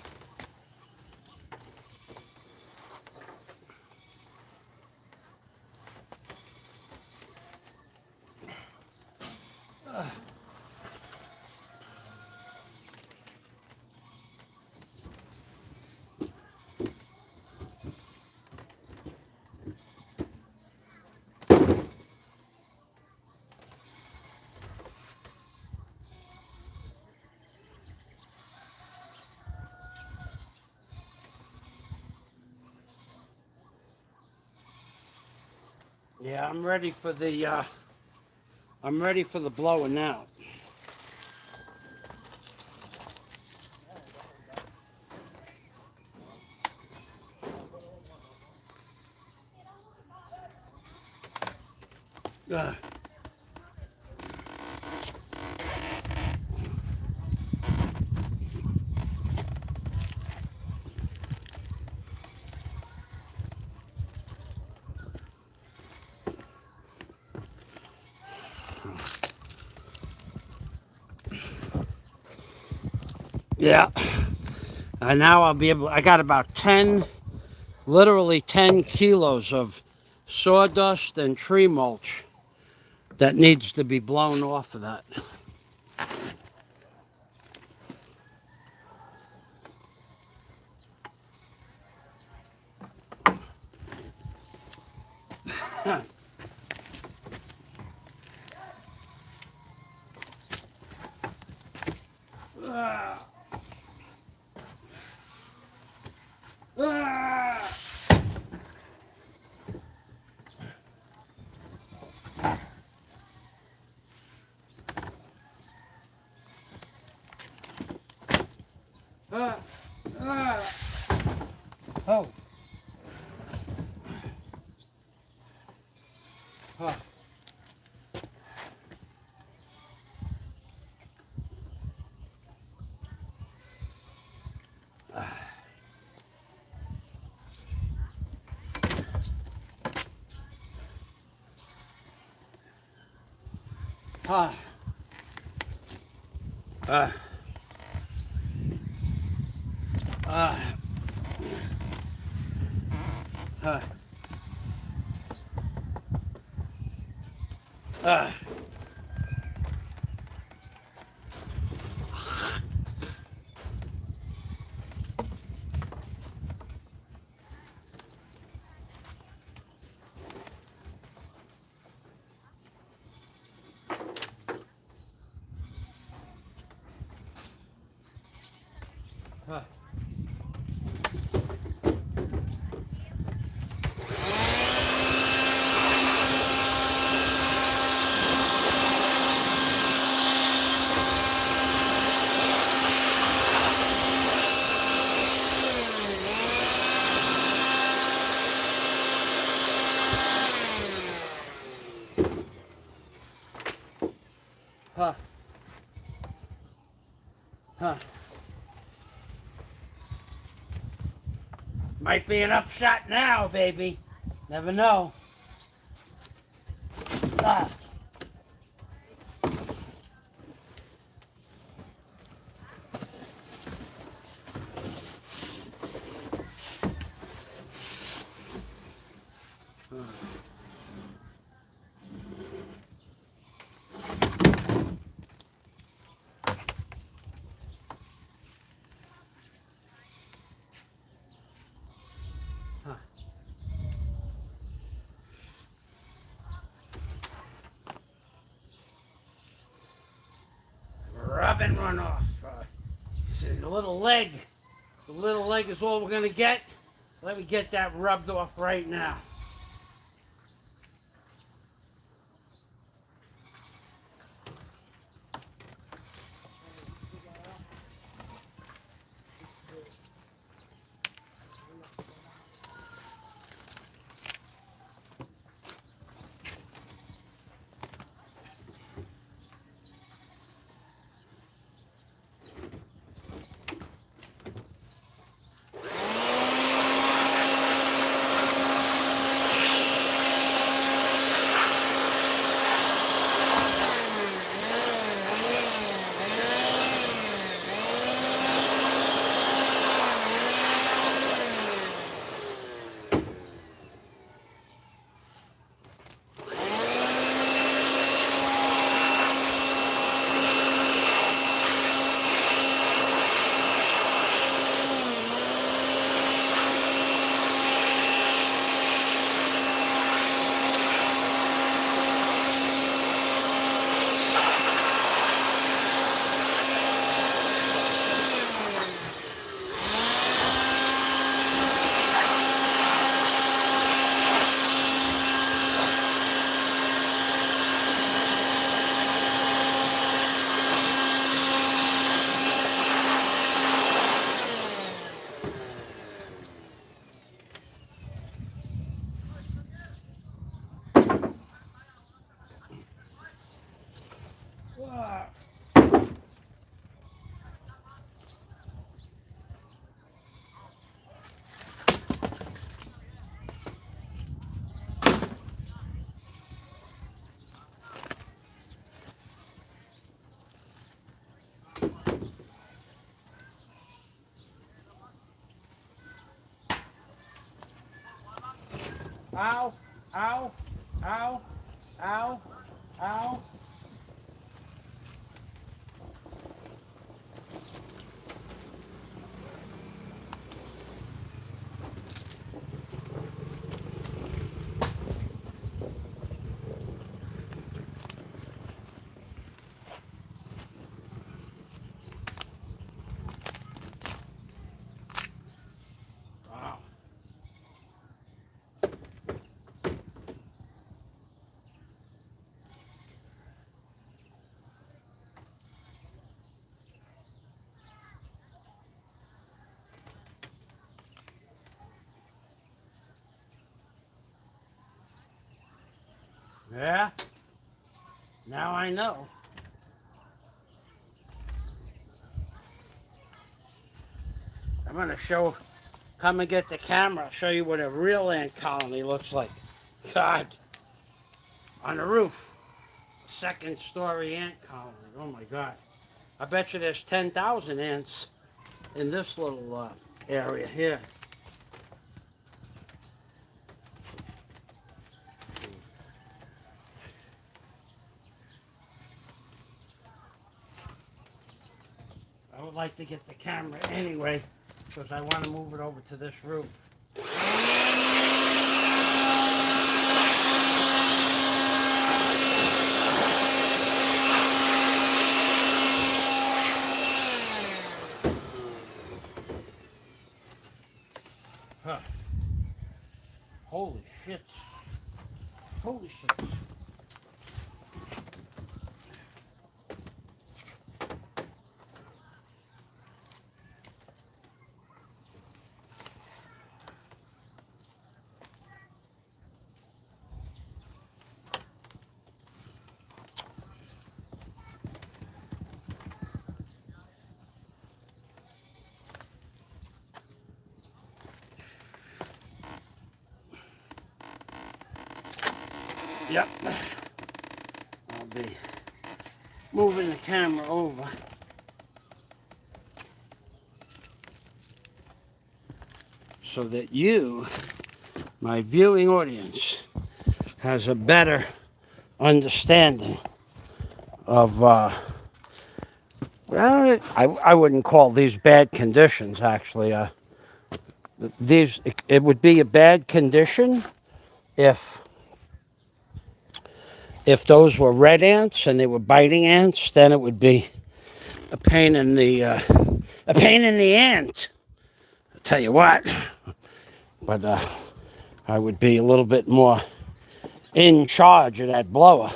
Yeah, I'm ready for the blowing out. Uh, yeah. And now I'll be able, I got about 10, literally 10 kilos of sawdust and tree mulch that needs to be blown off of that. Oh. Uh, uh, uh, uh, uh. Huh. Huh. Might be an upshot now, baby. Never know. Ah. Rub and run off. The little leg. The little leg is all we're going to get. Let me get that rubbed off right now. Ow, ow, ow, ow, ow. Wow. Yeah, now I know. I'm gonna come and get the camera, I'll show you what a real ant colony looks like. God, on the roof, second story ant colony, oh my God. I bet you there's 10,000 ants in this little area here. I would like to get the camera anyway, because I want to move it over to this roof. Huh. Holy shit. Holy shit. Yep. I'll be moving the camera over. So that you, my viewing audience, has a better understanding of, I wouldn't call these bad conditions, actually. It would be a bad condition if those were red ants and they were biting ants, then it would be a pain in the ant. I'll tell you what. But I would be a little bit more in charge of that blower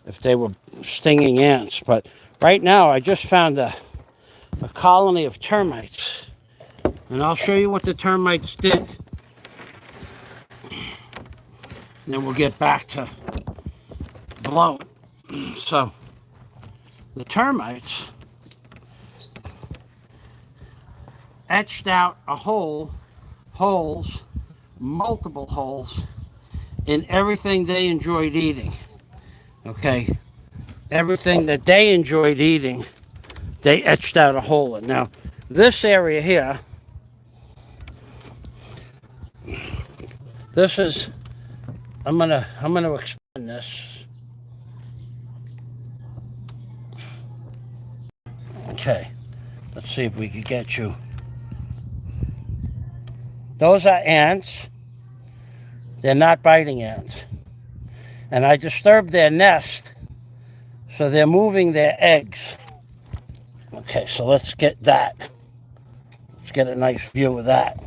if they were stinging ants. But right now, I just found a colony of termites, and I'll show you what the termites did. And then we'll get back to blowing. So the termites etched out holes, multiple holes in everything they enjoyed eating. Okay, everything that they enjoyed eating, they etched out a hole in. Now, this area here, this is, I'm gonna expand this. Okay, let's see if we can get you. Those are ants. They're not biting ants. And I disturbed their nest, so they're moving their eggs. Okay, so let's get that. Let's get a nice view of that.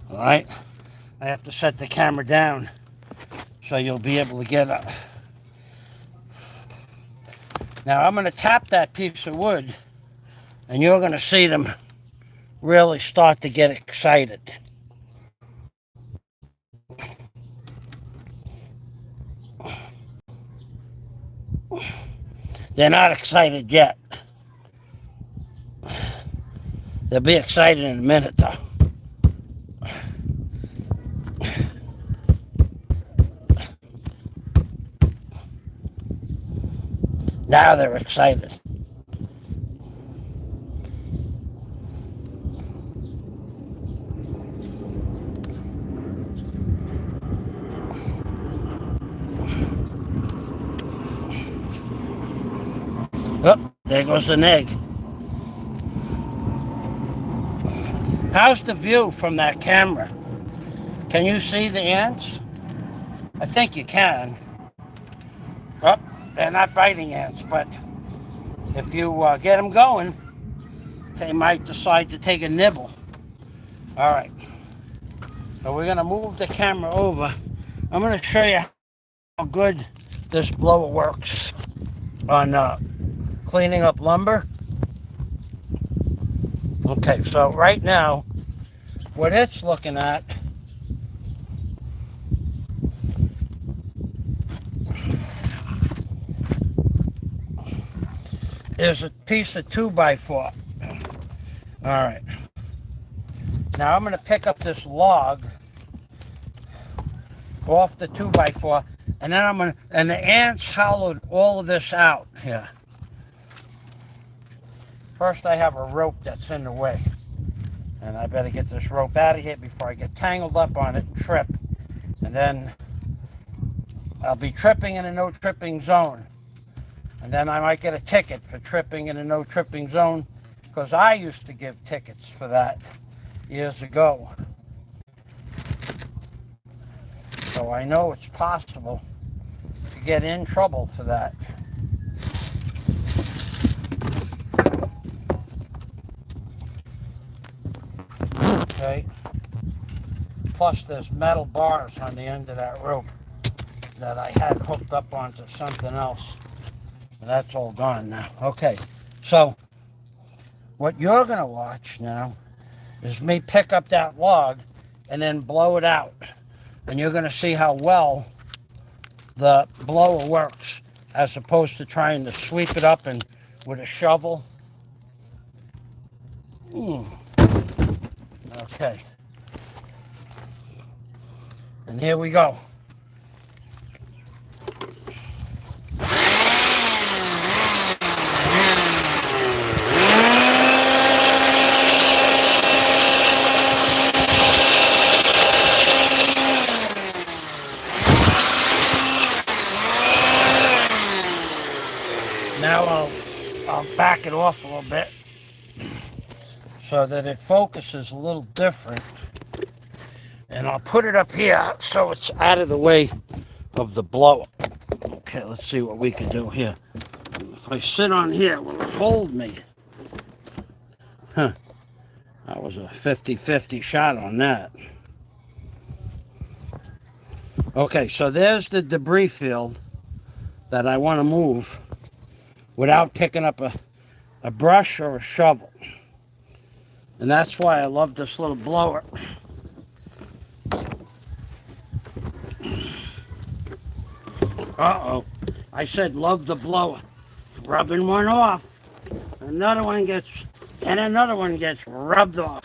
All right, I have to set the camera down so you'll be able to get up. Now I'm going to tap that piece of wood, and you're going to see them really start to get excited. They're not excited yet. They'll be excited in a minute, though. Now they're excited. There goes an egg. How's the view from that camera? Can you see the ants? I think you can. Oh, they're not biting ants, but if you get them going, they might decide to take a nibble. All right. So we're going to move the camera over. I'm going to show you how good this blower works on cleaning up lumber. Okay, so right now, what it's looking at is a piece of 2x4. All right. Now I'm going to pick up this log off the 2x4, and then and the ants hollowed all of this out here. First I have a rope that's in the way, and I better get this rope out of here before I get tangled up on it and trip. And then I'll be tripping in a no tripping zone. And then I might get a ticket for tripping in a no tripping zone, because I used to give tickets for that years ago. So I know it's possible to get in trouble for that. Okay. Plus there's metal bars on the end of that rope that I had hooked up onto something else. And that's all gone now. Okay. So what you're going to watch now is me pick up that log and then blow it out. And you're going to see how well the blower works, as opposed to trying to sweep it up and with a shovel. Okay. And here we go. Now I'll back it off a little bit so that it focuses a little different. And I'll put it up here so it's out of the way of the blower. Okay, let's see what we can do here. If I sit on here, will it hold me? Huh. That was a 50-50 shot on that. Okay, so there's the debris field that I want to move without picking up a brush or a shovel. And that's why I love this little blower. Uh-oh. I said love the blower. Rubbing one off. Another one gets rubbed off.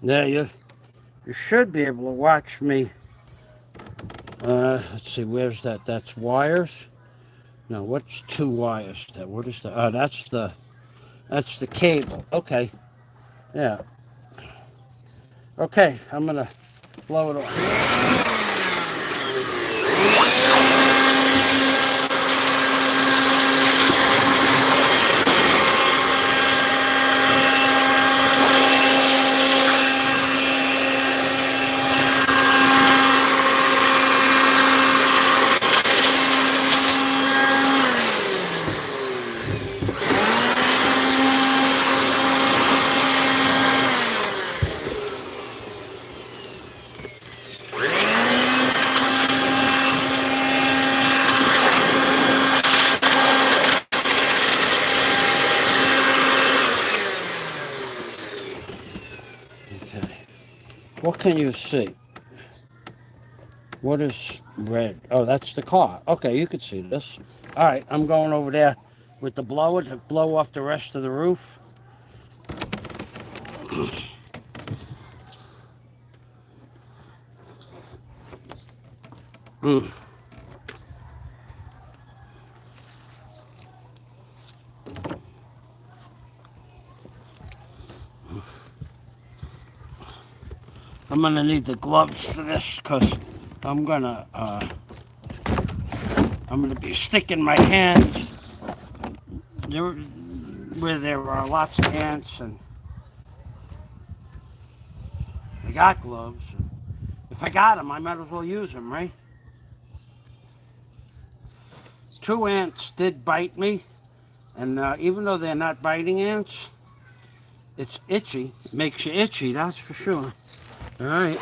There you should be able to watch me. Let's see, where's that? That's wires. No, what's 2 wires? What is that? Oh, that's the cable. Okay, yeah. Okay, I'm gonna blow it off. What can you see? What is red? Oh, that's the car. Okay, you can see this. All right, I'm going over there with the blower to blow off the rest of the roof. I'm gonna need the gloves for this because I'm gonna be sticking my hands there where there are lots of ants, and I got gloves. If I got them, I might as well use them, right? 2 ants did bite me, and even though they're not biting ants, it's itchy. It makes you itchy, that's for sure. All right.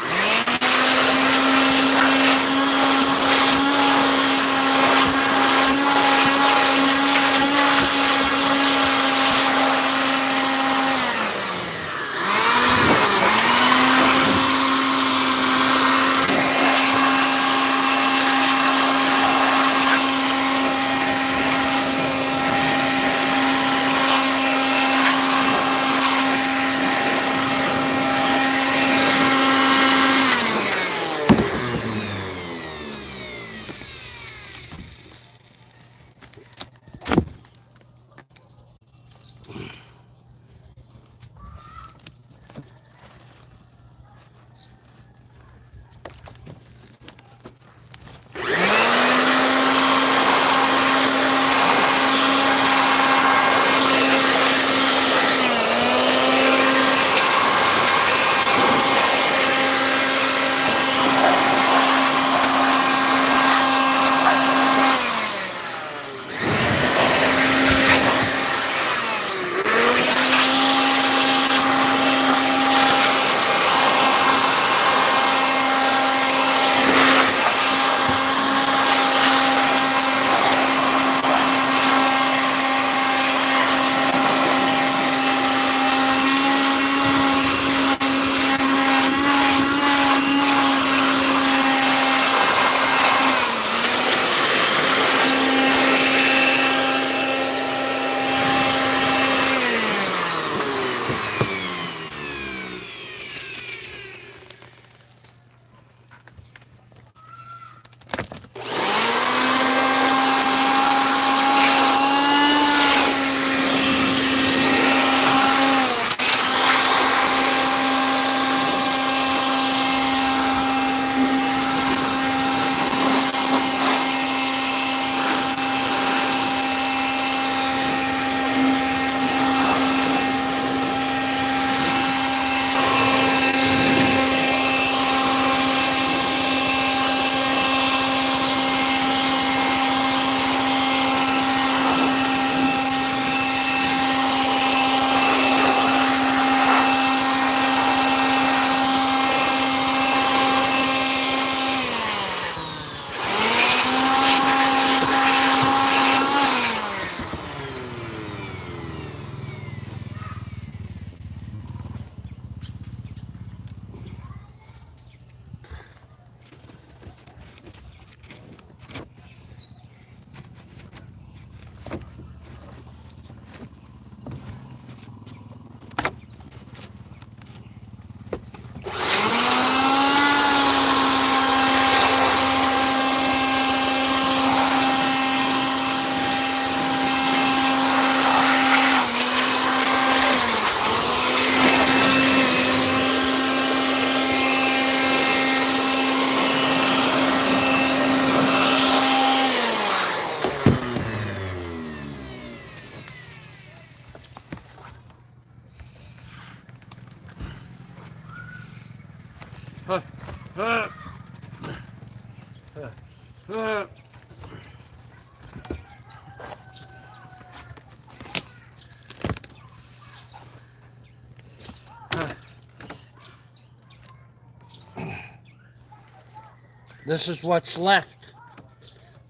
This is what's left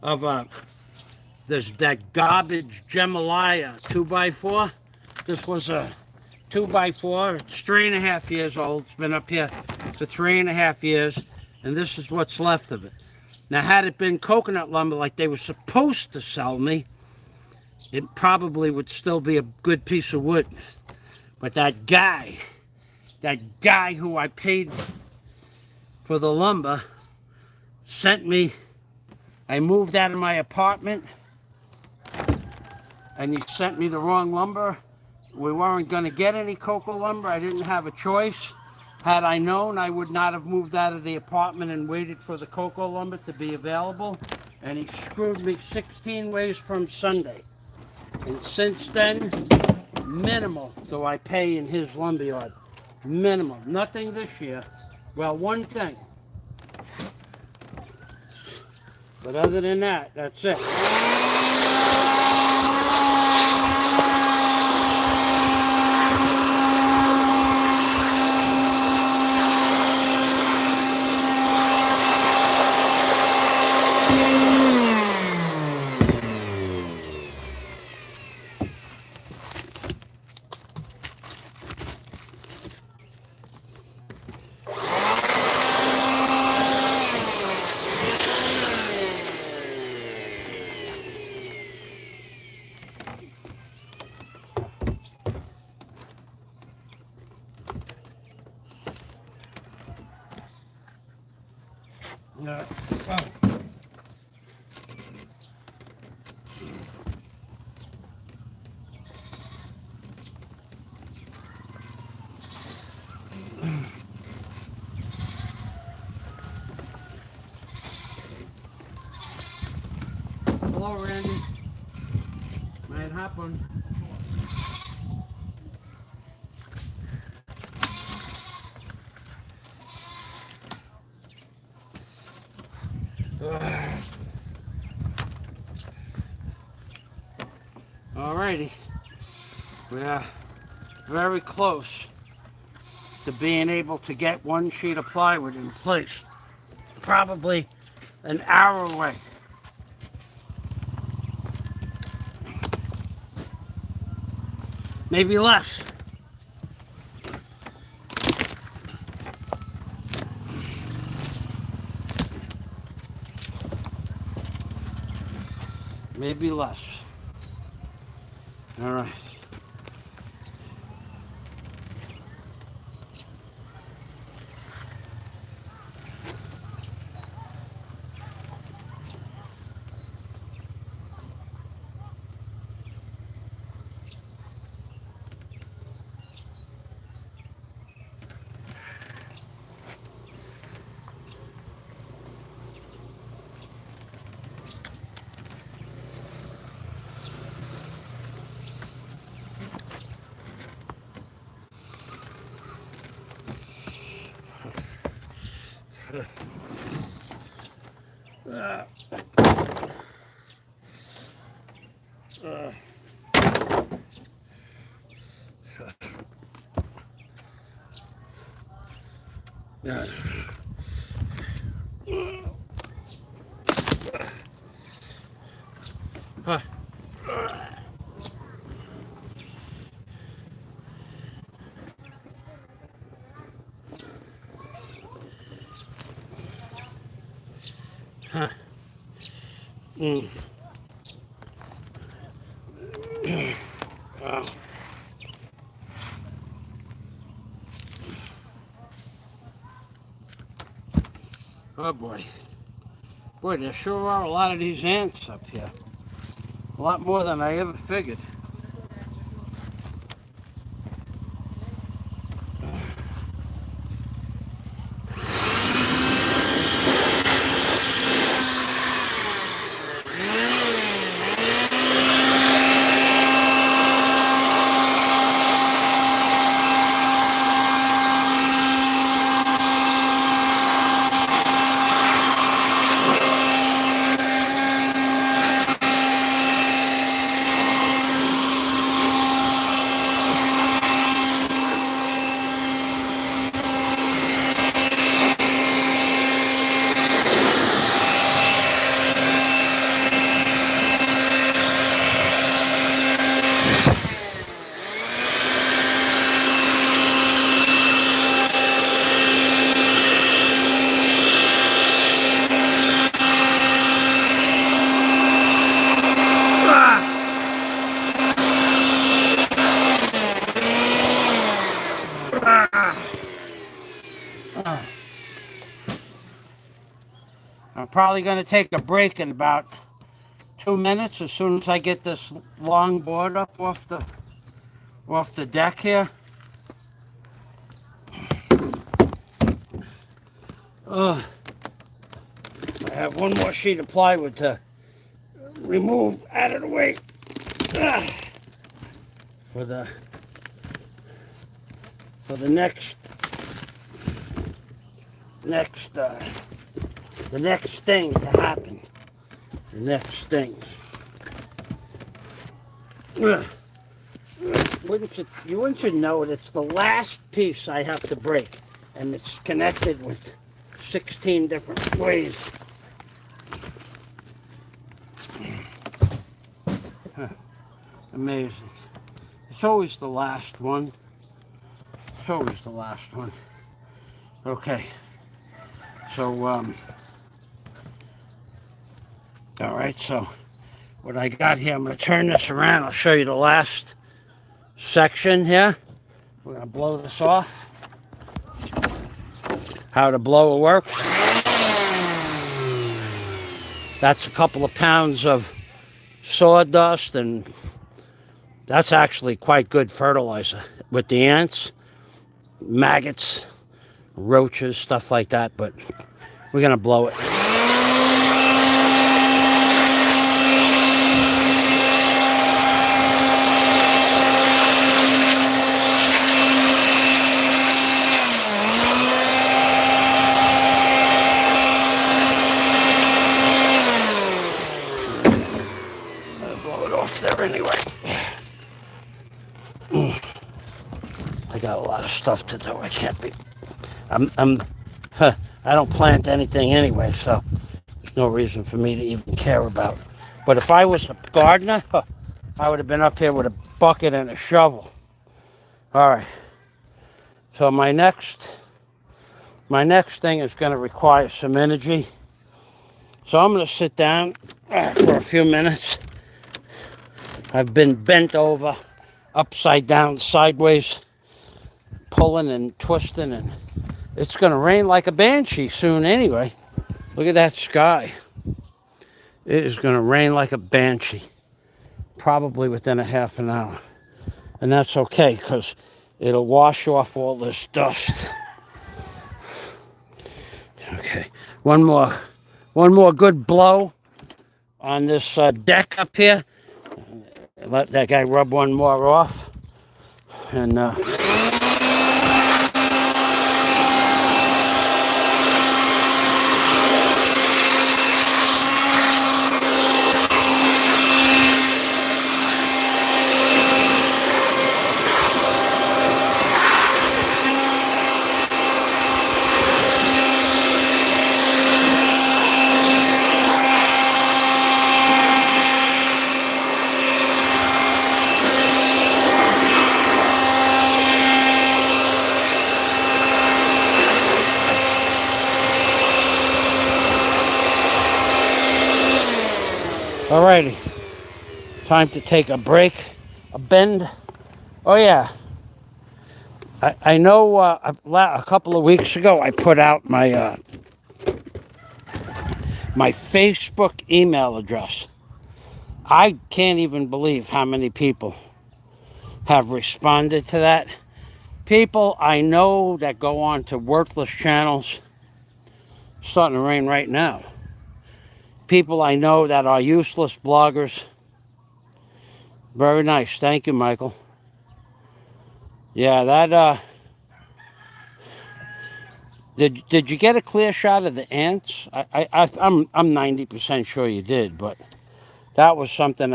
of that garbage Gemalaya 2x4. This was a 2x4. It's 3.5 years old. It's been up here for 3.5 years, and this is what's left of it. Now, had it been coconut lumber like they were supposed to sell me, it probably would still be a good piece of wood. But that guy who I paid for the lumber sent me, I moved out of my apartment and he sent me the wrong lumber. We weren't going to get any cocoa lumber. I didn't have a choice. Had I known, I would not have moved out of the apartment and waited for the cocoa lumber to be available. And he screwed me 16 ways from Sunday. And since then, minimal do I pay in his lumberyard. Minimal. Nothing this year. Well, one thing. But other than that, that's it. Hello, Randy. Might happen. Alrighty. We're very close to being able to get one sheet of plywood in place. Probably an hour away. Maybe less. Maybe less. All right. Yeah. Huh. Huh. Mm. Wow. Oh boy. Boy, there sure are a lot of these ants up here. A lot more than I ever figured. probably going to take a break in about 2 minutes as soon as I get this long board up off the deck here. I have one more sheet of plywood to remove out of the way for the next thing to happen. The next thing. You wouldn't know it. It's the last piece I have to break, and it's connected with 16 different ways. Amazing. It's always the last one. It's always the last one. Okay. So, all right, so what I got here, I'm going to turn this around. I'll show you the last section here. We're going to blow this off. How the blower works. That's a couple of pounds of sawdust, and that's actually quite good fertilizer with the ants, maggots, roaches, stuff like that, but we're going to blow it. Anyway, I got a lot of stuff to do. I can't be. I don't plant anything anyway, so there's no reason for me to even care about. But if I was a gardener, I would have been up here with a bucket and a shovel. All right. So my next thing is going to require some energy. So I'm going to sit down for a few minutes. I've been bent over, upside down, sideways, pulling and twisting, and it's going to rain like a banshee soon anyway. Look at that sky. It is going to rain like a banshee, probably within a half an hour. And that's okay, because it'll wash off all this dust. Okay, one more good blow on this deck up here. Let that guy rub one more off, and alrighty, time to take a break, a bend. Oh yeah, I know a couple of weeks ago I put out my my Facebook email address. I can't even believe how many people have responded to that. People I know that go on to worthless channels. It's starting to rain right now. People I know that are useless bloggers. Very nice. Thank you, Michael. Yeah, that did you get a clear shot of the ants? I'm 90% sure you did, but that was something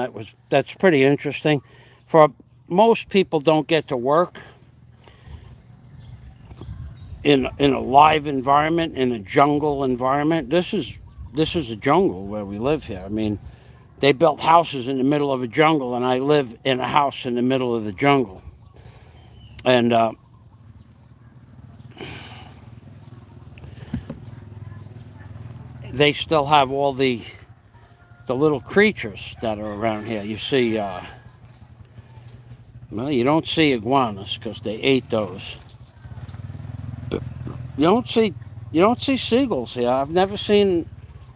that's pretty interesting. For most people don't get to work in a live environment, in a jungle environment. This is a jungle where we live here. I mean, they built houses in the middle of a jungle, and I live in a house in the middle of the jungle. And they still have all the little creatures that are around here. You see, well, you don't see iguanas because they ate those. You don't see seagulls here. I've never seen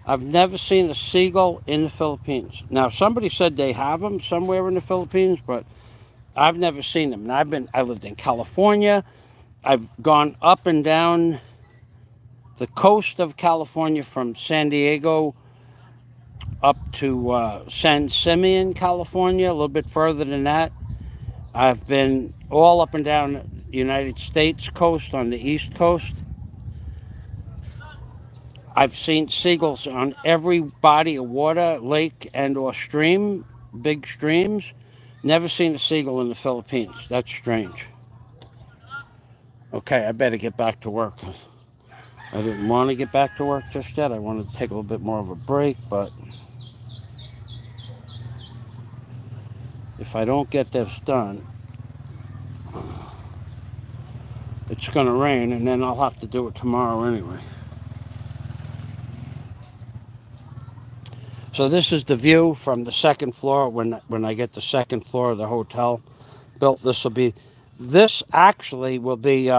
I've never seen a seagull in the Philippines. Now, somebody said they have them somewhere in the Philippines, but I've never seen them. And I lived in California. I've gone up and down the coast of California from San Diego up to San Simeon, California, a little bit further than that. I've been all up and down the United States coast on the East Coast. I've seen seagulls on every body of water, lake and or stream, big streams. Never seen a seagull in the Philippines. That's strange. Okay, I better get back to work. I didn't want to get back to work just yet. I wanted to take a little bit more of a break, but if I don't get this done, it's going to rain, and then I'll have to do it tomorrow anyway. So this is the view from the second floor when I get the second floor of the hotel built. This actually will be,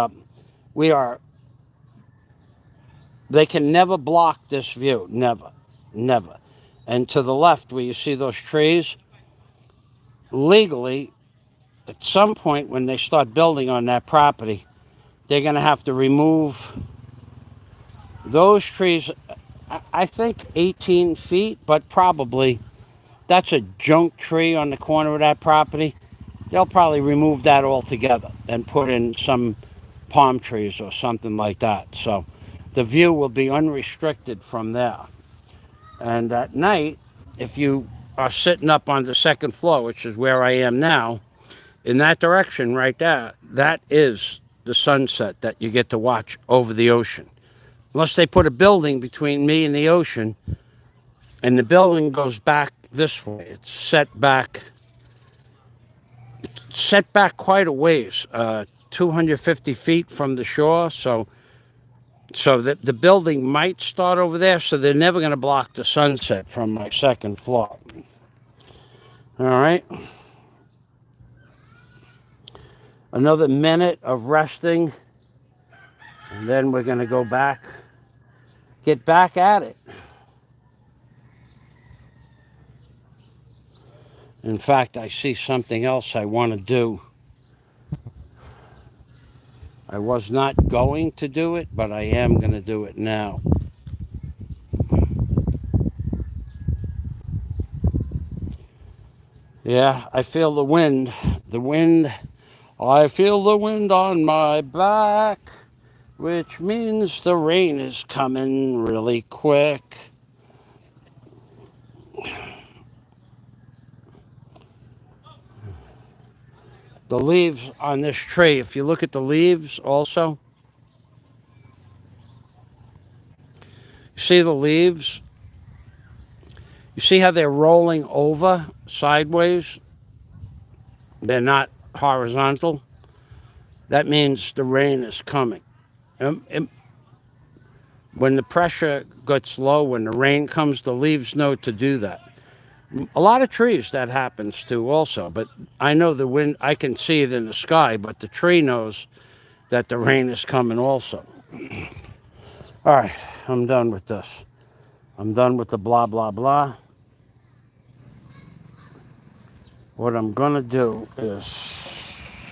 they can never block this view, never, never. And to the left where you see those trees, legally, at some point when they start building on that property, they're going to have to remove those trees, I think 18 feet, but probably that's a junk tree on the corner of that property. They'll probably remove that altogether and put in some palm trees or something like that. So the view will be unrestricted from there. And at night, if you are sitting up on the second floor, which is where I am now, in that direction right there, that is the sunset that you get to watch over the ocean. Unless they put a building between me and the ocean, and the building goes back this way. It's set back quite a ways, 250 feet from the shore. So the building might start over there, so they're never going to block the sunset from my second floor. All right. Another minute of resting, and then we're going to get back at it. In fact, I see something else I want to do. I was not going to do it, but I am going to do it now. Yeah, I feel the wind. I feel the wind on my back, which means the rain is coming really quick. The leaves on this tree, if you look at the leaves also, you see the leaves? You see how they're rolling over sideways? They're not horizontal. That means the rain is coming. When the pressure gets low, when the rain comes, the leaves know to do that. A lot of trees that happens to also, but I know the wind, I can see it in the sky, but the tree knows that the rain is coming also. All right, I'm done with this. I'm done with the blah, blah, blah. What I'm going to do is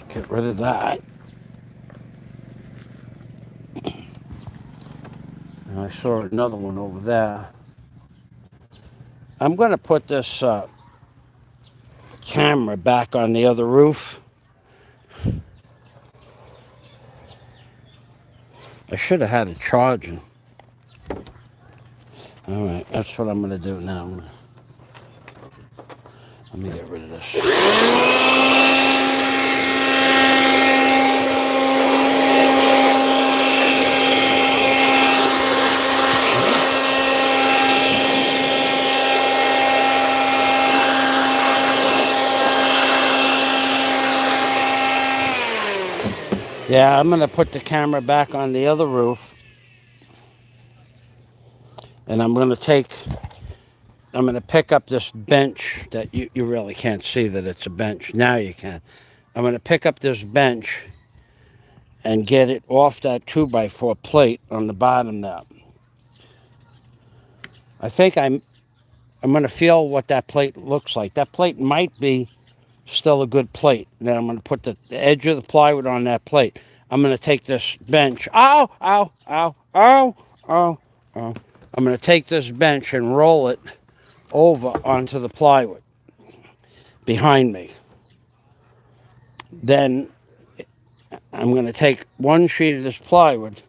get rid of that. And I saw another one over there. I'm going to put this camera back on the other roof. I should have had it charging. All right, that's what I'm going to do now. Let me get rid of this. Yeah, I'm going to put the camera back on the other roof. And I'm going to pick up this bench that you really can't see that it's a bench. Now you can. I'm going to pick up this bench and get it off that 2x4 plate on the bottom there. I think I'm going to feel what that plate looks like. That plate might be still a good plate. Then I'm going to put the edge of the plywood on that plate. I'm going to take this bench. Ow, ow, ow, ow, ow, ow. I'm going to take this bench and roll it over onto the plywood behind me. Then I'm going to take one sheet of this plywood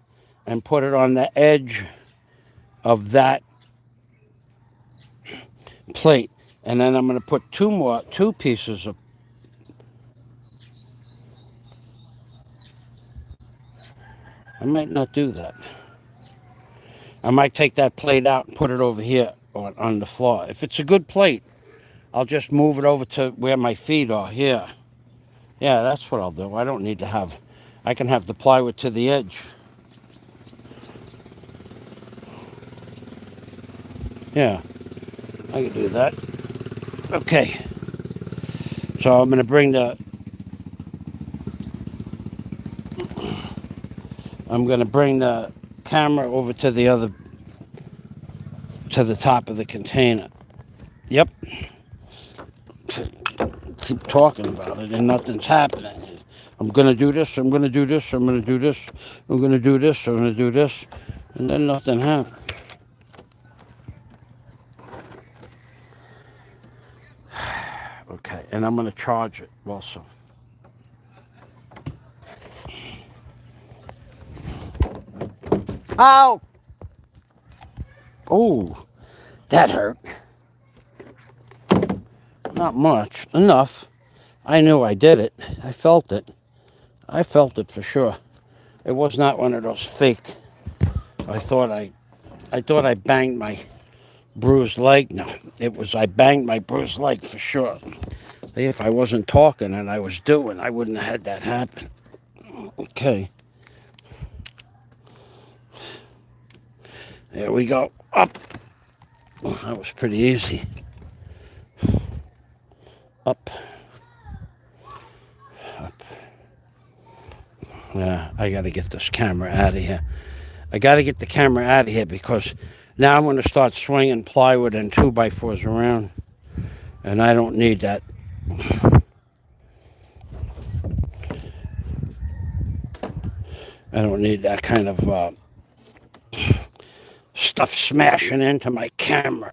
and put it on the edge of that plate. And then I'm going to put two pieces of. I might not do that. I might take that plate out and put it over here on the floor. If it's a good plate, I'll just move it over to where my feet are, here. Yeah, that's what I'll do. I don't need to have, I can have the plywood to the edge. Yeah, I can do that. Okay. So I'm going to bring the camera over to the top of the container. Yep. Keep talking about it and nothing's happening. I'm going to do this, I'm going to do this, I'm going to do this, I'm going to do this, I'm going to do this, and then nothing happens. Okay, and I'm going to charge it also. Ow! Oh, that hurt. Not much. Enough. I knew I did it. I felt it. I felt it for sure. It was not one of those fake. I thought I banged my bruised leg. No, I banged my bruised leg for sure. If I wasn't talking and I was doing, I wouldn't have had that happen. Okay. There we go. Up. Oh, that was pretty easy. Up. Up. Yeah, I got to get this camera out of here. I got to get the camera out of here because now I'm going to start swinging plywood and 2x4s around. And I don't need that. I don't need that kind of stuff smashing into my camera.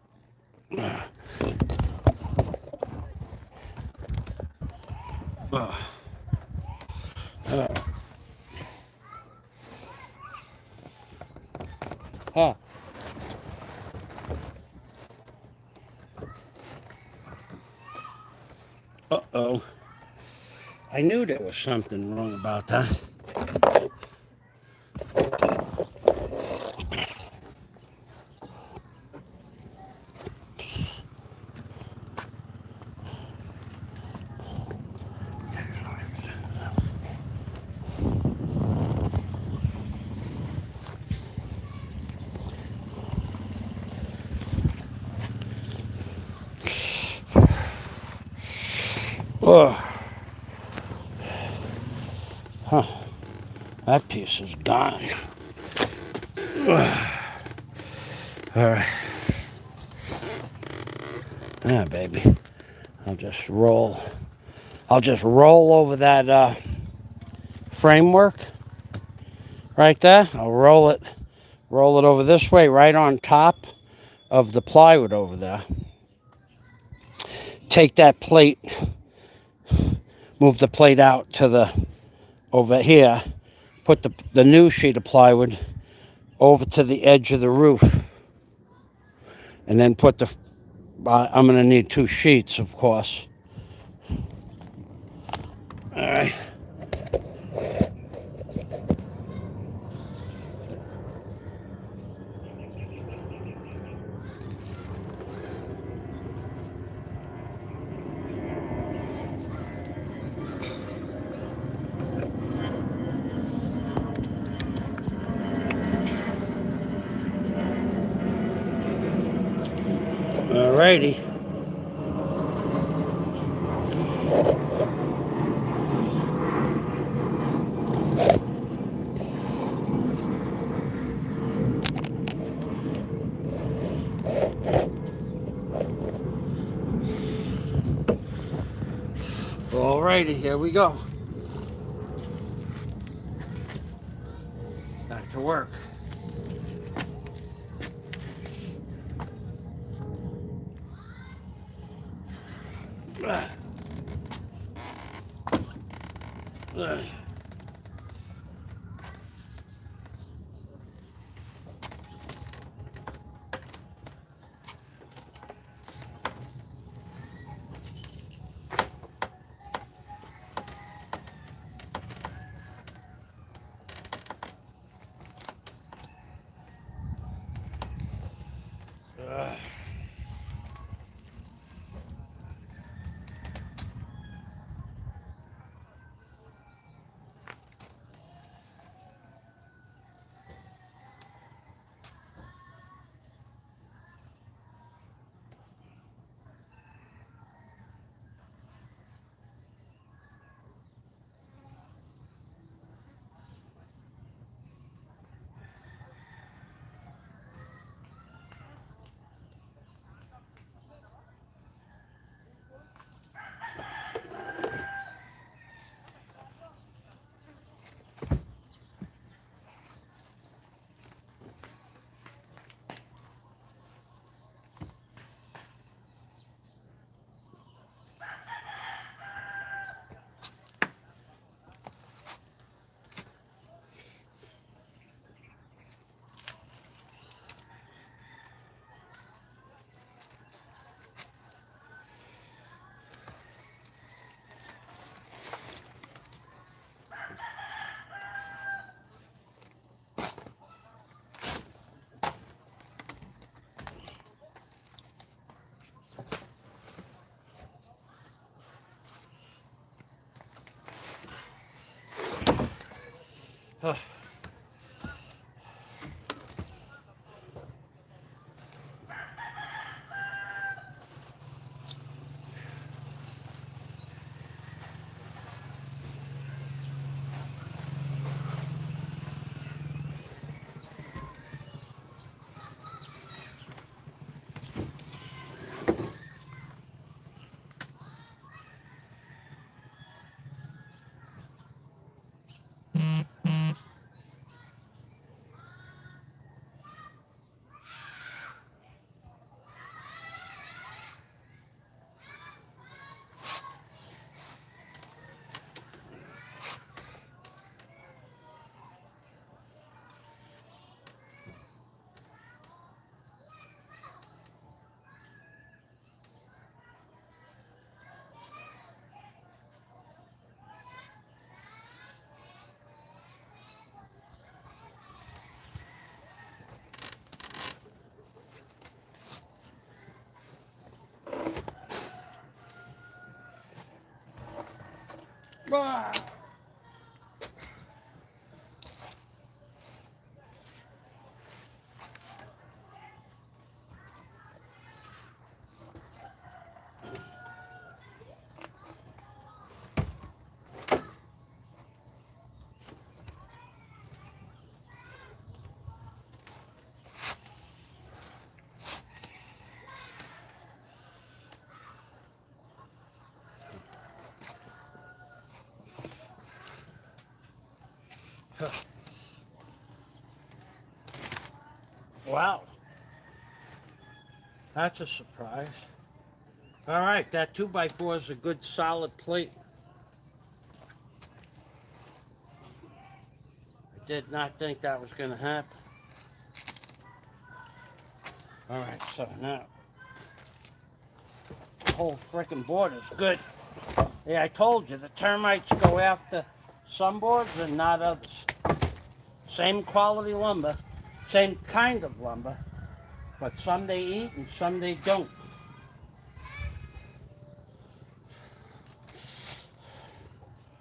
Huh. Uh-oh. I knew there was something wrong about that. Oh. Huh. That piece is gone. All right. Yeah, baby. I'll just roll over that framework right there. I'll roll it over this way, right on top of the plywood over there. Take that plate, move the plate out to over here, put the new sheet of plywood over to the edge of the roof, and then put I'm going to need 2 sheets, of course. All right. All righty. Alrighty, here we go. Back to work. Ah. Wow, that's a surprise. All right, that 2x4 is a good solid plate. I did not think that was going to happen. All right, so now the whole frickin' board is good. Yeah, I told you, the termites go after some boards and not others. Same quality lumber, same kind of lumber, but some they eat and some they don't.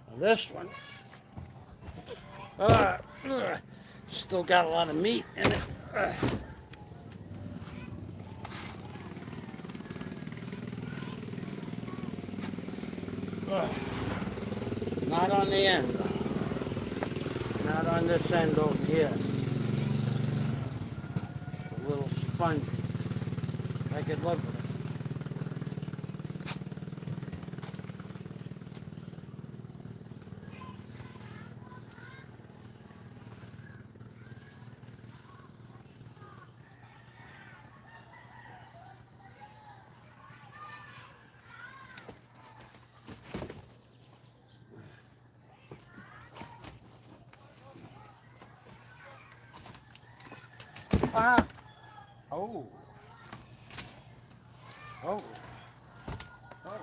Now this one, still got a lot of meat in it. Not on the end, though. Not on this end over here. A little spongy. I could live with it. Ah. Oh. Oh. Oh.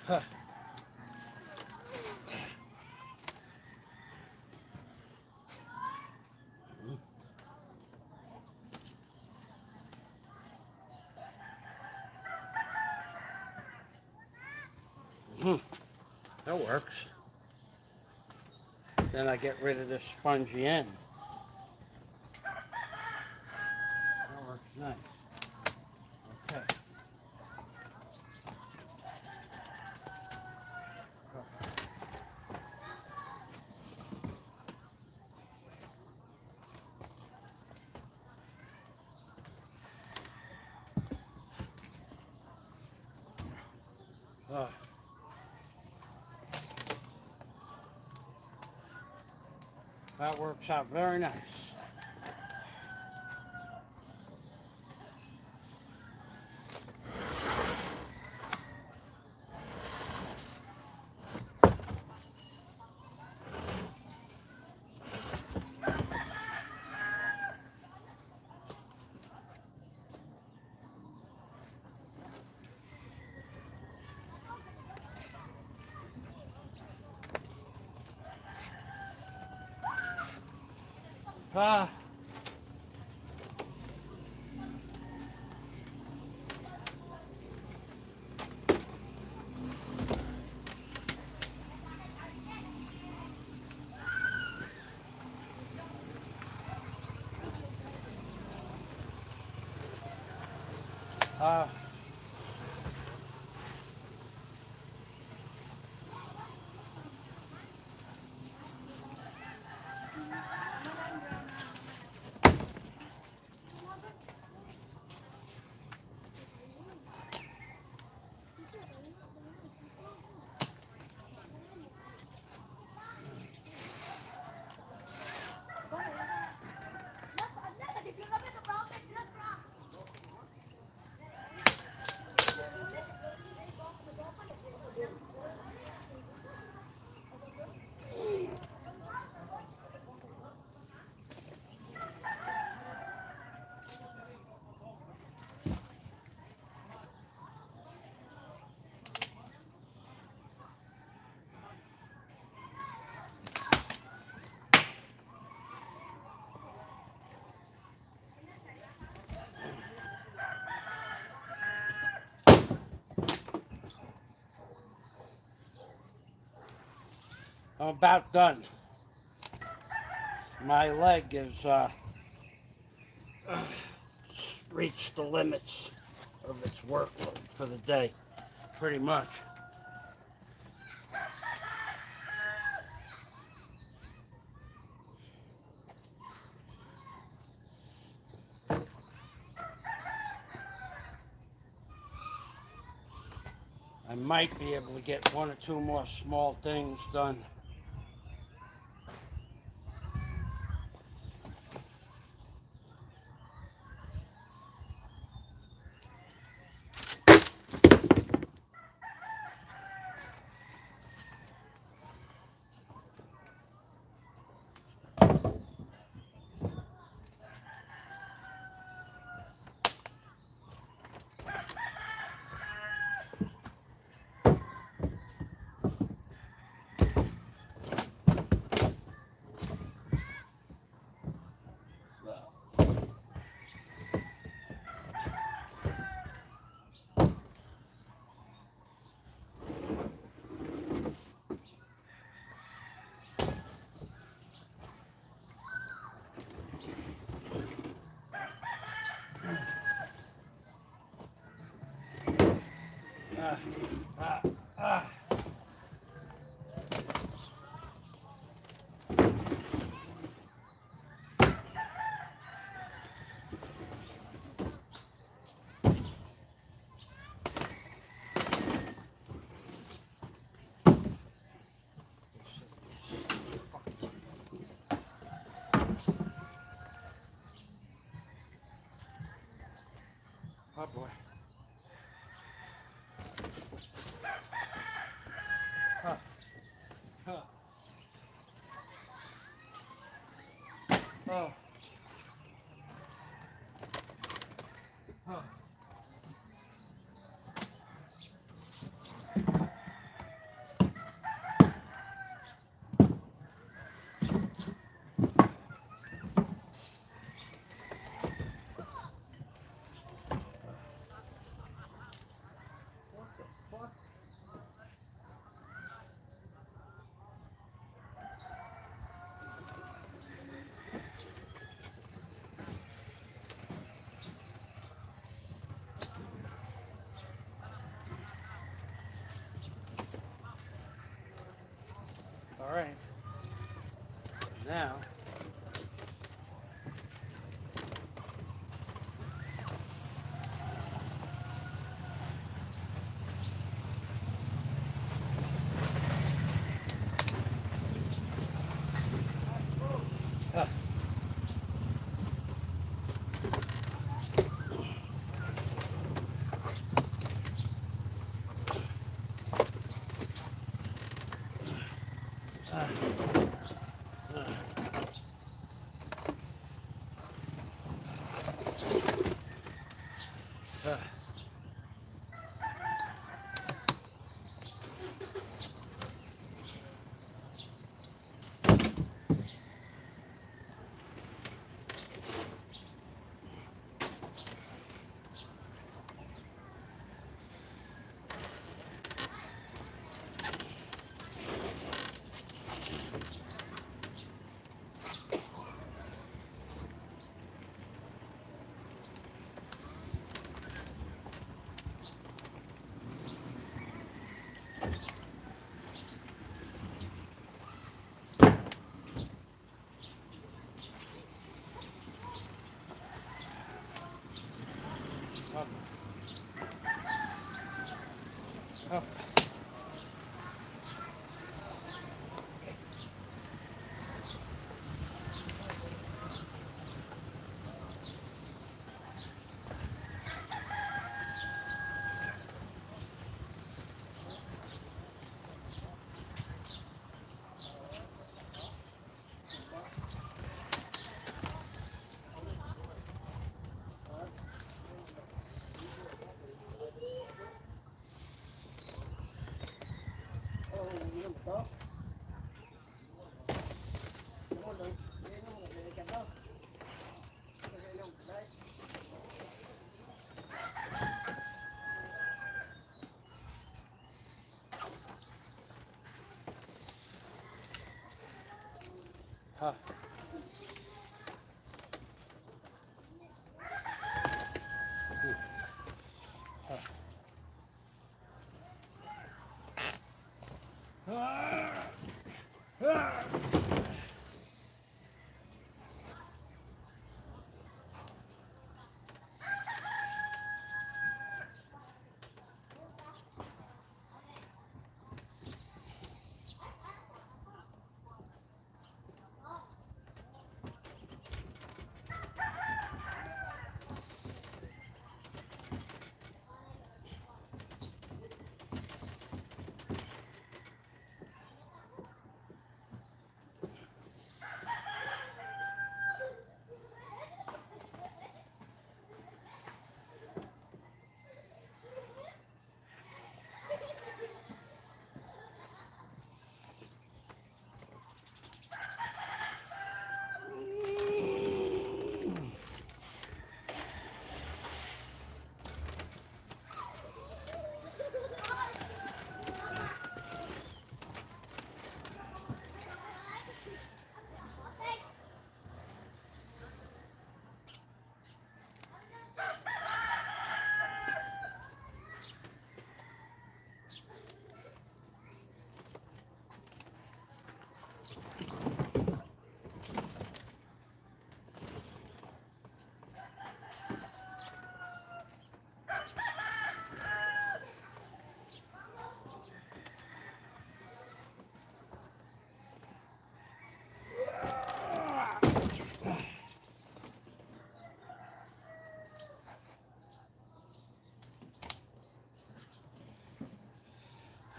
Huh. That works. Then I get rid of this spongy end. That works nice. Okay. That works out very nice. Ah. Ah. I'm about done. My leg is reached the limits of its workload for the day, pretty much. I might be able to get one or two more small things done. Oh boy. Huh. Huh. Oh. Huh. What the fuck? All right. Now. Huh. Huh. Up. Up. Huh.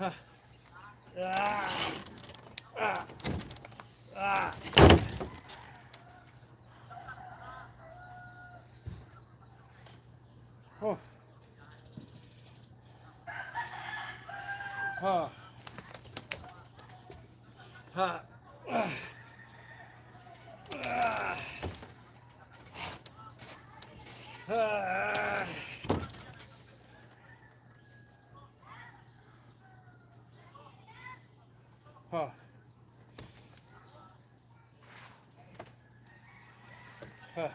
Oh. Oh. Ah. Ah. Oh. Ah.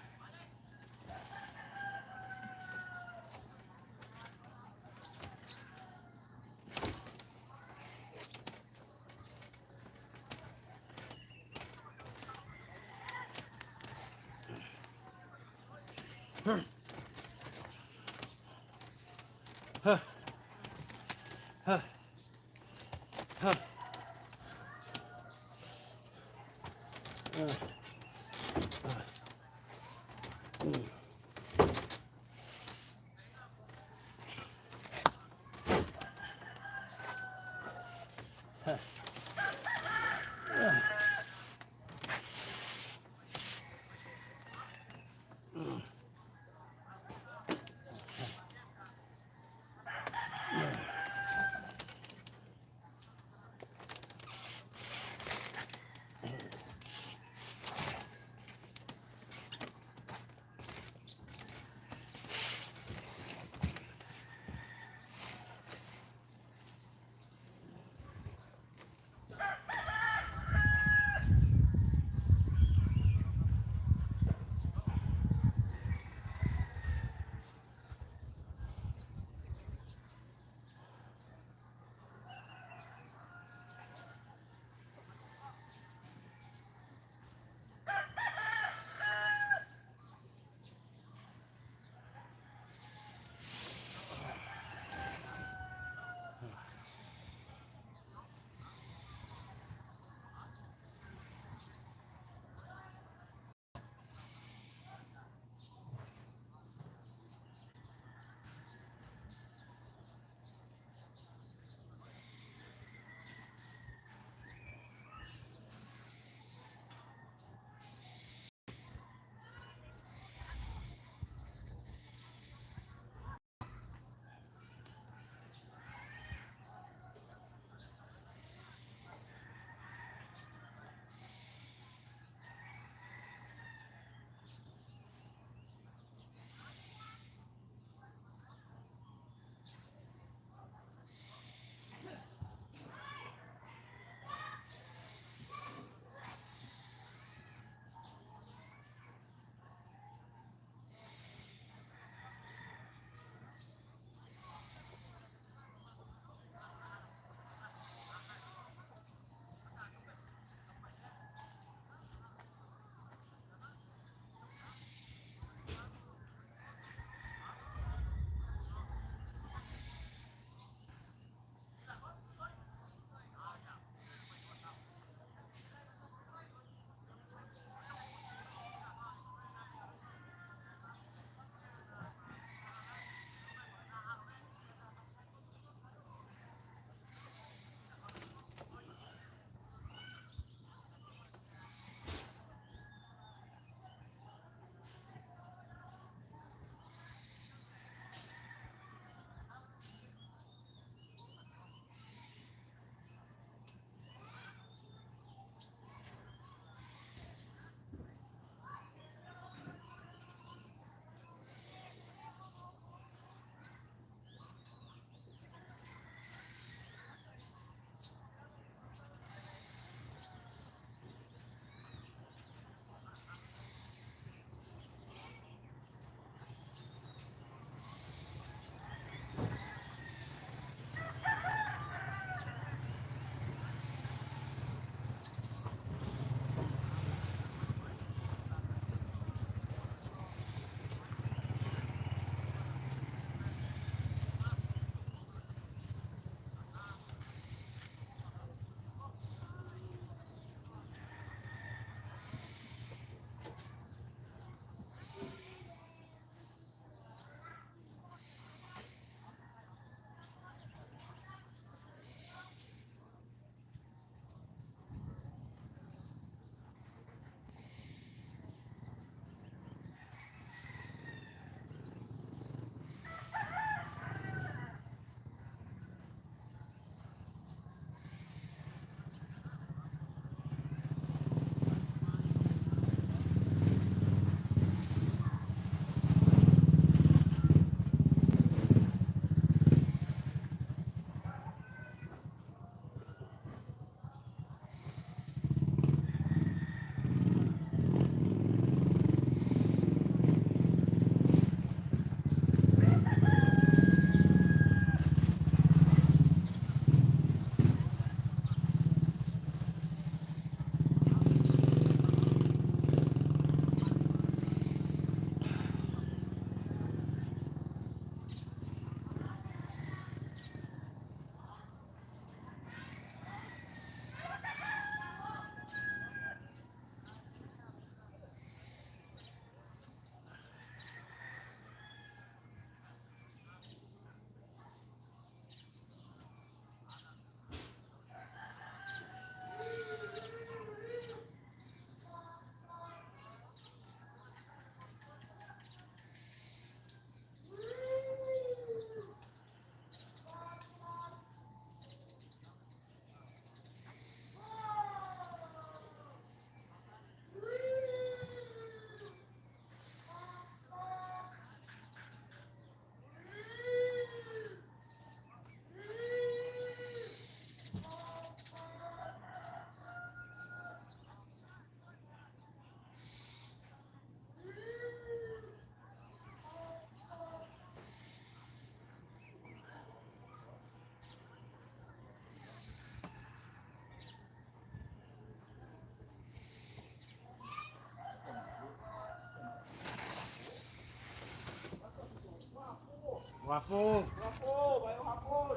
Wapo. Wapo, mayroong hapon.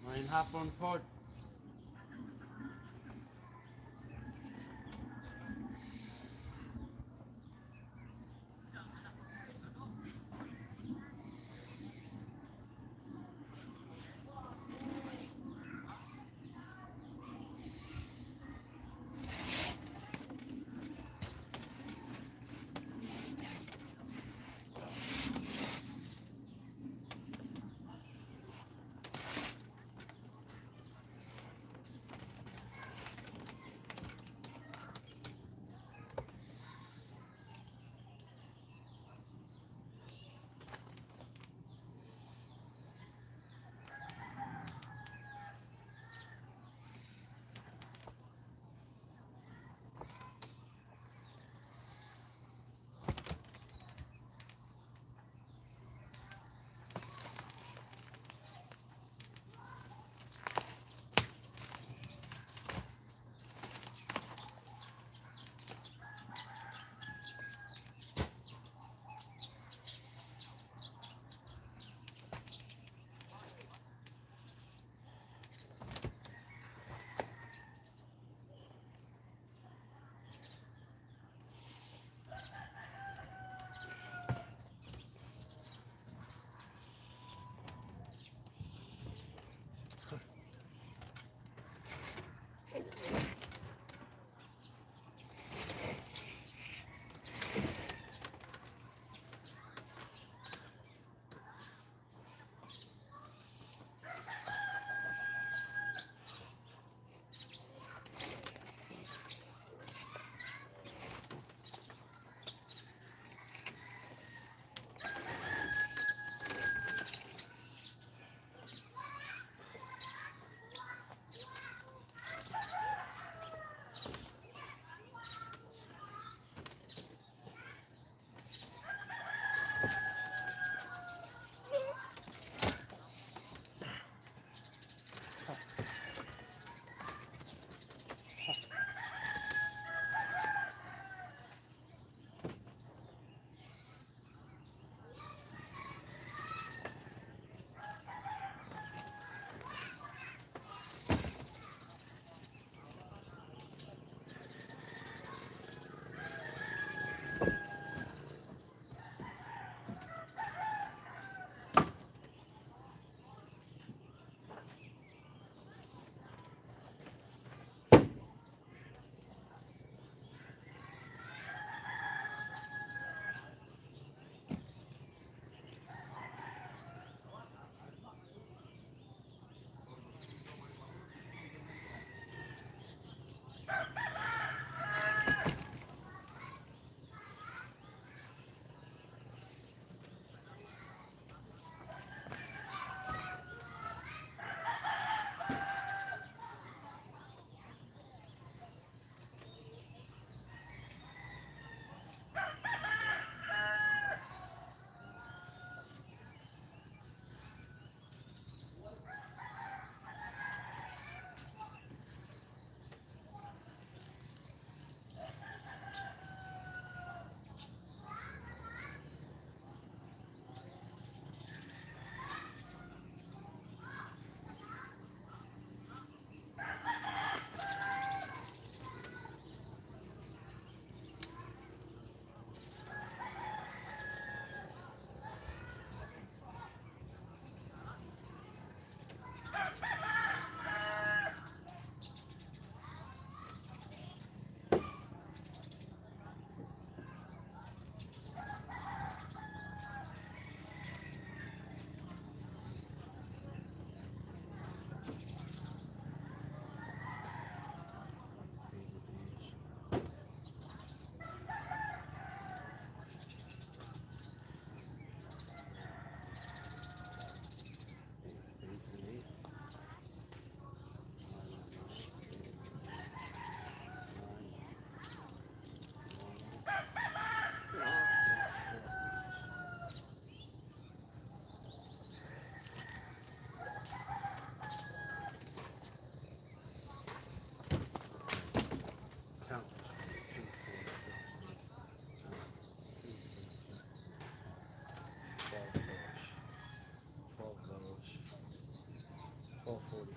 May hapon po.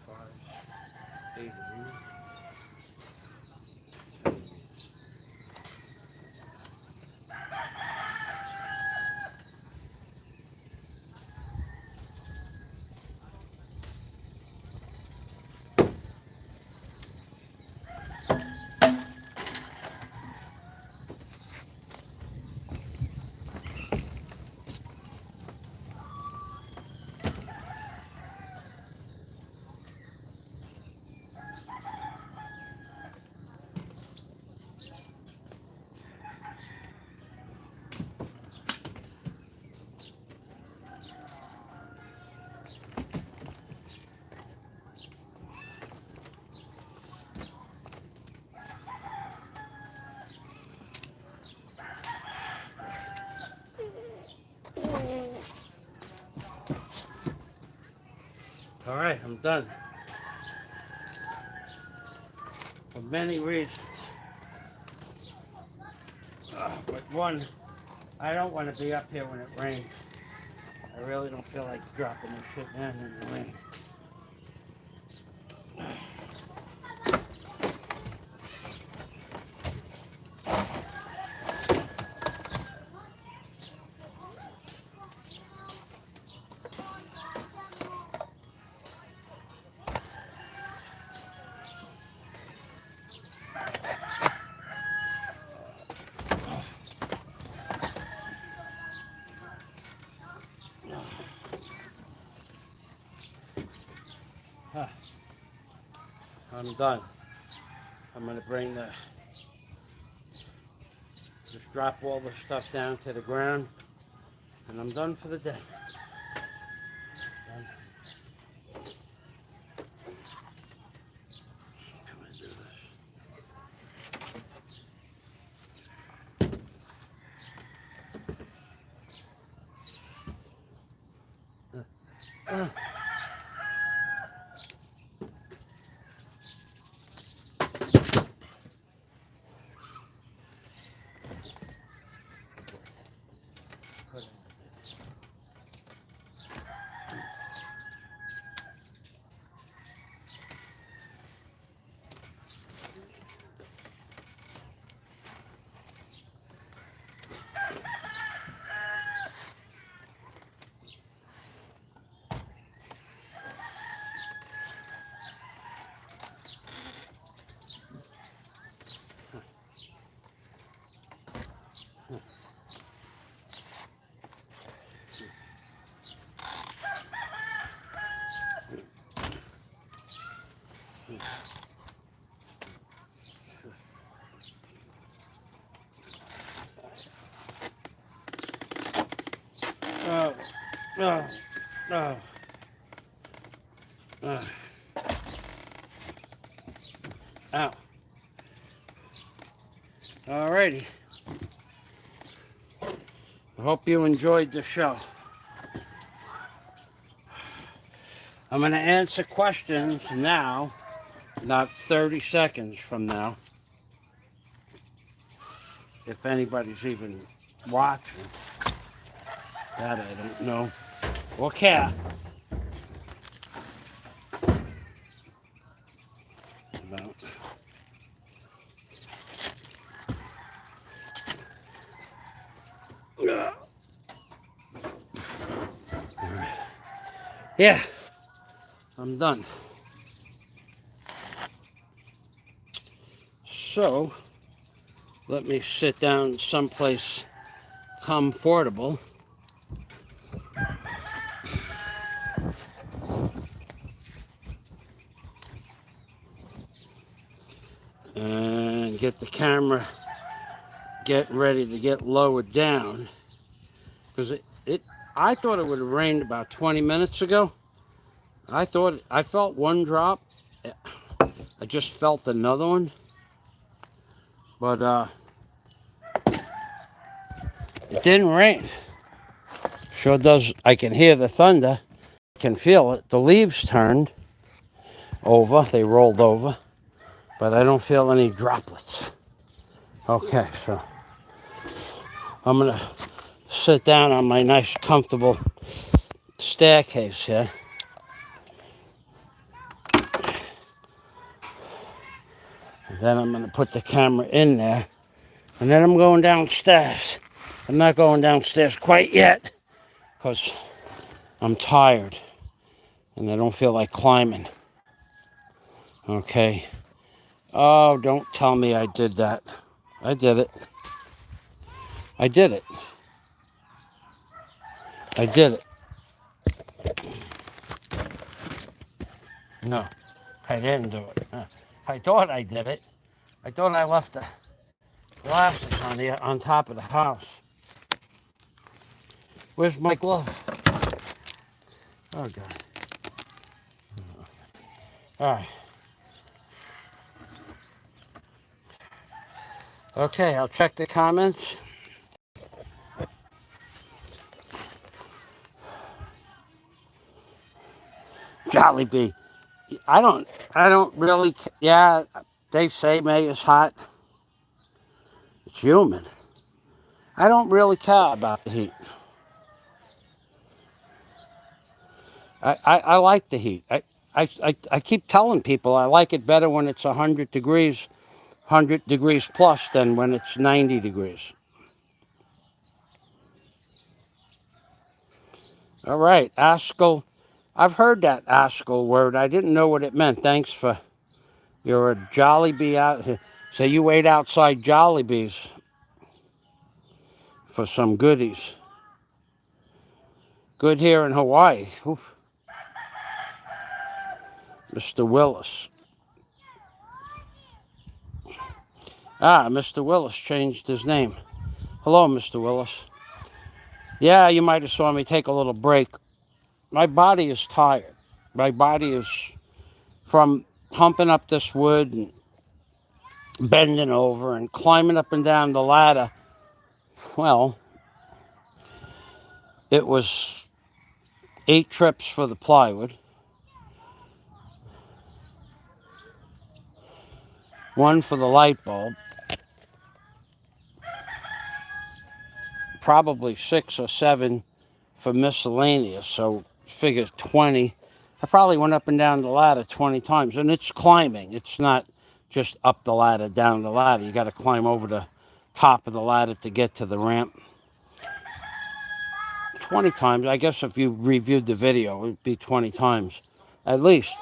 45, 80. All right, I'm done. For many reasons. But one, I don't want to be up here when it rains. I really don't feel like dropping this shit down in the rain. I'm done. I'm gonna just drop all the stuff down to the ground, and I'm done for the day. Done. How do I do this? Oh, oh, oh. Ow. Alrighty. I hope you enjoyed the show. I'm going to answer questions now, not 30 seconds from now. If anybody's even watching. That I don't know. Or care. About. Yeah, I'm done. So, let me sit down someplace comfortable. And get the camera getting ready to get lowered down. Because I thought it would have rained about 20 minutes ago. I felt one drop. I just felt another one. But it didn't rain. Sure does. I can hear the thunder. I can feel it. The leaves turned over. They rolled over. But I don't feel any droplets. Okay, so I'm going to sit down on my nice, comfortable staircase here. Then I'm going to put the camera in there. And then I'm going downstairs. I'm not going downstairs quite yet because I'm tired and I don't feel like climbing. Okay. Oh, don't tell me I did that. I did it. I did it. I did it. No, I didn't do it. I thought I did it. I thought I left the glasses on top of the house. Where's my glove? Oh, God. All right. Okay, I'll check the comments. Jollibee. I don't really, yeah, they say May is hot. It's humid. I don't really care about the heat. I like the heat. I keep telling people I like it better when it's 100 degrees, 100 degrees plus than when it's 90 degrees. All right, Askell. I've heard that Askell word. I didn't know what it meant. Thanks for your Jollibee out here. So you wait outside Jollibee's for some goodies. Good here in Hawaii. Oof. Mr. Willis. Mr. Willis changed his name. Hello, Mr. Willis. Yeah, you might have saw me take a little break. My body is tired. My body is from humping up this wood and bending over and climbing up and down the ladder. Well, it was 8 trips for the plywood, 1 for the light bulb, probably 6 or 7 for miscellaneous, so figure 20. I probably went up and down the ladder 20 times, and it's climbing. It's not just up the ladder, down the ladder. You got to climb over the top of the ladder to get to the ramp. 20 times. I guess if you reviewed the video, it would be 20 times at least.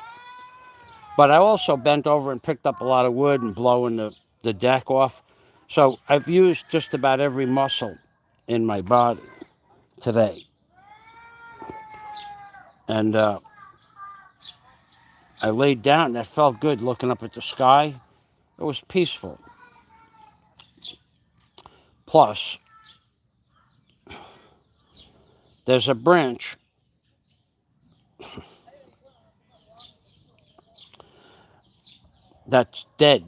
But I also bent over and picked up a lot of wood and blowing the deck off. So I've used just about every muscle in my body today. And I laid down and it felt good looking up at the sky. It was peaceful. Plus, there's a branch that's dead.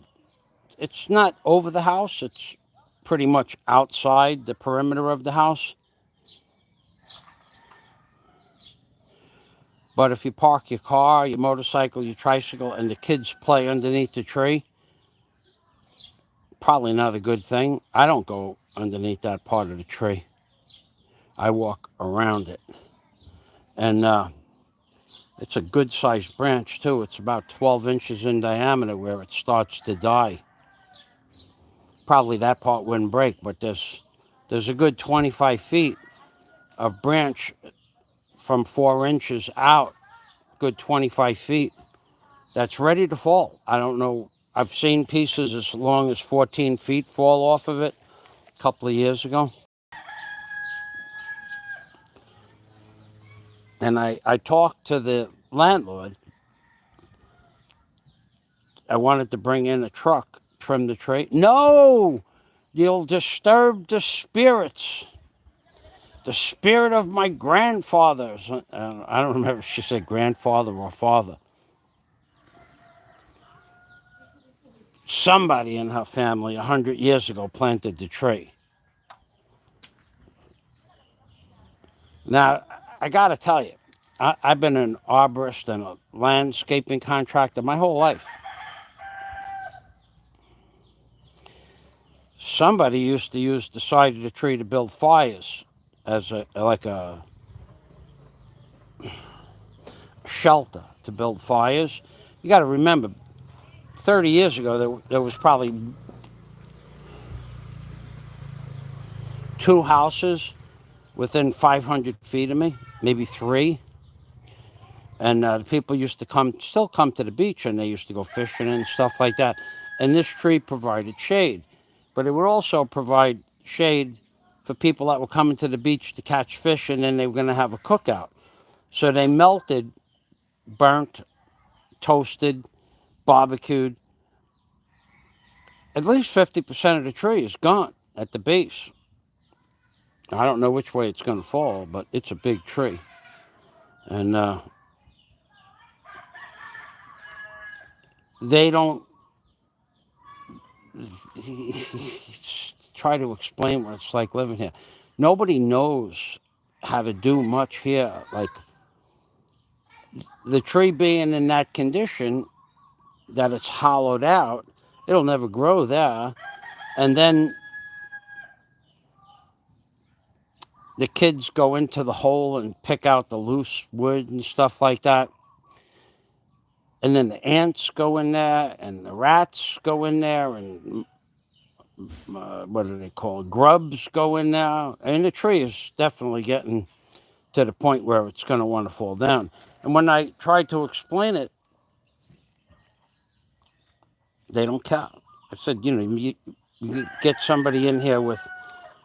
It's not over the house. It's pretty much outside the perimeter of the house. But if you park your car, your motorcycle, your tricycle, and the kids play underneath the tree, probably not a good thing. I don't go underneath that part of the tree. I walk around it. And it's a good-sized branch, too. It's about 12 inches in diameter where it starts to die. Probably that part wouldn't break, but there's a good 25 feet of branch from 4 inches out, good 25 feet, that's ready to fall. I don't know. I've seen pieces as long as 14 feet fall off of it a couple of years ago. And I talked to the landlord. I wanted to bring in a truck, trim the tree. No! You'll disturb the spirits. The spirit of my grandfathers. I don't remember if she said grandfather or father. Somebody in her family 100 years ago planted the tree. Now, I got to tell you, I've been an arborist and a landscaping contractor my whole life. Somebody used to use the side of the tree to build fires as a shelter to build fires. You got to remember, 30 years ago, there was probably two houses within 500 feet of me, maybe three. And the people used to still come to the beach, and they used to go fishing and stuff like that. And this tree provided shade, but it would also provide shade for people that were coming to the beach to catch fish, and then they were going to have a cookout. So they melted, burnt, toasted, barbecued. At least 50% of the tree is gone at the base. I don't know which way it's going to fall, but it's a big tree. And they don't try to explain what it's like living here. Nobody knows how to do much here. Like the tree being in that condition that it's hollowed out, it'll never grow there. And then the kids go into the hole and pick out the loose wood and stuff like that. And then the ants go in there, and the rats go in there, and what do they call it? Grubs go in there. And the tree is definitely getting to the point where it's going to want to fall down. And when I tried to explain it, they don't care. I said, you get somebody in here with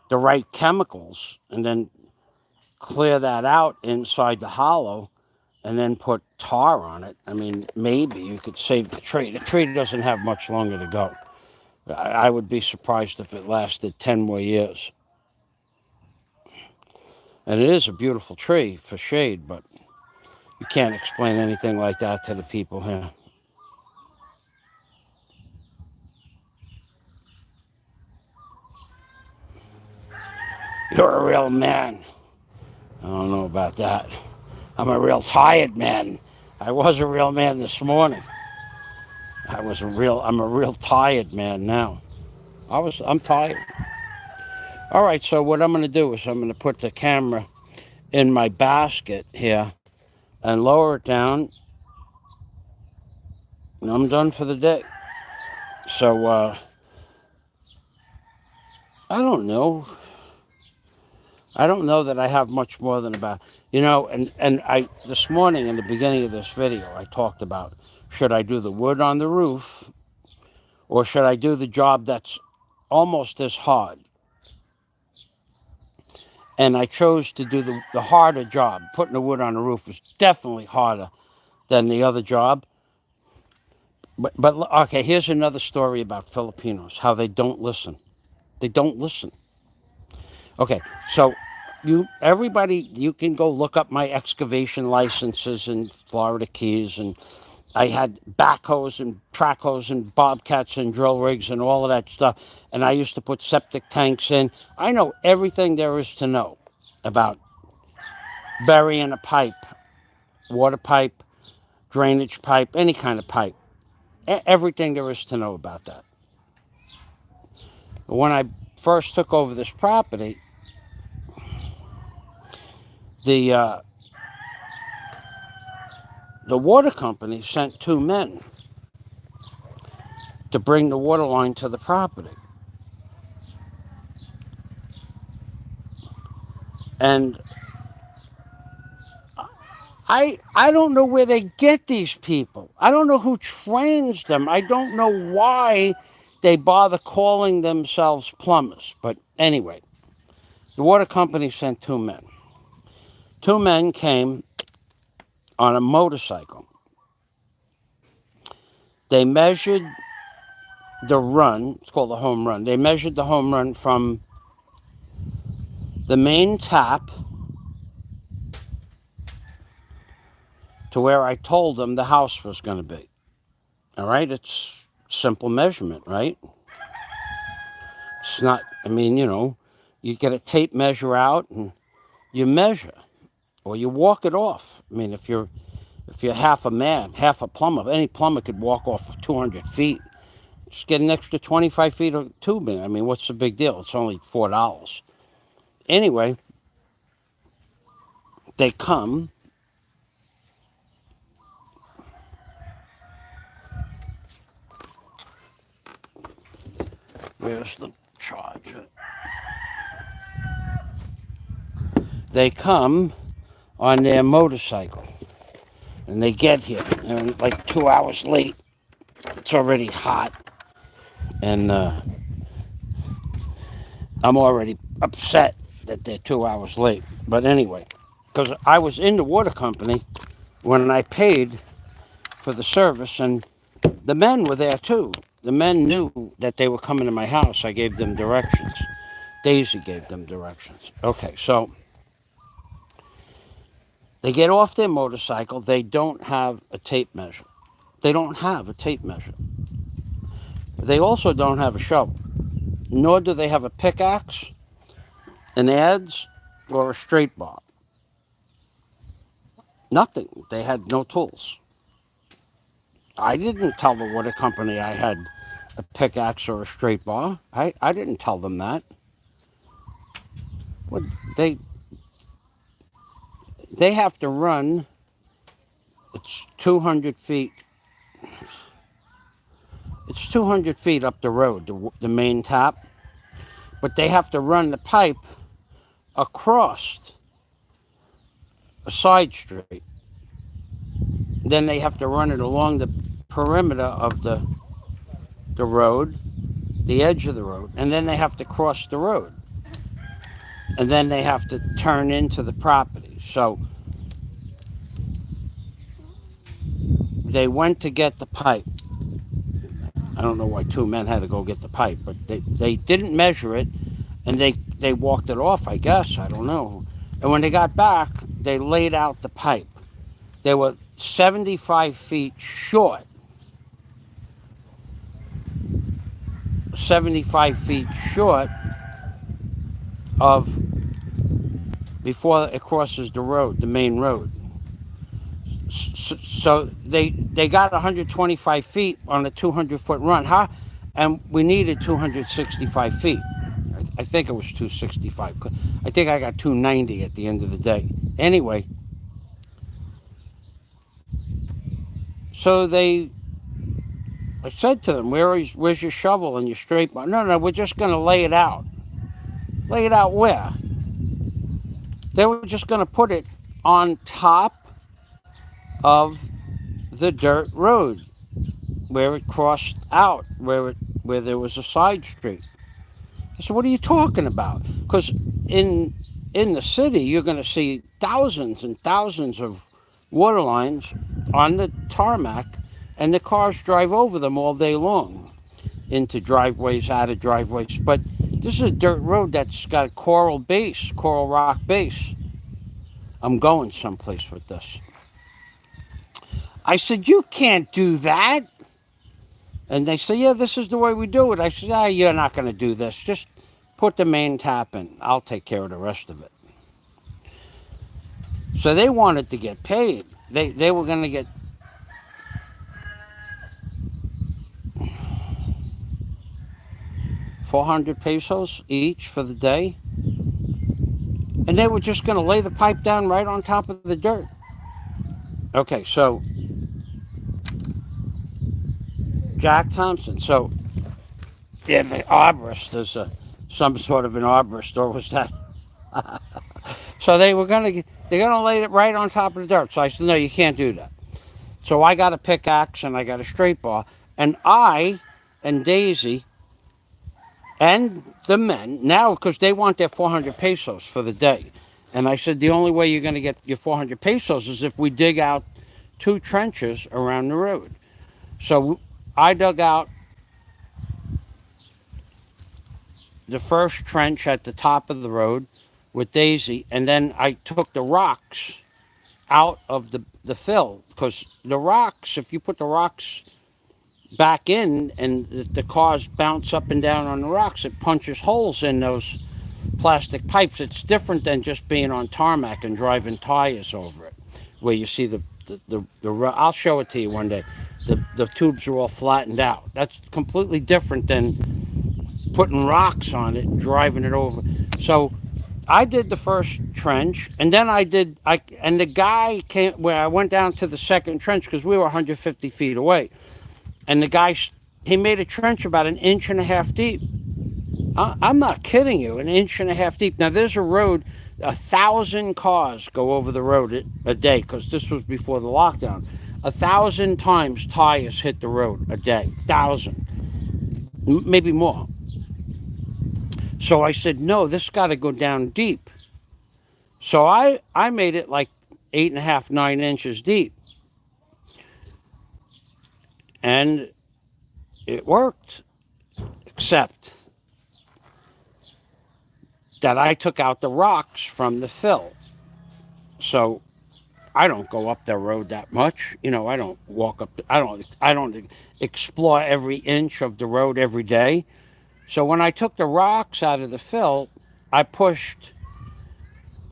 the right chemicals and then clear that out inside the hollow and then put tar on it. I mean, maybe you could save the tree. The tree doesn't have much longer to go. I would be surprised if it lasted 10 more years. And it is a beautiful tree for shade, but you can't explain anything like that to the people here. You're a real man. I don't know about that. I'm a real tired man. I was a real man this morning. I'm a real tired man now. I'm tired. All right, so what I'm going to do is I'm going to put the camera in my basket here and lower it down. And I'm done for the day. So, I don't know. I don't know that I have much more than about, and I, this morning in the beginning of this video, I talked about, should I do the wood on the roof or should I do the job that's almost as hard? And I chose to do the harder job. Putting the wood on the roof was definitely harder than the other job. But okay, here's another story about Filipinos, how they don't listen. They don't listen. Okay, so you can go look up my excavation licenses in Florida Keys, and I had backhoes and track hoes and bobcats and drill rigs and all of that stuff. And I used to put septic tanks in. I know everything there is to know about burying a pipe, water pipe, drainage pipe, any kind of pipe. Everything there is to know about that. When I first took over this property, the water company sent two men to bring the water line to the property. And I don't know where they get these people. I don't know who trains them. I don't know why they bother calling themselves plumbers. But anyway, the water company sent two men. Two men came on a motorcycle. They measured the run. It's called the home run. They measured the home run from the main tap to where I told them the house was going to be. All right? It's simple measurement, right? It's not, you get a tape measure out and you measure or you walk it off. I mean, if you're half a man, half a plumber, any plumber could walk off of 200 feet. Just get an extra 25 feet of tubing. I mean, what's the big deal? It's only $4. Anyway, they come. Where's the charger? They come on their motorcycle, and they get here, and like 2 hours late. It's already hot, and I'm already upset that they're 2 hours late. But anyway, because I was in the water company when I paid for the service, and the men were there too. The men knew that they were coming to my house. I gave them directions. Daisy gave them directions. Okay, so they get off their motorcycle. They don't have a tape measure. They don't have a tape measure. They also don't have a shovel, nor do they have a pickaxe, an adze, or a straight bar. Nothing. They had no tools. I didn't tell the water company I had a pickaxe or a straight bar. I didn't tell them that. What they have to run. It's 200 feet. It's 200 feet up the road, the main tap. But they have to run the pipe across a side street. Then they have to run it along the perimeter of the road, the edge of the road, and then they have to cross the road. And then they have to turn into the property. So they went to get the pipe. I don't know why two men had to go get the pipe, but they didn't measure it, and they walked it off, I guess. I don't know. And when they got back, they laid out the pipe. They were 75 feet short. 75 feet short of before it crosses the road, the main road. So they got 125 feet on a 200-foot run. And we needed 265 feet. I think it was 265. I think I got 290 at the end of the day. Anyway, so I said to them, where's your shovel and your straight bar? No, we're just going to lay it out. Lay it out where? They were just going to put it on top of the dirt road where it crossed out, where there was a side street. I said, what are you talking about? Because in the city, you're going to see thousands and thousands of water lines on the tarmac, and the cars drive over them all day long, into driveways, out of driveways. But this is a dirt road that's got a coral rock base. I'm going someplace with this. I said, you can't do that. And they said, yeah, this is the way we do it. I said, you're not going to do this. Just put the main tap in. I'll take care of the rest of it. So they wanted to get paid. They were going to get $400 each for the day. And they were just going to lay the pipe down right on top of the dirt. Okay, so Jack Thompson. So, yeah, the arborist is some sort of an arborist, or was that? So they're gonna lay it right on top of the dirt. So I said, no, you can't do that. So I got a pickaxe and I got a straight bar, and I and Daisy and the men now, because they want their $400 for the day. And I said, the only way you're going to get your $400 is if we dig out 2 trenches around the road. So I dug out the first trench at the top of the road with Daisy, and then I took the rocks out of the fill, because the rocks, if you put the rocks back in and the cars bounce up and down on the rocks, it punches holes in those plastic pipes. It's different than just being on tarmac and driving tires over it, where you see the I'll show it to you one day. The tubes are all flattened out. That's completely different than putting rocks on it and driving it over. So I did the first trench, and then and the guy came where I went down to the second trench, because we were 150 feet away. And the guy, he made a trench about 1.5 inches deep. I'm not kidding you. An inch and a half deep. Now there's a road. 1,000 cars go over the road a day because this was before the lockdown. 1,000 times tires hit the road a day. 1,000, maybe more. So I said, no, this got to go down deep. So I made it like 8.5, 9 inches deep. And it worked, except that I took out the rocks from the fill. So I don't go up the road that much. I don't walk up. I don't explore every inch of the road every day. So when I took the rocks out of the fill, I pushed.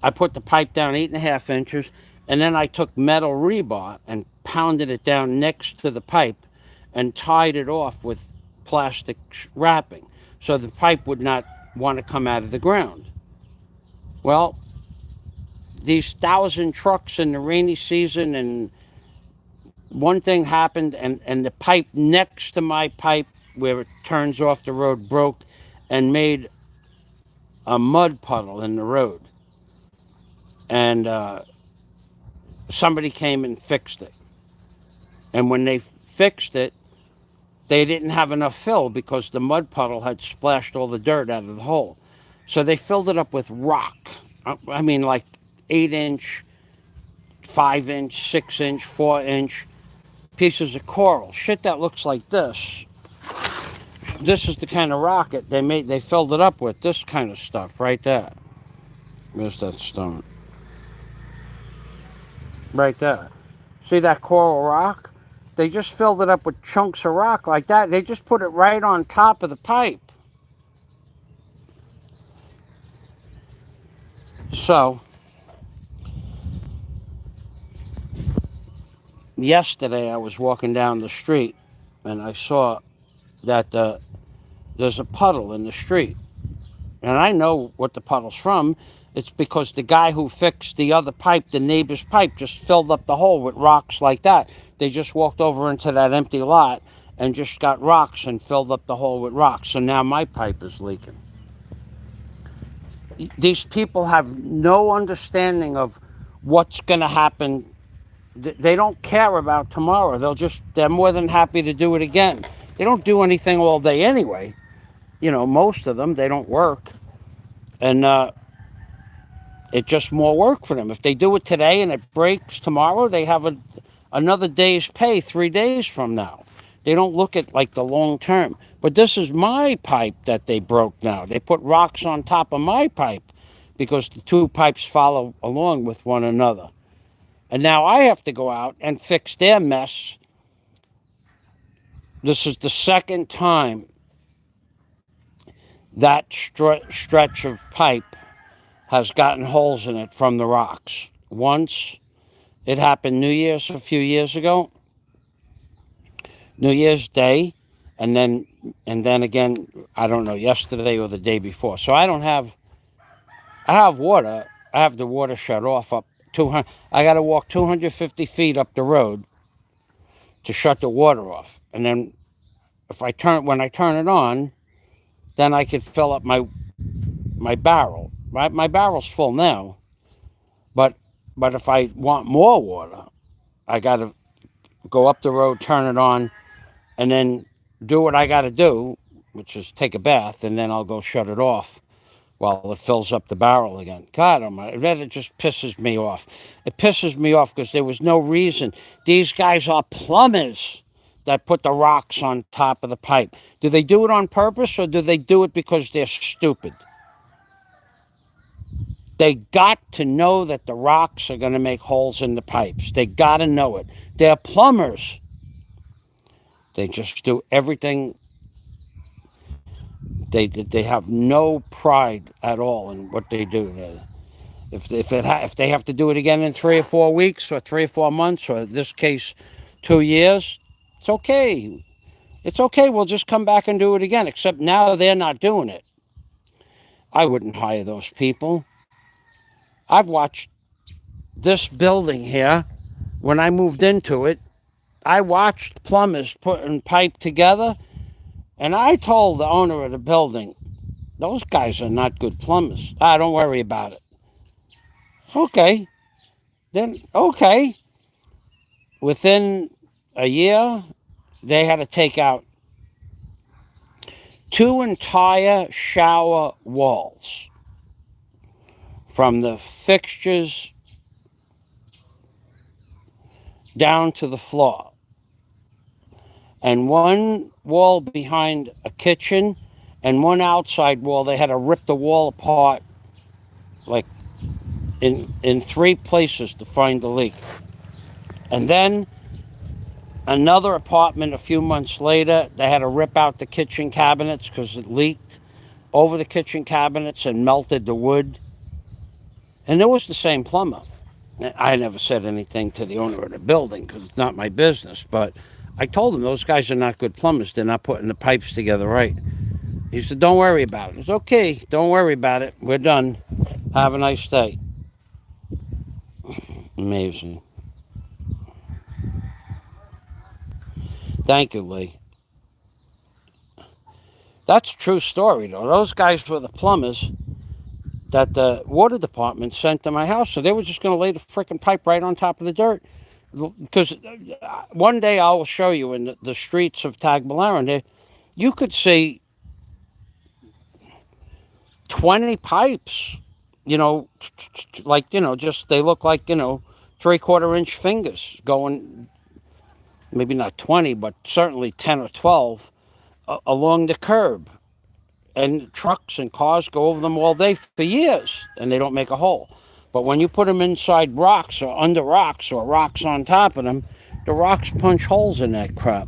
I put the pipe down 8.5 inches, and then I took metal rebar and pounded it down next to the pipe, and tied it off with plastic wrapping, so the pipe would not want to come out of the ground. Well, these 1,000 trucks in the rainy season, and one thing happened, and the pipe next to my pipe where it turns off the road broke and made a mud puddle in the road. And somebody came and fixed it. And when they fixed it, they didn't have enough fill because the mud puddle had splashed all the dirt out of the hole. So they filled it up with rock. I mean, like 8 inch, 5 inch, 6 inch, 4 inch pieces of coral. Shit that looks like this. This is the kind of rocket they made. They filled it up with this kind of stuff right there. Where's that stone? Right there. See that coral rock? They just filled it up with chunks of rock like that. They just put it right on top of the pipe. So, yesterday I was walking down the street and I saw that there's a puddle in the street. And I know what the puddle's from. It's because the guy who fixed the other pipe, the neighbor's pipe, just filled up the hole with rocks like that. They just walked over into that empty lot and just got rocks and filled up the hole with rocks. So now my pipe is leaking. These people have no understanding of what's going to happen. They don't care about tomorrow. They're more than happy to do it again. They don't do anything all day anyway. Most of them, they don't work. And it's just more work for them. If they do it today and it breaks tomorrow, they have another day's pay 3 days from now. They don't look at like the long term. But this is my pipe that they broke now. They put rocks on top of my pipe because the two pipes follow along with one another. And now I have to go out and fix their mess. This is the second time that stretch of pipe has gotten holes in it from the rocks. Once, it happened New Year's a few years ago, New Year's Day, and then again, I don't know, yesterday or the day before. So I have water. I have the water shut off up 200. I got to walk 250 feet up the road to shut the water off. And then when I turn it on, then I could fill up my barrel. Right? My barrel's full now. But if I want more water, I got to go up the road, turn it on, and then do what I got to do, which is take a bath, and then I'll go shut it off while it fills up the barrel again. God almighty, that just pisses me off. It pisses me off because there was no reason. These guys are plumbers that put the rocks on top of the pipe. Do they do it on purpose or do they do it because they're stupid? They got to know that the rocks are going to make holes in the pipes. They got to know it. They're plumbers. They just do everything. They have no pride at all in what they do. If they have to do it again in 3 or 4 weeks or 3 or 4 months, or in this case, 2 years, it's okay. It's okay. We'll just come back and do it again. Except now they're not doing it. I wouldn't hire those people. I've watched this building here. When I moved into it, I watched plumbers putting pipe together, and I told the owner of the building, those guys are not good plumbers. Ah, don't worry about it. Okay, then, okay. Within a year, they had to take out 2 entire shower walls from the fixtures down to the floor. And one wall behind a kitchen and one outside wall, they had to rip the wall apart like in 3 places to find the leak. And then another apartment a few months later, they had to rip out the kitchen cabinets because it leaked over the kitchen cabinets and melted the wood. And it was the same plumber. I never said anything to the owner of the building because it's not my business, but I told him those guys are not good plumbers. They're not putting the pipes together right. He said, don't worry about it. It's okay. Don't worry about it. We're done. Have a nice day. Amazing. Thank you, Lee. That's a true story, though. Those guys were the plumbers that the water department sent to my house. So they were just going to lay the freaking pipe right on top of the dirt. Because one day I will show you in the streets of Tagbilaran, you could see 20 pipes, like, just they look like, 3/4 inch fingers going, maybe not 20, but certainly 10 or 12 along the curb. And trucks and cars go over them all day for years, and they don't make a hole. But when you put them inside rocks or under rocks or rocks on top of them, the rocks punch holes in that crap.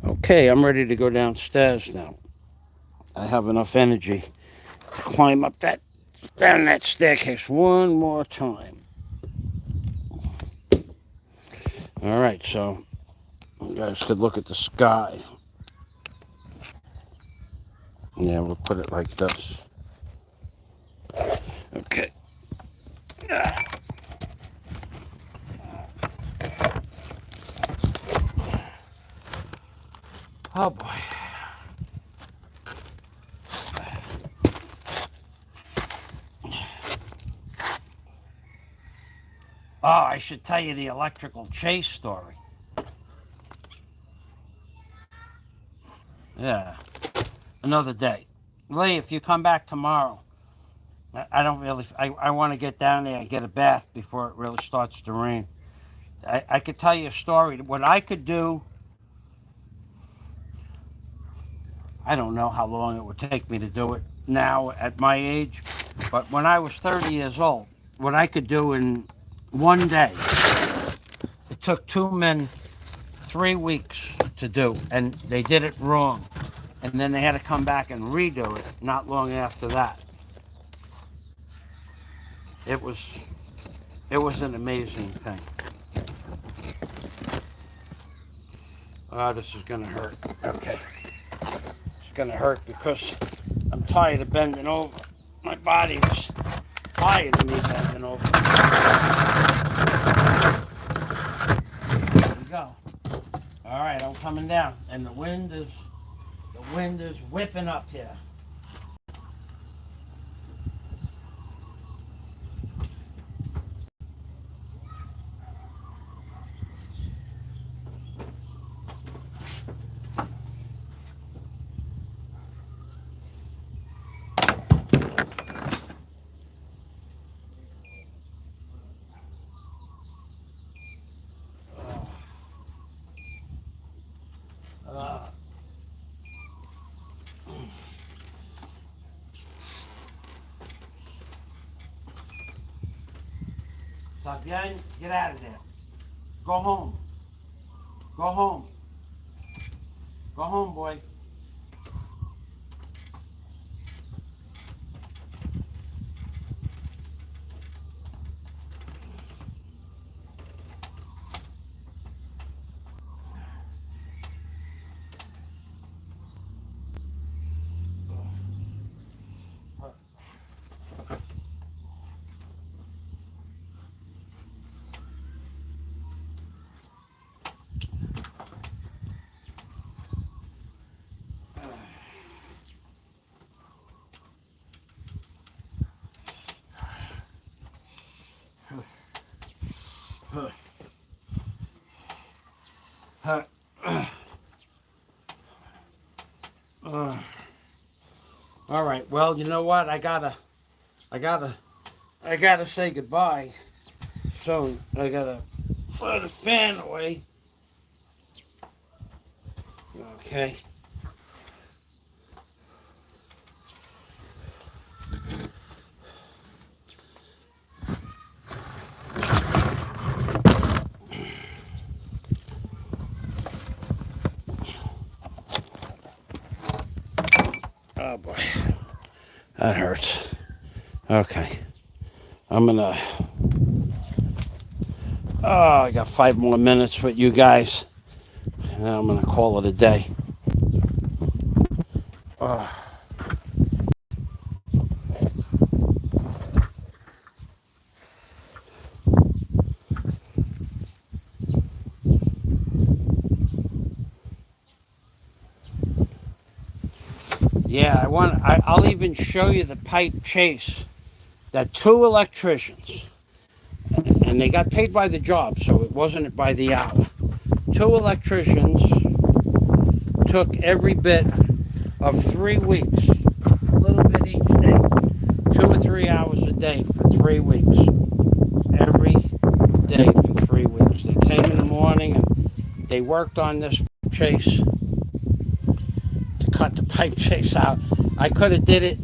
Okay, I'm ready to go downstairs now. I have enough energy to climb up down that staircase one more time. All right, so you guys could look at the sky. Yeah, we'll put it like this. Okay. Oh boy. Oh, I should tell you the electrical chase story. Yeah. Another day. Lee, if you come back tomorrow, I don't really, I want to get down there and get a bath before it really starts to rain. I could tell you a story. What I could do, I don't know how long it would take me to do it now at my age, but when I was 30 years old, what I could do in one day, it took 2 men 3 weeks to do, and they did it wrong. And then they had to come back and redo it not long after that. It was an amazing thing. Oh, this is gonna hurt. Okay. It's gonna hurt because I'm tired of bending over. My body is tired of me bending over. There we go. All right, I'm coming down, and the wind is whipping up here. Fabian, get out of there. Go home. Go home. Go home, boy. All right. Well, you know what? I gotta say goodbye. So I gotta put the fan away. Okay. Oh boy, that hurts. Okay, I'm gonna. Oh, I got 5 more minutes with you guys, and I'm gonna call it a day. Oh. Yeah, I'll even show you the pipe chase that two electricians, and they got paid by the job, so it wasn't by the hour. Two electricians took every bit of 3 weeks, a little bit each day, 2 or 3 hours a day for 3 weeks. Every day for 3 weeks. They came in the morning and they worked on this chase to cut the pipe chase out. I could have did it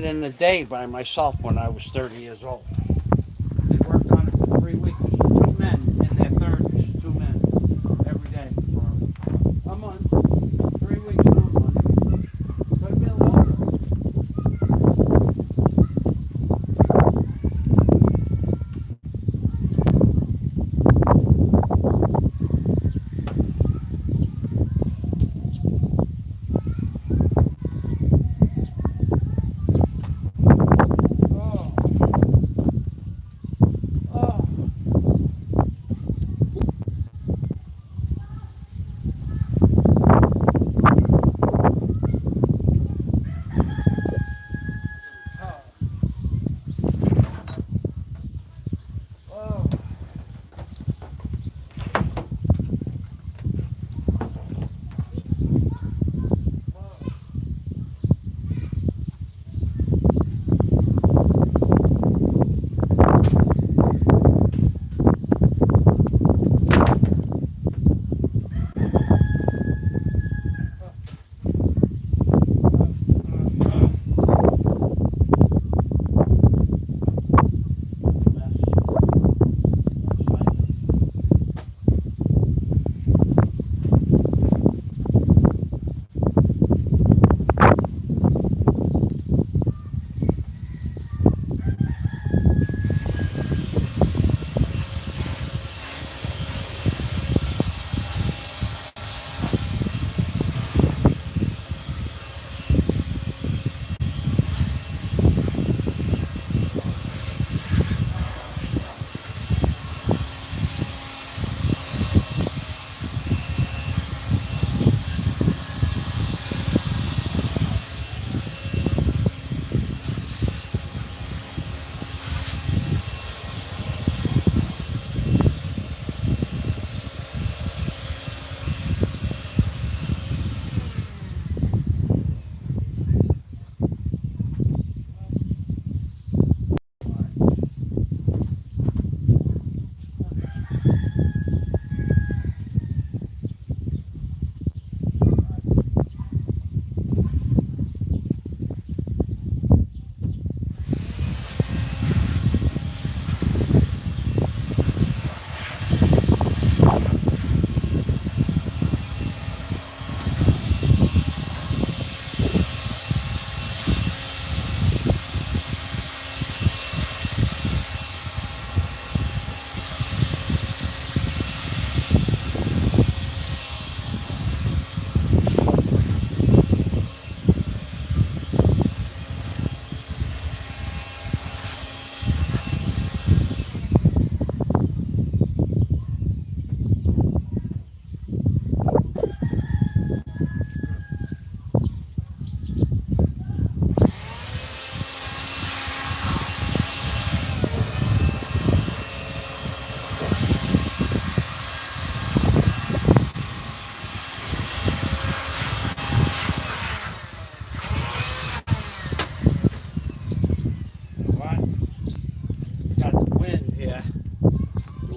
in a day by myself when I was 30 years old. They worked on it for 3 weeks. Two men in their 30s, two men, every day for a month. 3 weeks, no money. Could have been longer.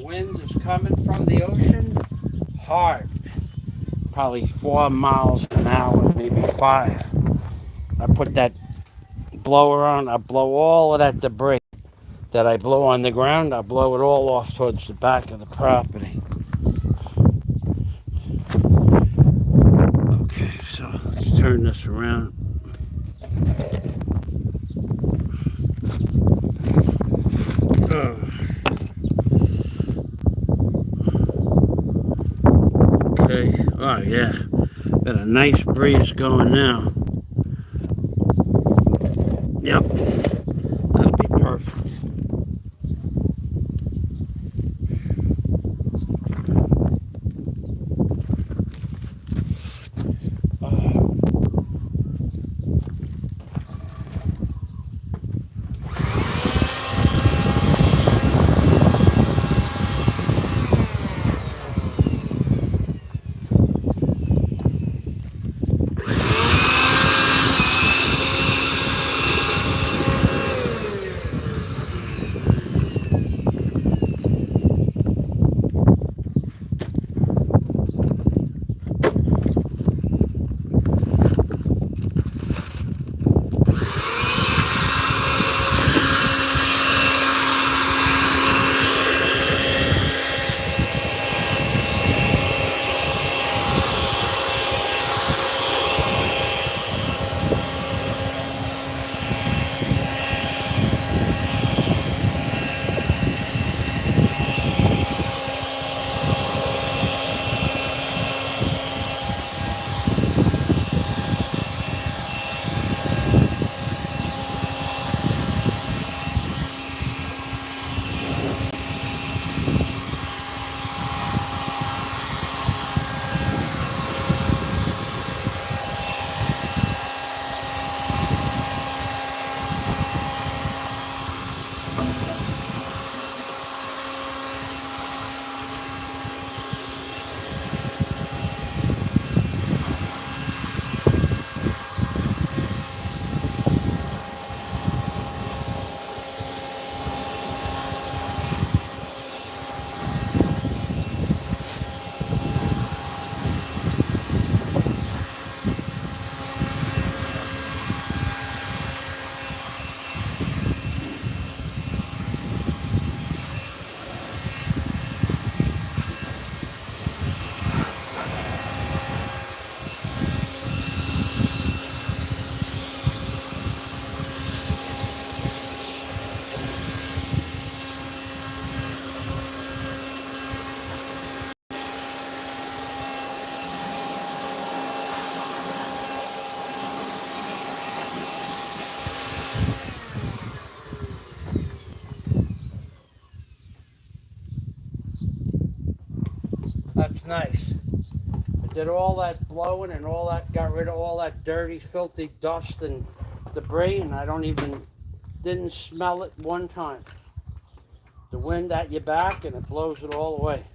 wind is coming from the ocean hard, probably 4 miles an hour, maybe 5. I put that blower on, I blow all of that debris that I blow on the ground, I blow it all off towards the back of the property. Okay, so let's turn this around. Okay, oh yeah, got a nice breeze going now. Yep, that'll be perfect. That's nice. I did all that blowing and all that, got rid of all that dirty, filthy dust and debris, and didn't smell it one time. The wind at your back and it blows it all away.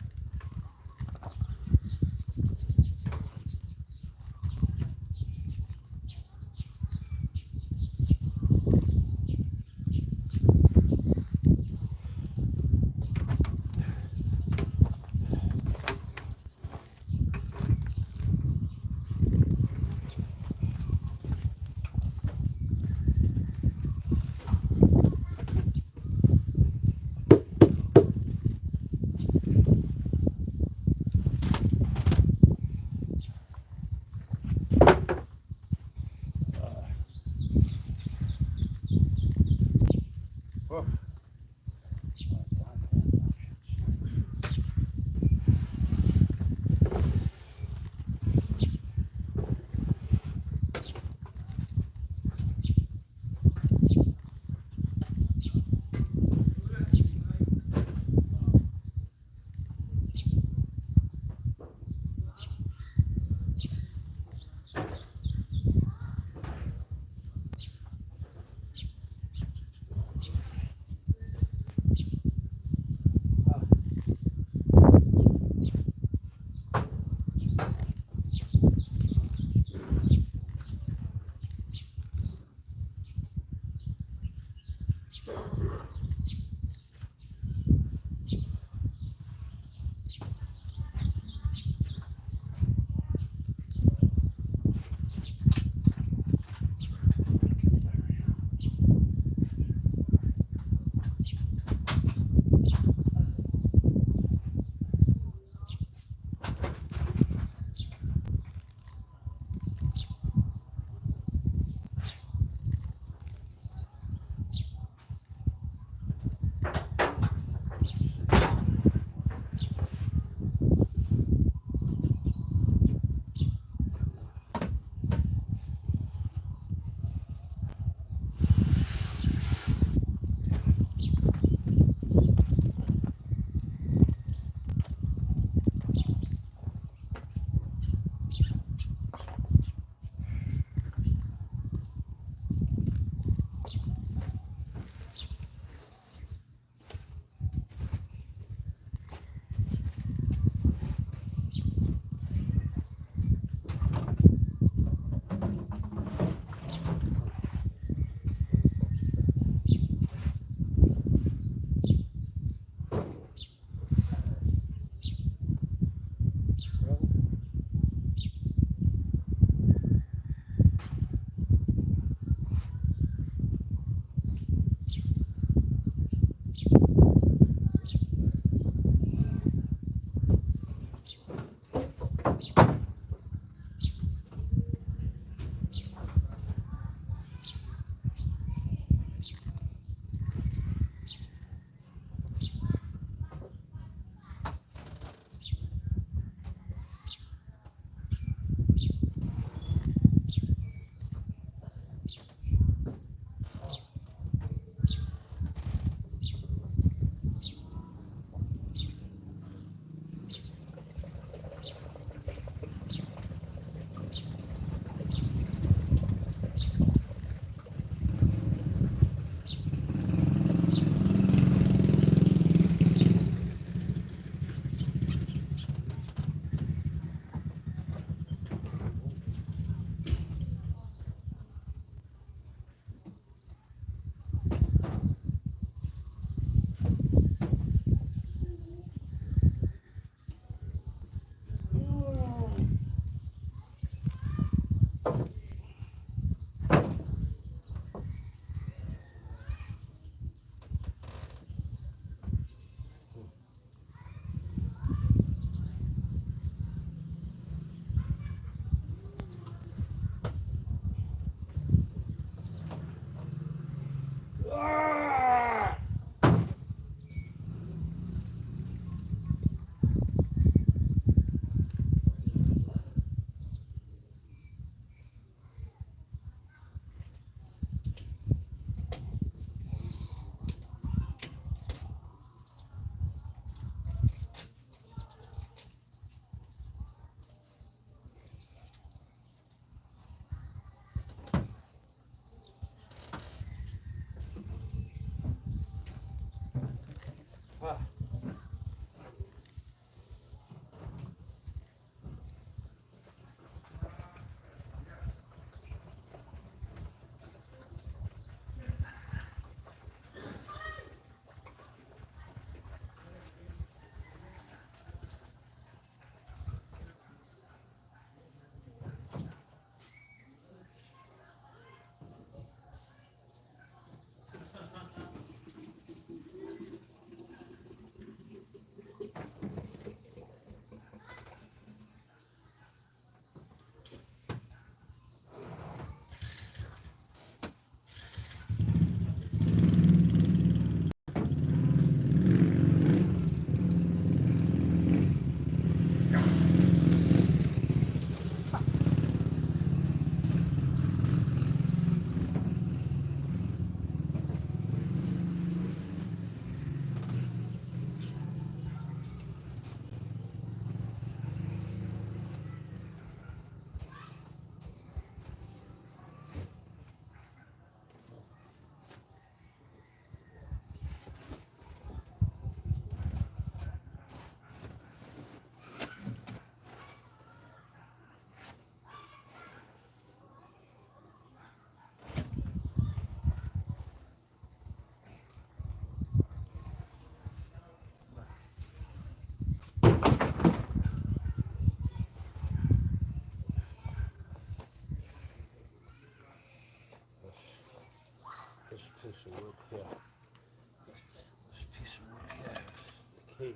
key here.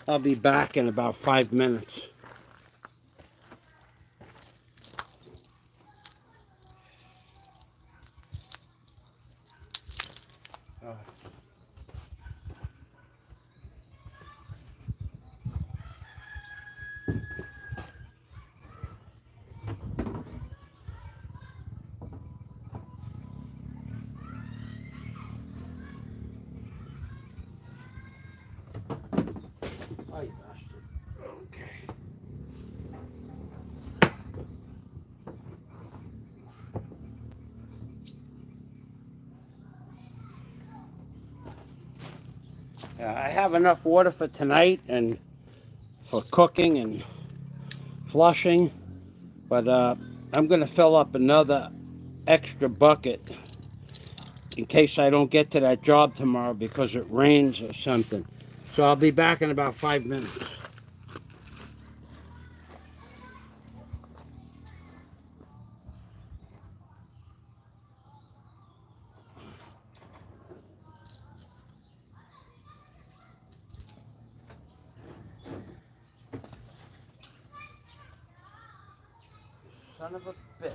I'll be back in about 5 minutes. Oh, you bastard. Okay. I have enough water for tonight and for cooking and flushing, but I'm going to fill up another extra bucket in case I don't get to that job tomorrow because it rains or something. So I'll be back in about 5 minutes. Son of a bitch.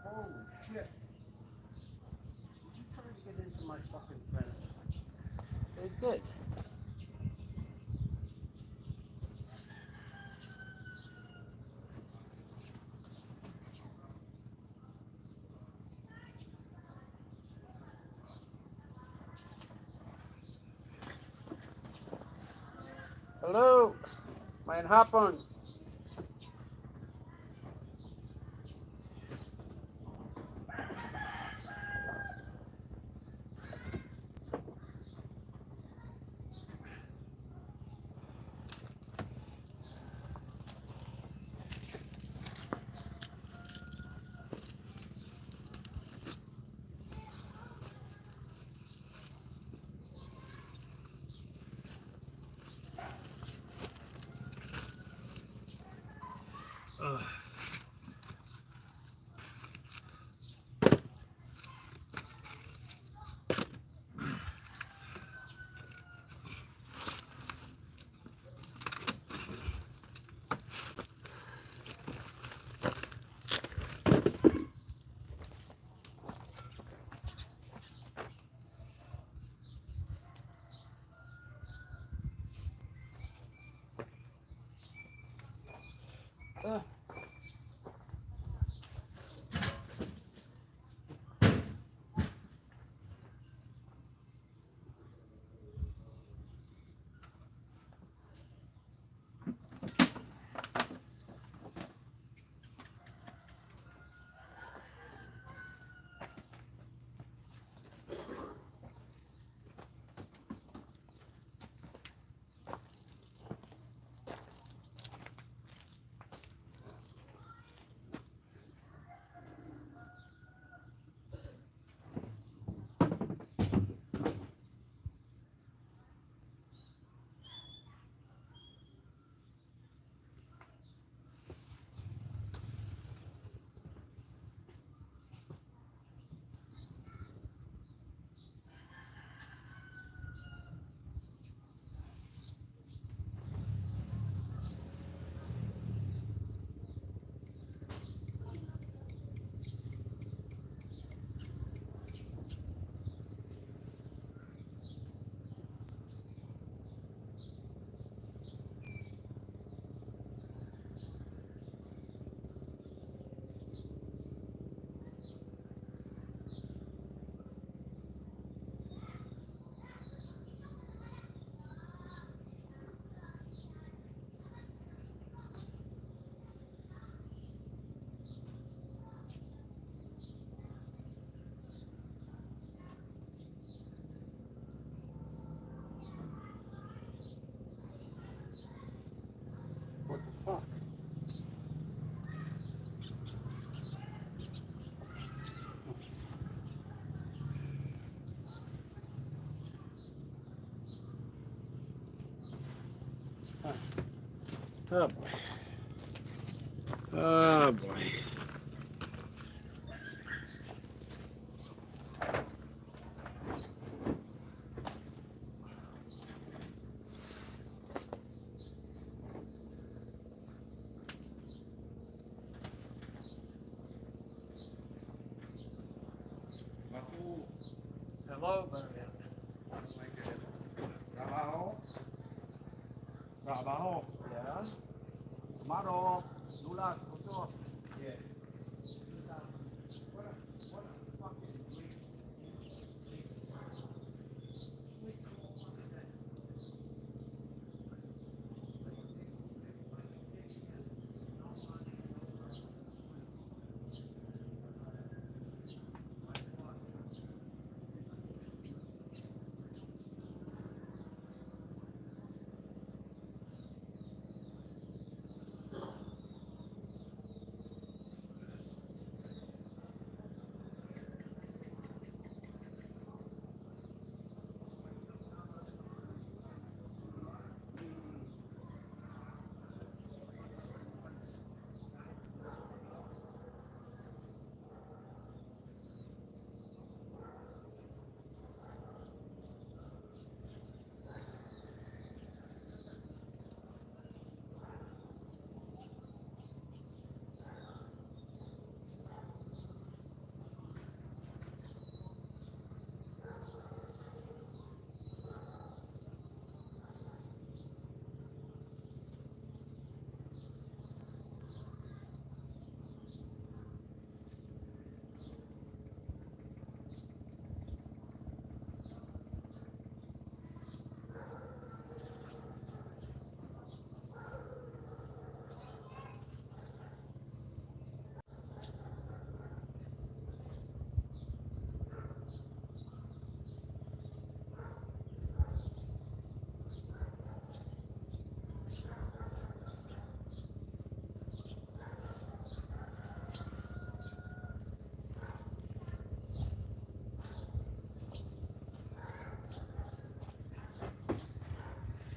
Holy shit. Did you try to get into my fucking fence? They did. Hello? Mein Happen. What the fuck? Oh boy. Oh boy. Hello, Marianne. Trabajo. Trabajo. Yeah? Maro. Lulas. Ocho. Yeah.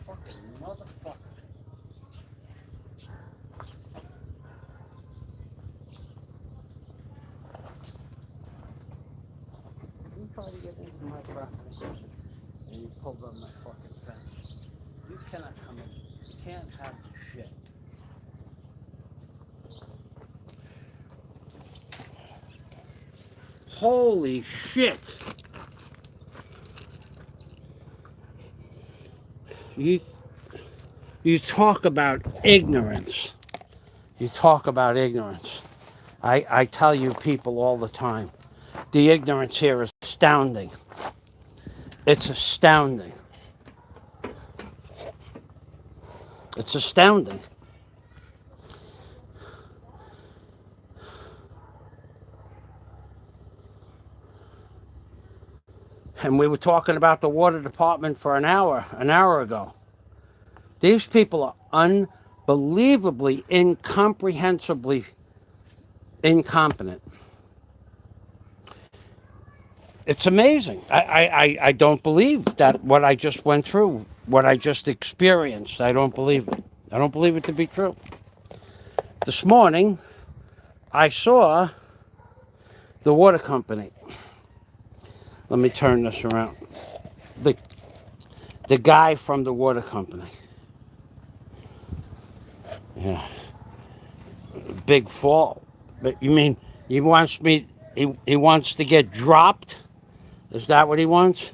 Fucking motherfucker. You try to get into my property and you pulled up my fucking fence. You cannot come in. You can't have the shit. Holy shit. You talk about ignorance. You talk about ignorance. I tell you people all the time, the ignorance here is astounding. It's astounding. It's astounding. And we were talking about the water department for an hour ago. These people are unbelievably, incomprehensibly incompetent. It's amazing. I don't believe that what I just went through, what I just experienced, I don't believe it. I don't believe it to be true. This morning, I saw the water company. Let me turn this around. The guy from the water company. Yeah. Big fall. But you mean he wants to get dropped? Is that what he wants?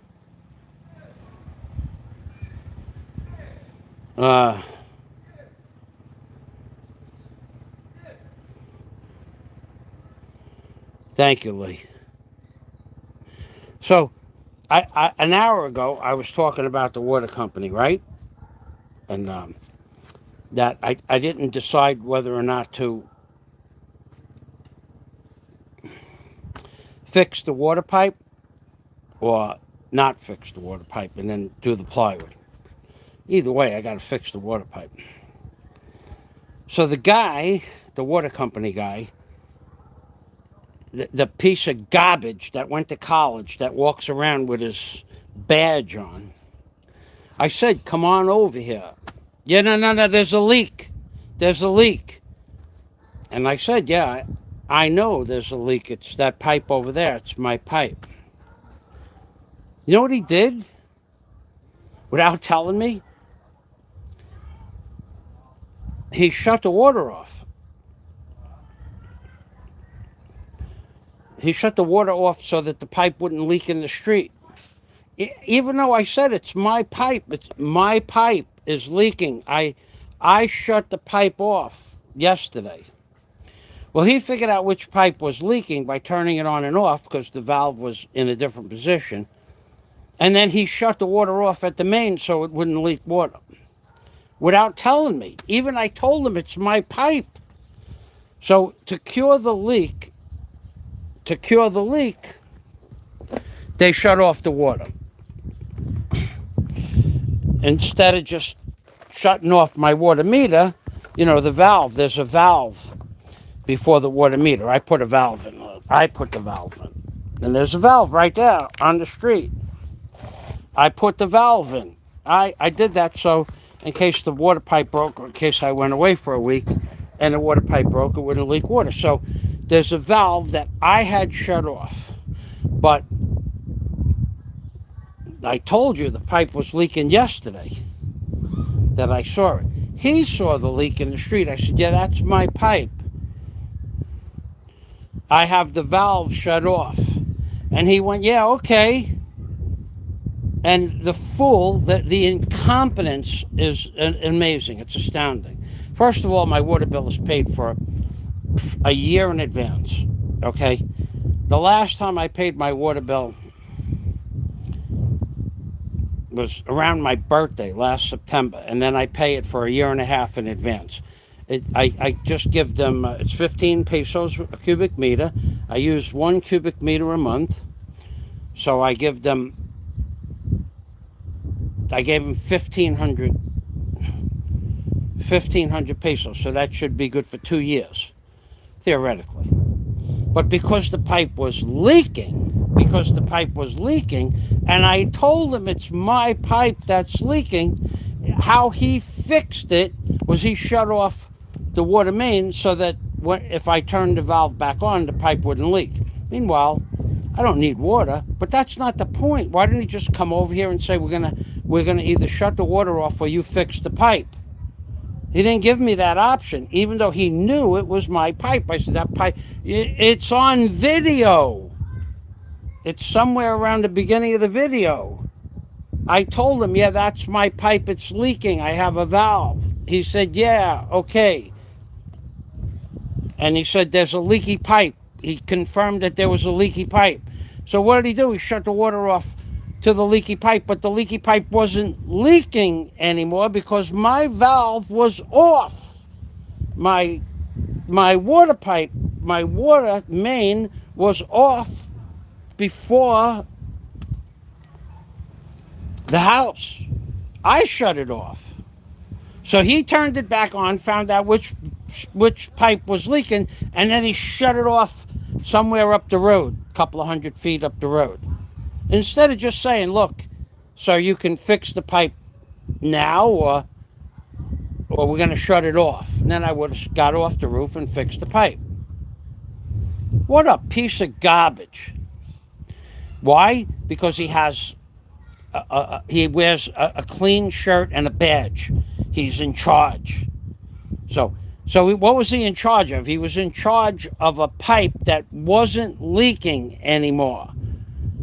Thank you, Lee. So, an hour ago, I was talking about the water company, right? And that I didn't decide whether or not to fix the water pipe or not fix the water pipe and then do the plywood. Either way, I got to fix the water pipe. So the guy, the water company guy, the piece of garbage that went to college that walks around with his badge on, I said, come on over here. Yeah, no, there's a leak. There's a leak. And I said, yeah, I know there's a leak. It's that pipe over there. It's my pipe. You know what he did? Without telling me? He shut the water off. He shut the water off so that the pipe wouldn't leak in the street. Even though I said it's my pipe is leaking. I shut the pipe off yesterday. Well, he figured out which pipe was leaking by turning it on and off because the valve was in a different position. And then he shut the water off at the main so it wouldn't leak water. Without telling me. Even I told him it's my pipe. So to cure the leak, they shut off the water. Instead of just shutting off my water meter, the valve, there's a valve before the water meter. I put the valve in. And there's a valve right there on the street. I put the valve in. I did that so in case the water pipe broke or in case I went away for a week and the water pipe broke, it wouldn't leak water. So there's a valve that I had shut off. But I told you the pipe was leaking yesterday, that I saw it. He saw the leak in the street. I said, yeah, that's my pipe. I have the valve shut off. And he went, yeah, okay. And the fool, the incompetence is amazing. It's astounding. First of all, my water bill is paid for a year in advance, okay? The last time I paid my water bill was around my birthday last September, and then I pay it for a year and a half in advance. I just give them, it's 15 pesos a cubic meter. I use 1 cubic meter a month. So I gave them 1,500 pesos. So that should be good for 2 years, theoretically. But because the pipe was leaking, and I told him it's my pipe that's leaking, how he fixed it was he shut off the water main so that if I turned the valve back on, the pipe wouldn't leak. Meanwhile, I don't need water, but that's not the point. Why didn't he just come over here and say, we're gonna either shut the water off or you fix the pipe? He didn't give me that option, even though he knew it was my pipe. I said, that pipe, it's on video. It's somewhere around the beginning of the video. I told him, yeah, that's my pipe. It's leaking. I have a valve. He said, yeah, okay. And he said, there's a leaky pipe. He confirmed that there was a leaky pipe. So what did he do? He shut the water off to the leaky pipe, but the leaky pipe wasn't leaking anymore because my valve was off. My water pipe, my water main was off before the house. I shut it off. So he turned it back on, found out which pipe was leaking, and then he shut it off somewhere up the road, a couple of 100 feet up the road. Instead of just saying, look, sir, you can fix the pipe now or we're going to shut it off. And then I would have got off the roof and fixed the pipe. What a piece of garbage. Why? Because he has he wears a clean shirt and a badge. He's in charge. So what was he in charge of? He was in charge of a pipe that wasn't leaking anymore.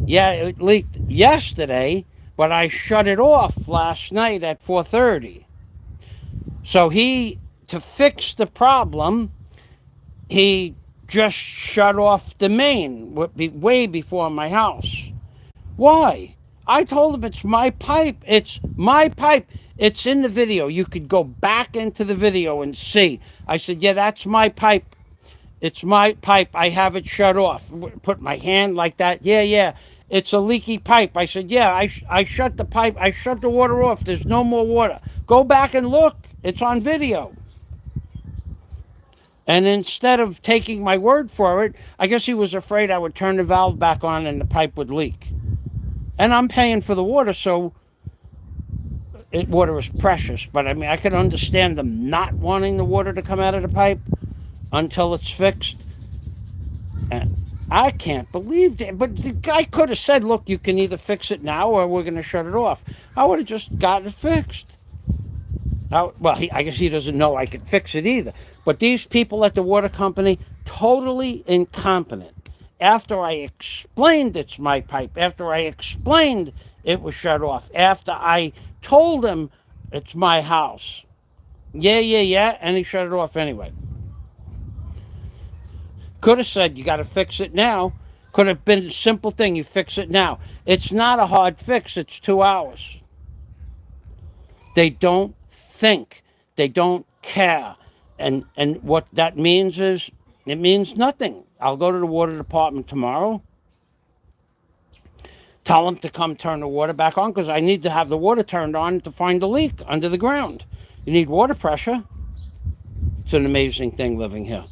Yeah, it leaked yesterday, but I shut it off last night at 4:30. So to fix the problem, he just shut off the main way before my house. Why? I told him it's my pipe. It's my pipe. It's in the video. You could go back into the video and see. I said, yeah, that's my pipe. It's my pipe. I have it shut off. Put my hand like that. Yeah. It's a leaky pipe. I said, yeah, I shut the pipe. I shut the water off. There's no more water. Go back and look. It's on video. And instead of taking my word for it, I guess he was afraid I would turn the valve back on and the pipe would leak. And I'm paying for the water, so water is precious. But I mean, I can understand them not wanting the water to come out of the pipe until it's fixed. And I can't believe that. But the guy could have said, look, you can either fix it now or we're going to shut it off. I would have just got it fixed. I guess he doesn't know I could fix it either. But these people at the water company, totally incompetent. After I explained it's my pipe, after I explained it was shut off, after I told him it's my house. Yeah, and he shut it off anyway. Could have said, you got to fix it now. Could have been a simple thing, you fix it now. It's not a hard fix, it's 2 hours. They don't think. They don't care. And what that means is, it means nothing. I'll go to the water department tomorrow. Tell them to come turn the water back on because I need to have the water turned on to find the leak under the ground. You need water pressure. It's an amazing thing living here.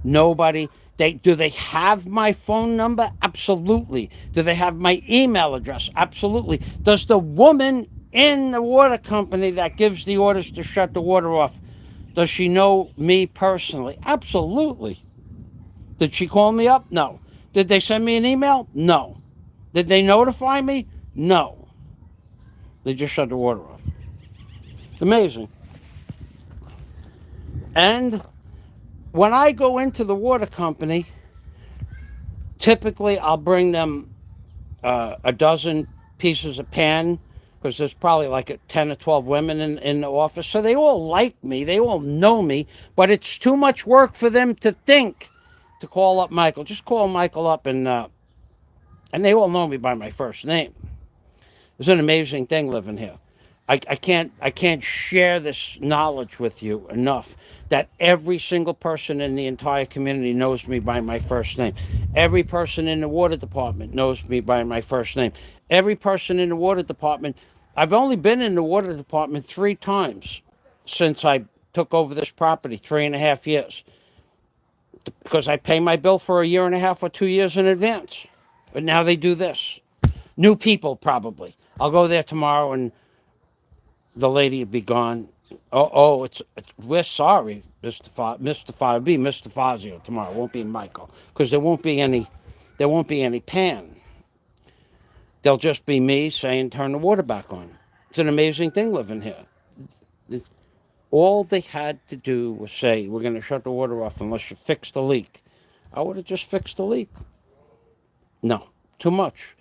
Nobody, do they have my phone number? Absolutely. Do they have my email address? Absolutely. Does the woman in the water company that gives the orders to shut the water off, does she know me personally? Absolutely. Did she call me up? No. Did they send me an email? No. Did they notify me? No. They just shut the water off. Amazing. And when I go into the water company, typically I'll bring them a dozen pieces of pan because there's probably like 10 or 12 women in the office. So they all like me. They all know me. But it's too much work for them to think to call up Michael. Just call Michael up and they all know me by my first name. It's an amazing thing living here. I can't share this knowledge with you enough that every single person in the entire community knows me by my first name. Every person in the water department knows me by my first name. Every person in the water department, I've only been in the water department 3 times since I took over this property, 3.5 years. Because I pay my bill for 1.5 or 2 years in advance. But now they do this. New people, probably. I'll go there tomorrow and the lady will be gone. We're sorry, Mr. Fazio tomorrow. It won't be Michael. Because there won't be any pan. There'll just be me saying, turn the water back on. It's an amazing thing living here. All they had to do was say, we're going to shut the water off unless you fix the leak. I would have just fixed the leak. No, too much.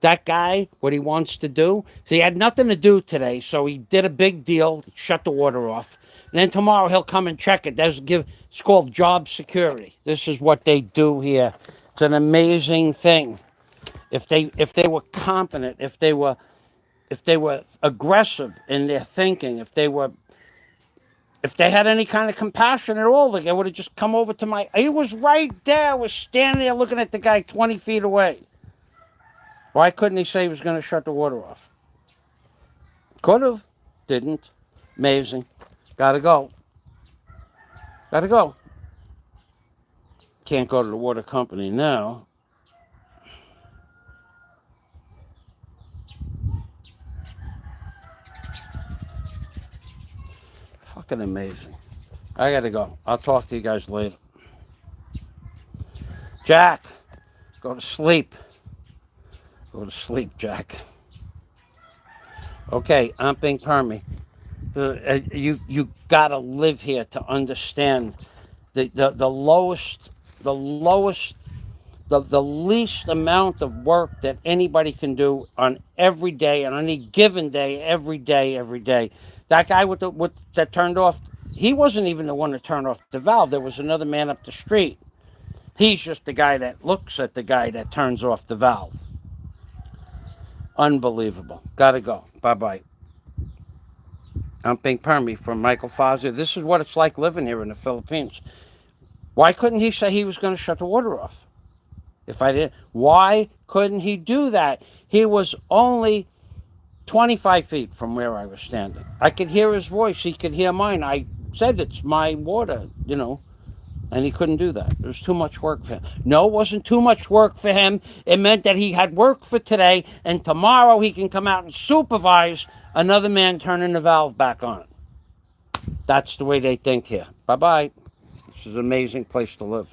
That guy, what he wants to do, he had nothing to do today, so he did a big deal, shut the water off. And then tomorrow he'll come and check it. It's called job security. This is what they do here. It's an amazing thing. If they were competent, if they were aggressive in their thinking, if they had any kind of compassion at all, they would have just come over to my. He was right there. I was standing there looking at the guy 20 feet away. Why couldn't he say he was going to shut the water off? Could have. Didn't. Amazing. Gotta go. Gotta go. Can't go to the water company now. Fucking amazing. I gotta go. I'll talk to you guys later. Jack, go to sleep. Go to sleep, Jack. Okay, I'm being permy. You gotta live here to understand the lowest, the least amount of work that anybody can do on every day, on any given day, every day, every day. That guy with that turned off, he wasn't even the one that turned off the valve. There was another man up the street. He's just the guy that looks at the guy that turns off the valve. Unbelievable. Gotta go. Bye-bye. I'm Pink Permy from Michael Fazios. This is what it's like living here in the Philippines. Why couldn't he say he was going to shut the water off? If I did, why couldn't he do that? He was only 25 feet from where I was standing. I could hear his voice. He could hear mine. I said, it's my water, and he couldn't do that. It was too much work for him. No, it wasn't too much work for him. It meant that he had work for today, and tomorrow he can come out and supervise another man turning the valve back on. That's the way they think here. Bye-bye. This is an amazing place to live.